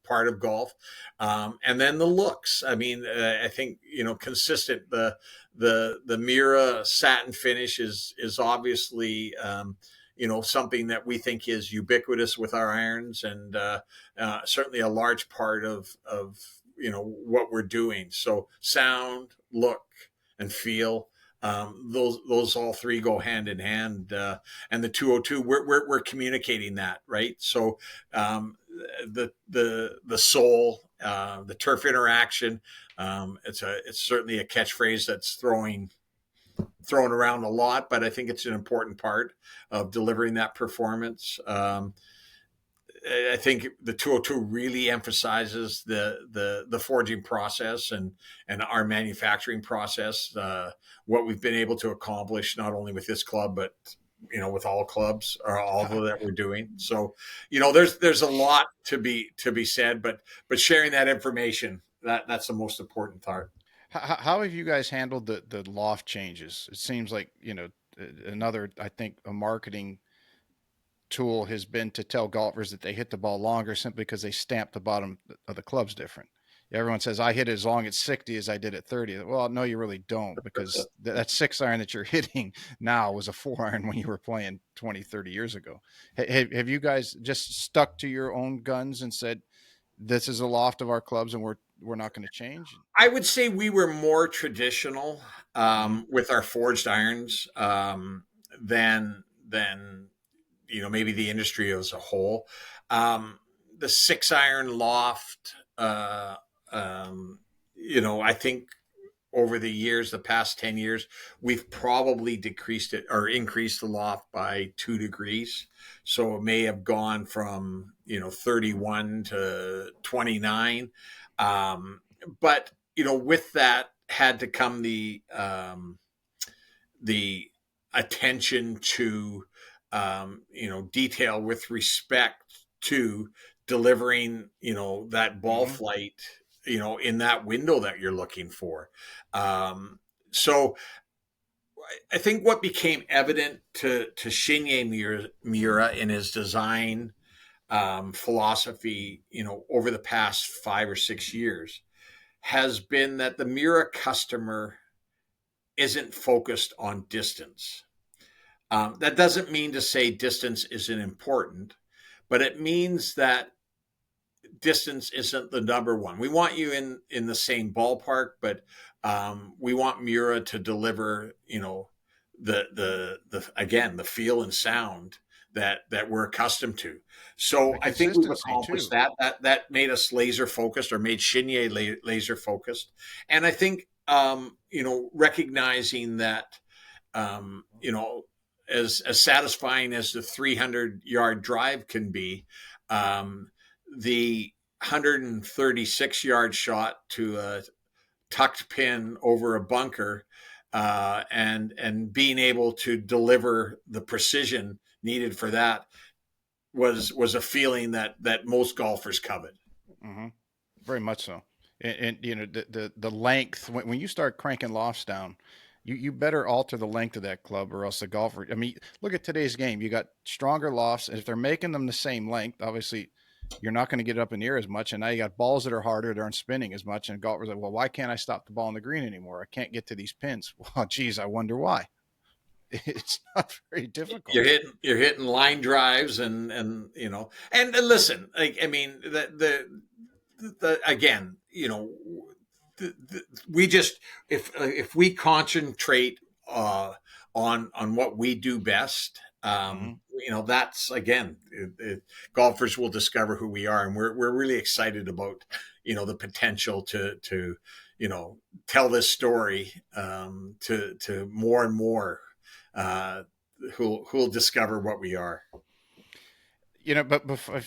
part of golf. And then the looks. I mean, I think consistent. The Miura satin finish is obviously something that we think is ubiquitous with our irons, and certainly a large part of what we're doing. So sound, look, and feel. Those all three go hand in hand, and the 202, we're communicating that, right? So the soul, the turf interaction, it's certainly a catchphrase that's thrown around a lot, but I think it's an important part of delivering that performance. I think the 202 really emphasizes the forging process and our manufacturing process, what we've been able to accomplish not only with this club, but with all clubs, or all that we're doing. So there's a lot to be said, but sharing that information, that's the most important part. How have you guys handled the loft changes? It seems like, another, I think, a marketing tool has been to tell golfers that they hit the ball longer simply because they stamp the bottom of the clubs different. Everyone says, I hit it as long at 60 as I did at 30. Well, no, you really don't, because that 6 iron that you're hitting now was a 4 iron when you were playing 20, 30 years ago. Have you guys just stuck to your own guns and said, this is a loft of our clubs and we're not going to change? I would say we were more traditional Mm-hmm. with our forged irons, than maybe the industry as a whole. The 6 iron loft, I think over the years, the past 10 years, we've probably decreased it or increased the loft by 2 degrees. So it may have gone from, 31 to 29. Um, but, with that had to come the attention to, detail with respect to delivering, that ball Mm-hmm. flight, in that window that you're looking for. So I think what became evident to Shinya Miura in his design philosophy, over the past 5 or 6 years, has been that the Miura customer isn't focused on distance. That doesn't mean to say distance isn't important, but it means that distance isn't the number one. We want you in the same ballpark, but we want Miura to deliver, the again the feel and sound that we're accustomed to. So The I think we've consistency accomplished too. that. That made us laser focused, or made Shinye laser focused. And I think recognizing that, as satisfying as the 300-yard drive can be, the 136-yard shot to a tucked pin over a bunker, and being able to deliver the precision needed for that was a feeling that most golfers covet. Mm-hmm. Very much so. And the length when you start cranking lofts down, you better alter the length of that club, or else the golfer. I mean, look at today's game. You got stronger lofts, and if they're making them the same length, obviously you're not going to get up in the air as much. And now you got balls that are harder, they aren't spinning as much. And golfers are like, well, why can't I stop the ball on the green anymore? I can't get to these pins. Well, geez, I wonder why. It's not very difficult. You're hitting line drives, and listen, like, I mean, the again, we just, if we concentrate on what we do best, Mm-hmm. that's again, golfers will discover who we are, and we're really excited about, the potential to tell this story, to more and more, uh, who'll discover what we are. But before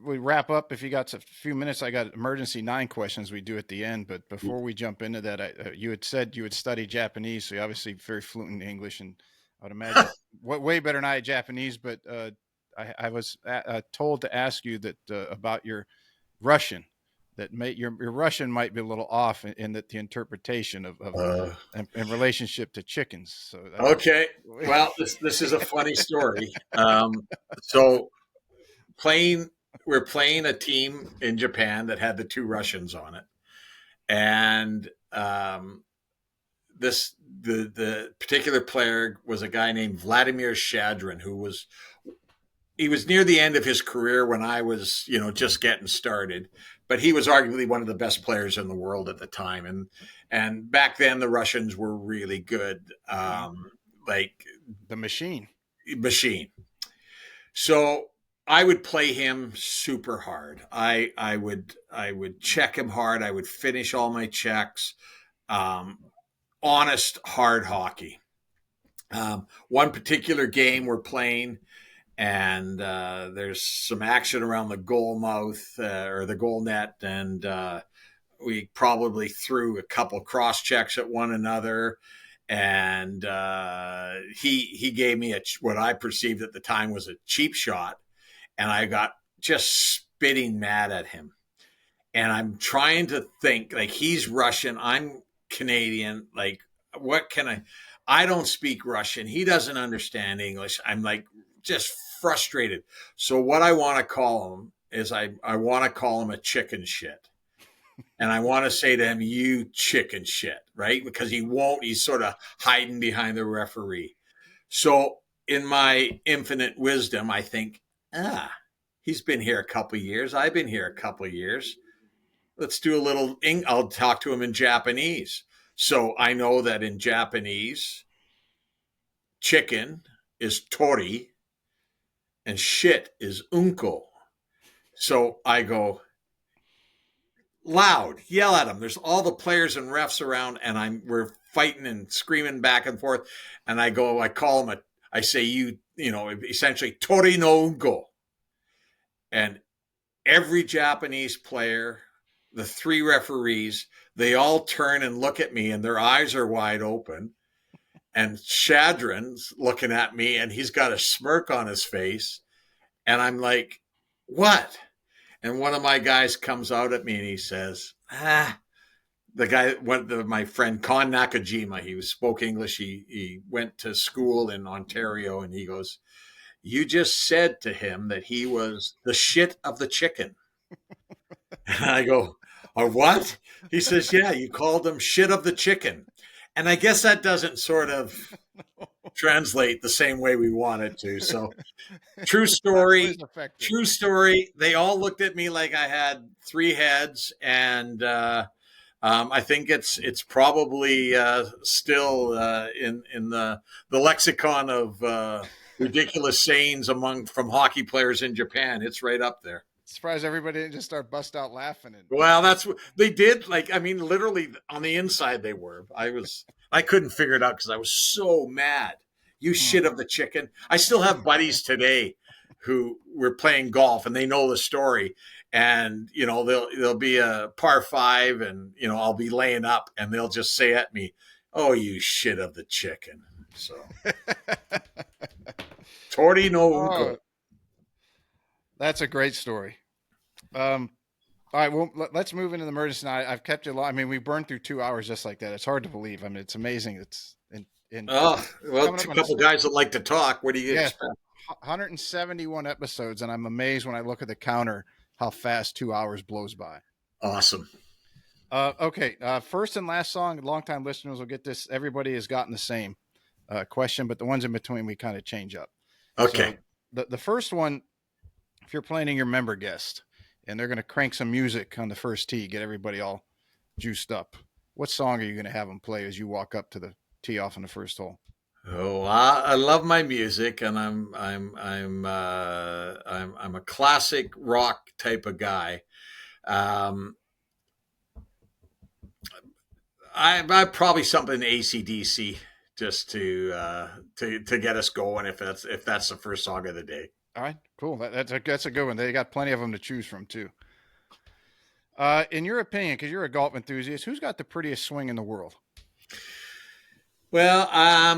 we wrap up, if you got a few minutes, I got emergency 9 questions we do at the end. But before we jump into that, you had said you would study Japanese, so you're obviously very fluent in English, and I would imagine way better than I at Japanese. But I was told to ask you that about your Russian, that your Russian might be a little off in that the interpretation of Uh, in relationship to chickens. So okay. Well, this is a funny story. So playing we're playing a team in Japan that had the two Russians on it, and this the particular player was a guy named Vladimir Shadrin, he was near the end of his career when I was, just getting started, but he was arguably one of the best players in the world at the time, and back then the Russians were really good, mhm. like The machine. machine. So I would play him super hard. I would check him hard. I would finish all my checks. Um, Honest hard hockey. One particular game we're playing, and there's some action around the goal mouth, or the goal net, and we probably threw a couple cross checks at one another, and he gave me what I perceived at the time was a cheap shot, and I got just spitting mad at him. And I'm trying to think, like, he's Russian, I'm Canadian, like, what can I don't speak Russian. He doesn't understand English. I'm like just frustrated. So what I want to call him is, I want to call him a chicken shit. And I want to say to him, you chicken shit, right? Because he won't, he's sort of hiding behind the referee. So in my infinite wisdom, I think, he's been here a couple of years. I've been here a couple of years. Let's do a little, I'll talk to him in Japanese. So I know that in Japanese, chicken is tori and shit is unko. So I go, loud, yell at them. There's all the players and refs around, and we're fighting and screaming back and forth. And I call them I say, essentially, tori no unko. And every Japanese player, the three referees, they all turn and look at me, and their eyes are wide open. And Shadron's looking at me, and he's got a smirk on his face. And I'm like, what? And one of my guys comes out at me and he says, the guy, my friend Kon Nakajima, he spoke English. He went to school in Ontario, and he goes, you just said to him that he was the shit of the chicken. And I go, or what? He says, yeah, you called him shit of the chicken. And I guess that doesn't sort of translate the same way we want it to. So true story. True story. They all looked at me like I had three heads, and I think it's probably still in the lexicon of ridiculous sayings from hockey players in Japan. It's right up there. Surprised everybody didn't just start bust out laughing. Well, that's what they did. Like, I mean, literally on the inside they were. I couldn't figure it out because I was so mad. You shit of the chicken. I still have buddies today who were playing golf, and they know the story. And there'll be a par five, and I'll be laying up, and they'll just say at me, "Oh, you shit of the chicken." So, tori no unko. That's a great story. All right, well, let's move into the emergency. Now, I've kept you long. I mean, we burned through 2 hours just like that. It's hard to believe. I mean, it's amazing. It's well, a couple guys that like to talk. What do you expect? 171 episodes, and I'm amazed when I look at the counter how fast 2 hours blows by. Awesome. Okay, first and last song. Longtime listeners will get this. Everybody has gotten the same question, but the ones in between we kind of change up. Okay. So the first one, if you're planning your member guest, and they're going to crank some music on the first tee, get everybody all juiced up, what song are you going to have them play as you walk up to the tee off on the first hole? Oh, I love my music, and I'm a classic rock type of guy. I probably something AC/DC just to get us going if that's the first song of the day. All right, cool. That's a good one. They got plenty of them to choose from too. In your opinion, because you're a golf enthusiast, who's got the prettiest swing in the world? Well, I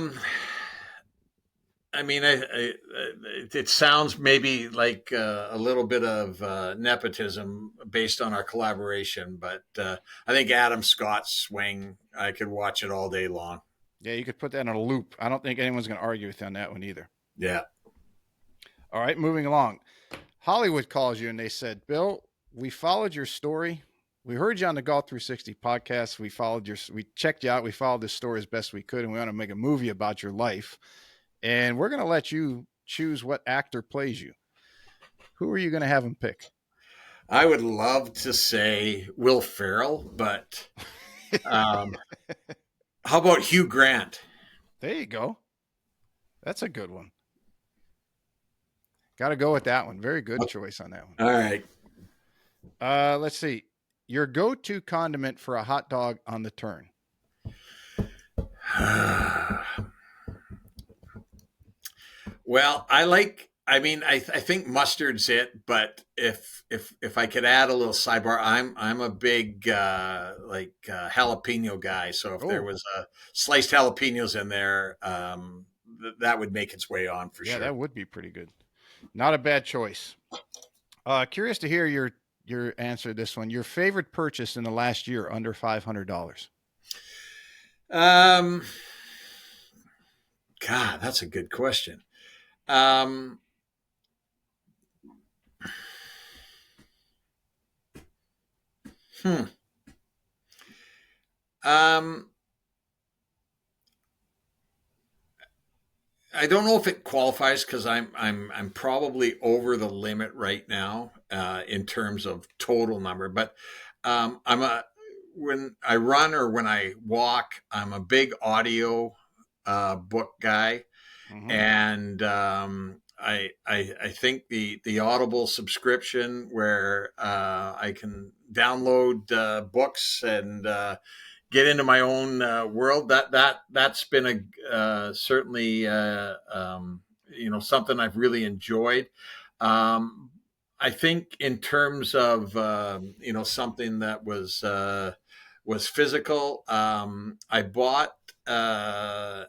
mean, it sounds maybe like a little bit of nepotism based on our collaboration, but I think Adam Scott's swing, I could watch it all day long. Yeah, you could put that in a loop. I don't think anyone's going to argue with you on that one either. Yeah. All right, moving along. Hollywood calls you and they said, Bill, we followed your story. We heard you on the Golf 360 podcast. We checked you out. We followed this story as best we could, and we want to make a movie about your life. And we're going to let you choose what actor plays you. Who are you going to have him pick? I would love to say Will Ferrell, but how about Hugh Grant? There you go. That's a good one. Got to go with that one. Very good choice on that one. All right. Let's see. Your go-to condiment for a hot dog on the turn. Well, I think mustard's it, but if I could add a little sidebar, I'm a big jalapeno guy. So if there was sliced jalapenos in there, that would make its way on for sure. Yeah, that would be pretty good. Not a bad choice. Curious to hear your answer to this one. Your favorite purchase in the last year under $500. God, that's a good question. I don't know if it qualifies because I'm probably over the limit right now in terms of total number. But when I run or when I walk, I'm a big audio book guy, and I think the Audible subscription where I can download books and get into my own world, that's been a certainly something I've really enjoyed. Um, I think in terms of something that was physical, I bought a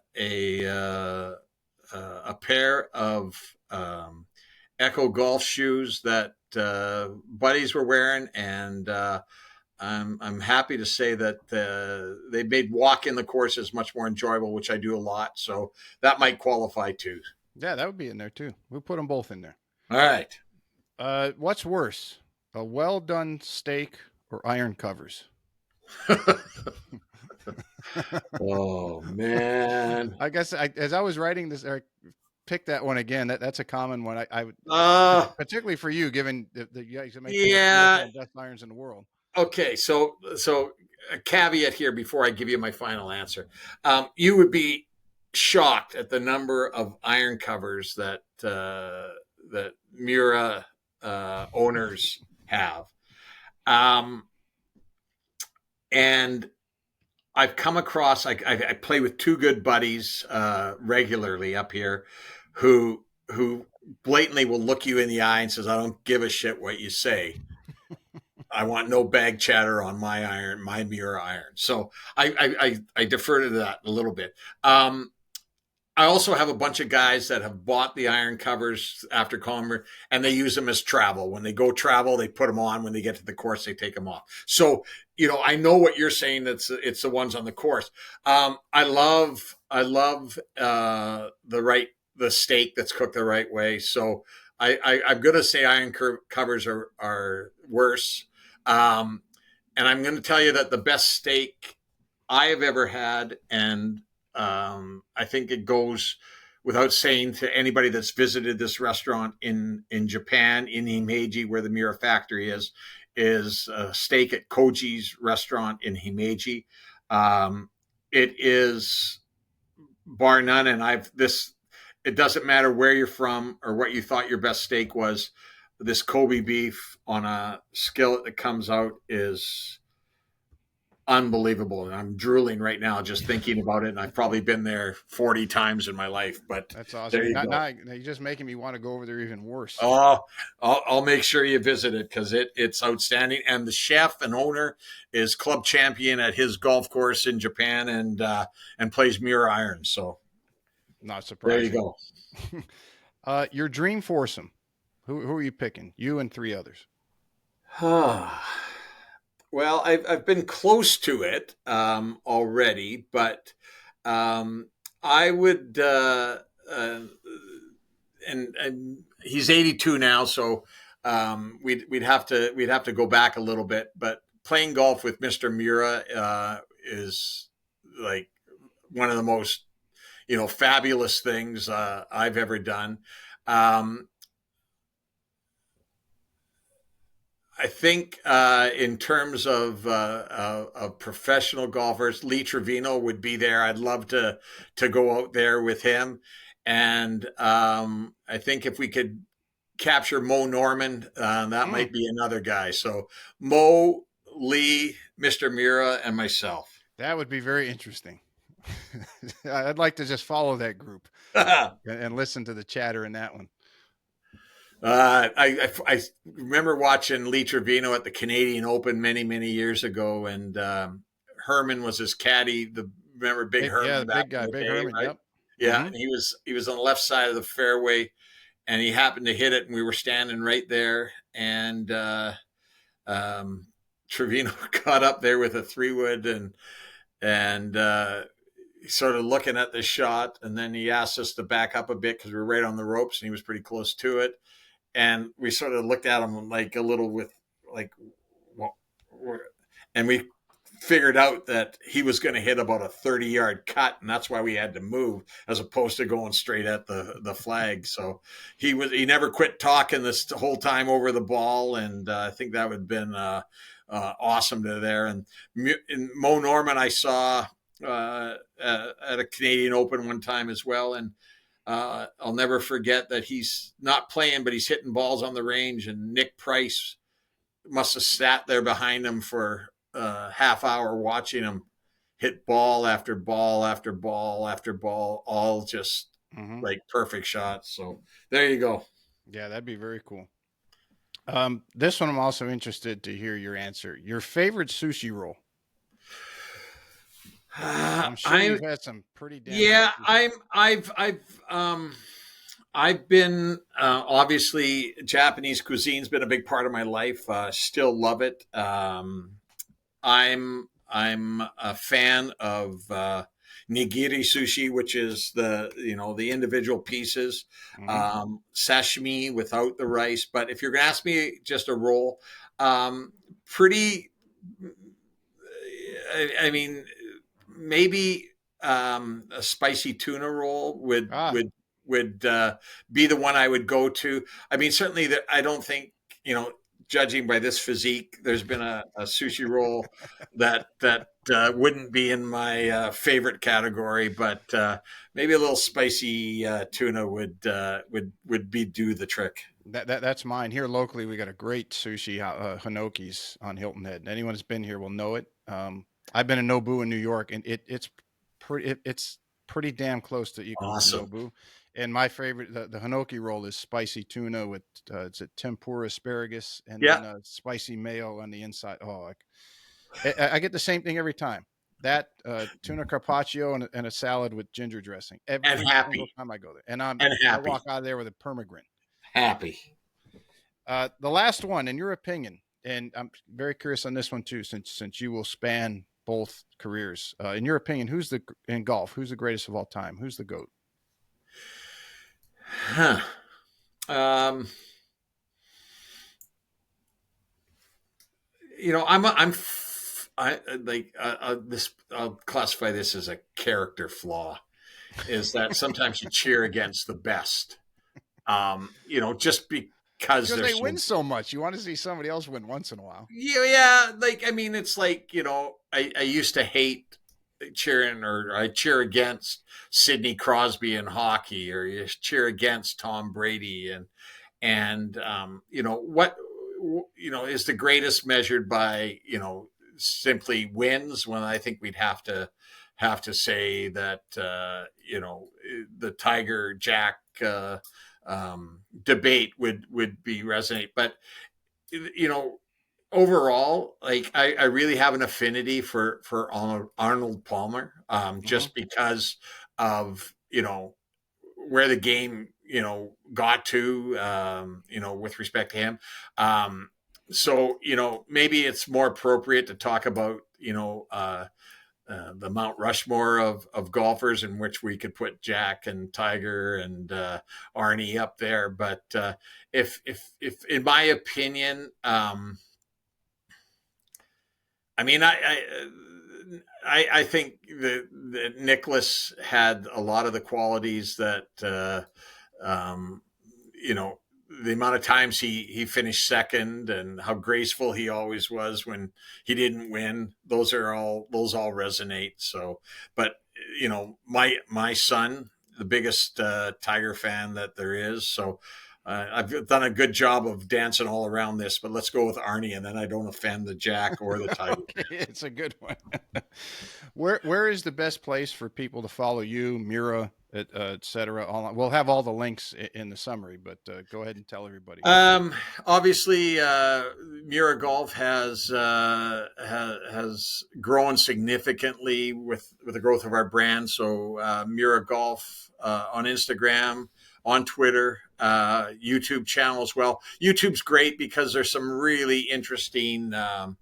pair of Echo golf shoes that buddies were wearing, and I'm happy to say that they made walking the courses much more enjoyable, which I do a lot. So that might qualify too. Yeah, that would be in there too. We'll put them both in there. All right. What's worse, a well done steak or iron covers? Oh man. I guess as I was writing this, I picked that one again. That's a common one. I would, Uh particularly for you, given that you guys make two of yeah. the best irons in the world. Okay. So a caveat here before I give you my final answer. You would be shocked at the number of iron covers that Miura owners have. Um, and I've come across, I play with two good buddies regularly up here who blatantly will look you in the eye and says, I don't give a shit what you say. I want no bag chatter on my iron, my Miura iron. So I defer to that a little bit. I also have a bunch of guys that have bought the iron covers after Comber, and they use them as travel. When they go travel, they put them on. When they get to the course, they take them off. So, I know what you're saying. It's the ones on the course. I love the steak that's cooked the right way. So I'm going to say iron covers are worse. And I'm going to tell you that the best steak I have ever had, and I think it goes without saying to anybody that's visited this restaurant in Japan, in Himeji, where the Miura Factory is a steak at Koji's restaurant in Himeji. It is bar none, and it doesn't matter where you're from or what you thought your best steak was. This Kobe beef on a skillet that comes out is unbelievable, and I'm drooling right now just thinking about it, and I've probably been there 40 times in my life, but That's there awesome. you go. Now you're just making me want to go over there even worse. Oh, I'll make sure you visit it because it's outstanding, and the chef and owner is club champion at his golf course in Japan, and plays Miura irons. So Not there you surprising. go. Your dream foursome. Who are you picking? You and three others. Well, I've been close to it already, but I would, and he's 82 now, so we'd have to go back a little bit. But playing golf with Mr. Miura is like one of the most fabulous things I've ever done. Um, I think in terms of professional golfers, Lee Trevino would be there. I'd love to go out there with him, and I think if we could capture Mo Norman, that Mm, might be another guy. So Mo, Lee, Mr. Mira, and myself. that would be very interesting. I'd like to just follow that group and listen to the chatter in that one. I remember watching Lee Trevino at the Canadian Open many, many years ago, and Herman was his caddy. Remember Big Yeah, the Herman back big in guy, the Big day, Herman. right? Yep. Yeah, Hmm. and he was on the left side of the fairway, and he happened to hit it, and we were standing right there, and um, Trevino got up there with a 3-wood, and sort of looking at the shot, and then he asked us to back up a bit because we were right on the ropes, and he was pretty close to it, and we sort of looked at him like a little with like, well, and we figured out that he was going to hit about a 30-yard cut, and that's why we had to move as opposed to going straight at the flag. So he never quit talking this whole time over the ball, and I think that would have been awesome to there. And Mo Norman I saw at a Canadian Open one time as well, and I'll never forget that he's not playing, but he's hitting balls on the range, and Nick Price must have sat there behind him for a half hour watching him hit ball after ball after ball after ball, all just Hmm. like perfect shots. So there you go. Yeah, that'd be very cool. This one I'm also interested to hear your answer. Your favorite sushi roll? I'm sure I you've had some pretty damn good Yeah, sushi. I've been obviously Japanese cuisine's been a big part of my life. Still love it. I'm a fan of nigiri sushi, which is the individual pieces, Hmm. sashimi without the rice. But if you're gonna ask me just a roll, pretty. I mean, maybe a spicy tuna roll would Ah, would would be the one I would go to. I mean, certainly that I don't think judging by this physique, there's been a sushi roll that wouldn't be in my favorite category, but maybe a little spicy tuna would be do the trick. that's mine. Here locally, we got a great sushi, Hanoki's on Hilton Head. Anyone that's been here will know it. I've been in Nobu in New York, and it's pretty damn close to equal to Awesome. Nobu. And my favorite, the Hanoki roll, is spicy tuna with it's a tempura asparagus and Yeah, then spicy mayo on the inside. Oh, I get the same thing every time. That tuna carpaccio and a salad with ginger dressing and every single happy time I go there, and and I walk happy out of there with a permagrin. happy. The last one, in your opinion, and I'm very curious on this one too, since you will span both careers. In your opinion, who's the in golf? Who's the greatest of all time? Who's the goat? Huh. Um, I like this. I'll classify this as a character flaw. Is that sometimes you cheer against the best? Just because Because they're they so. win so much, you want to see somebody else win once in a while. Yeah. Like I mean, it's like I used to hate cheering, or I cheer against Sidney Crosby in hockey, or you cheer against Tom Brady, and what is the greatest measured by simply wins, when I think we'd have to say that the Tiger Jack debate would be resonate. But you know overall, like I really have an affinity for Arnold Palmer, Hmm. just because of where the game got to with respect to him. So maybe it's more appropriate to talk about the Mount Rushmore of golfers, in which we could put Jack and Tiger and Arnie up there. But if in my opinion, I mean, I think that Nicholas had a lot of the qualities that you know the amount of times he finished second, and how graceful he always was when he didn't win. Those all resonate. So, but my son, the biggest Tiger fan that there is. So I've done a good job of dancing all around this, but let's go with Arnie, and then I don't offend the Jack or the Tiger. Okay, it's a good one. Where is the best place for people to follow you, Mira, et cetera? We'll have all the links in the summary, but go ahead and tell everybody. Um, Obviously, Miura Golf has grown significantly with the growth of our brand. So, Miura Golf on Instagram, on Twitter, YouTube channel as well. YouTube's great because there's some really interesting um,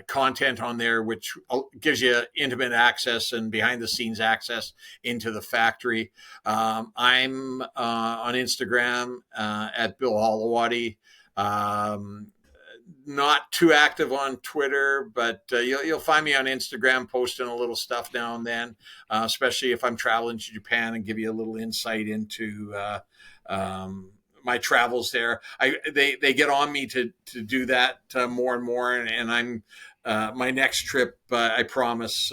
content on there, which gives you intimate access and behind the scenes access into the factory. I'm on Instagram at Bill Holowaty. Um, not too active on Twitter, but you'll find me on Instagram posting a little stuff now and then, especially if I'm traveling to Japan, and give you a little insight into my travels there. They get on me to do that more and more, and I'm my next trip. I promise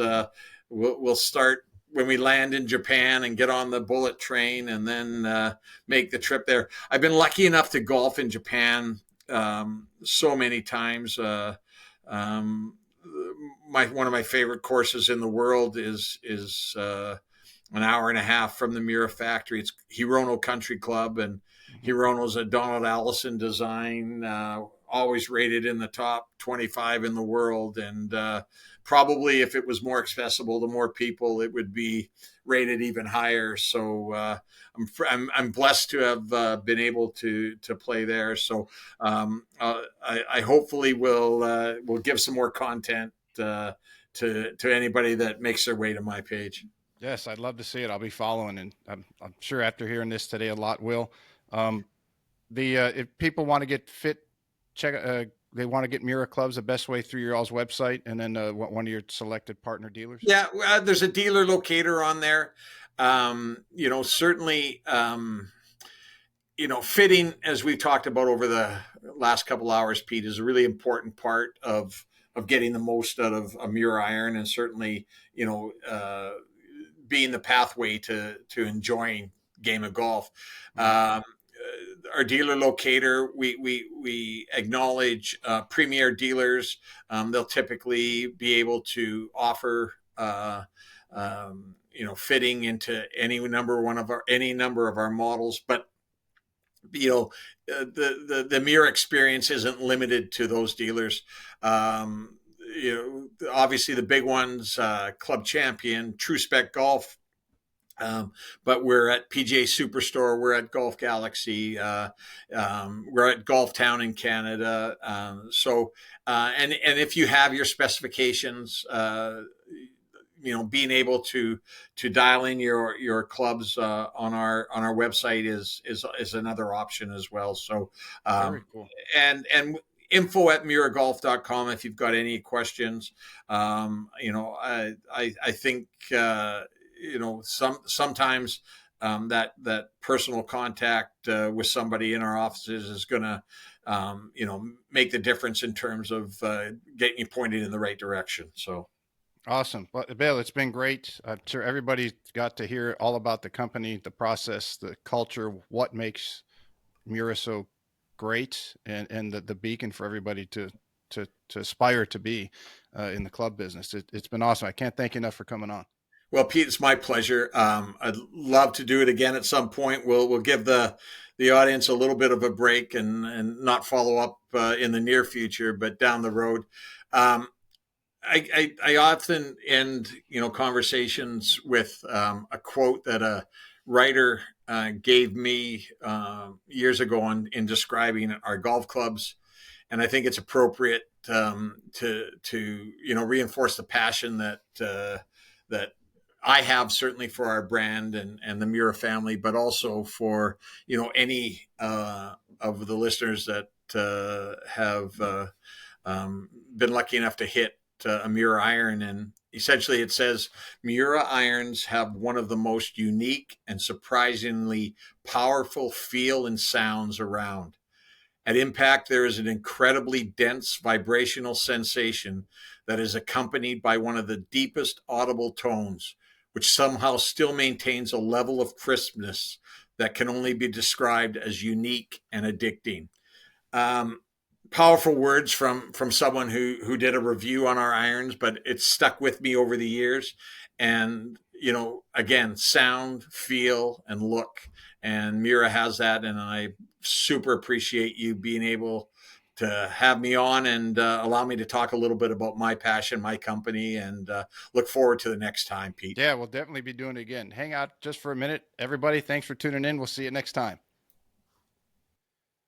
we'll start when we land in Japan and get on the bullet train and then make the trip there. I've been lucky enough to golf in Japan so many times. Um, one of my favorite courses in the world is an hour and a half from the Miura Factory. It's Hirono Country Club, and Mhm. Hirono's a Donald Allison design, always rated in the top 25 in the world. And probably if it was more accessible to more people, it would be rated even higher. So I'm blessed to have been able to play there. So I hopefully will give some more content to anybody that makes their way to my page. Yes, I'd love to see it. I'll be following, and I'm sure after hearing this today, a lot will. Um, if people want to get fit, check. They want to get Miura clubs. The best way through your all's website, and then one of your selected partner dealers. Yeah, there's a dealer locator on there. Certainly, fitting, as we've talked about over the last couple hours, Pete, is a really important part of getting the most out of a Miura iron, and certainly, being the pathway to enjoying game of golf. Mhm. Our dealer locator, we acknowledge premier dealers. They'll typically be able to offer fitting into any number of our models, but you know the Miura experience isn't limited to those dealers. Obviously the big ones, Club Champion, True Spec Golf, but we're at PGA Superstore, we're at Golf Galaxy, we're at Golf Town in Canada. And if you have your specifications, being able to dial in your clubs on our website is another option as well. So Very cool. and info@miragolf.com if you've got any questions. I think sometimes that personal contact with somebody in our offices is going to make the difference in terms of getting you pointed in the right direction. So Awesome. Well, Bill, it's been great. I'm sure everybody got to hear all about the company, the process, the culture, what makes Miura so great, and the beacon for everybody to aspire to be in the club business. It's been awesome. I can't thank you enough for coming on. well, Pete, it's my pleasure. I'd love to do it again at some point. We'll give the audience a little bit of a break and not follow up in the near future, but down the road. Um, I often end conversations with a quote that a writer gave me years ago in describing our golf clubs, and I think it's appropriate to reinforce the passion that I have certainly for our brand and the Miura family, but also for any of the listeners that have been lucky enough to hit a Miura iron. And essentially it says Miura irons have one of the most unique and surprisingly powerful feel and sounds around. At impact, there is an incredibly dense vibrational sensation that is accompanied by one of the deepest audible tones, which somehow still maintains a level of crispness that can only be described as unique and addicting. Um, Powerful words from someone who did a review on our irons, but it's stuck with me over the years. And again, sound, feel, and look, and Miura has that, and I super appreciate you being able to have me on and allow me to talk a little bit about my passion, my company, and look forward to the next time, Pete. Yeah, we'll definitely be doing it again. Hang out just for a minute, everybody. Thanks for tuning in. We'll see you next time.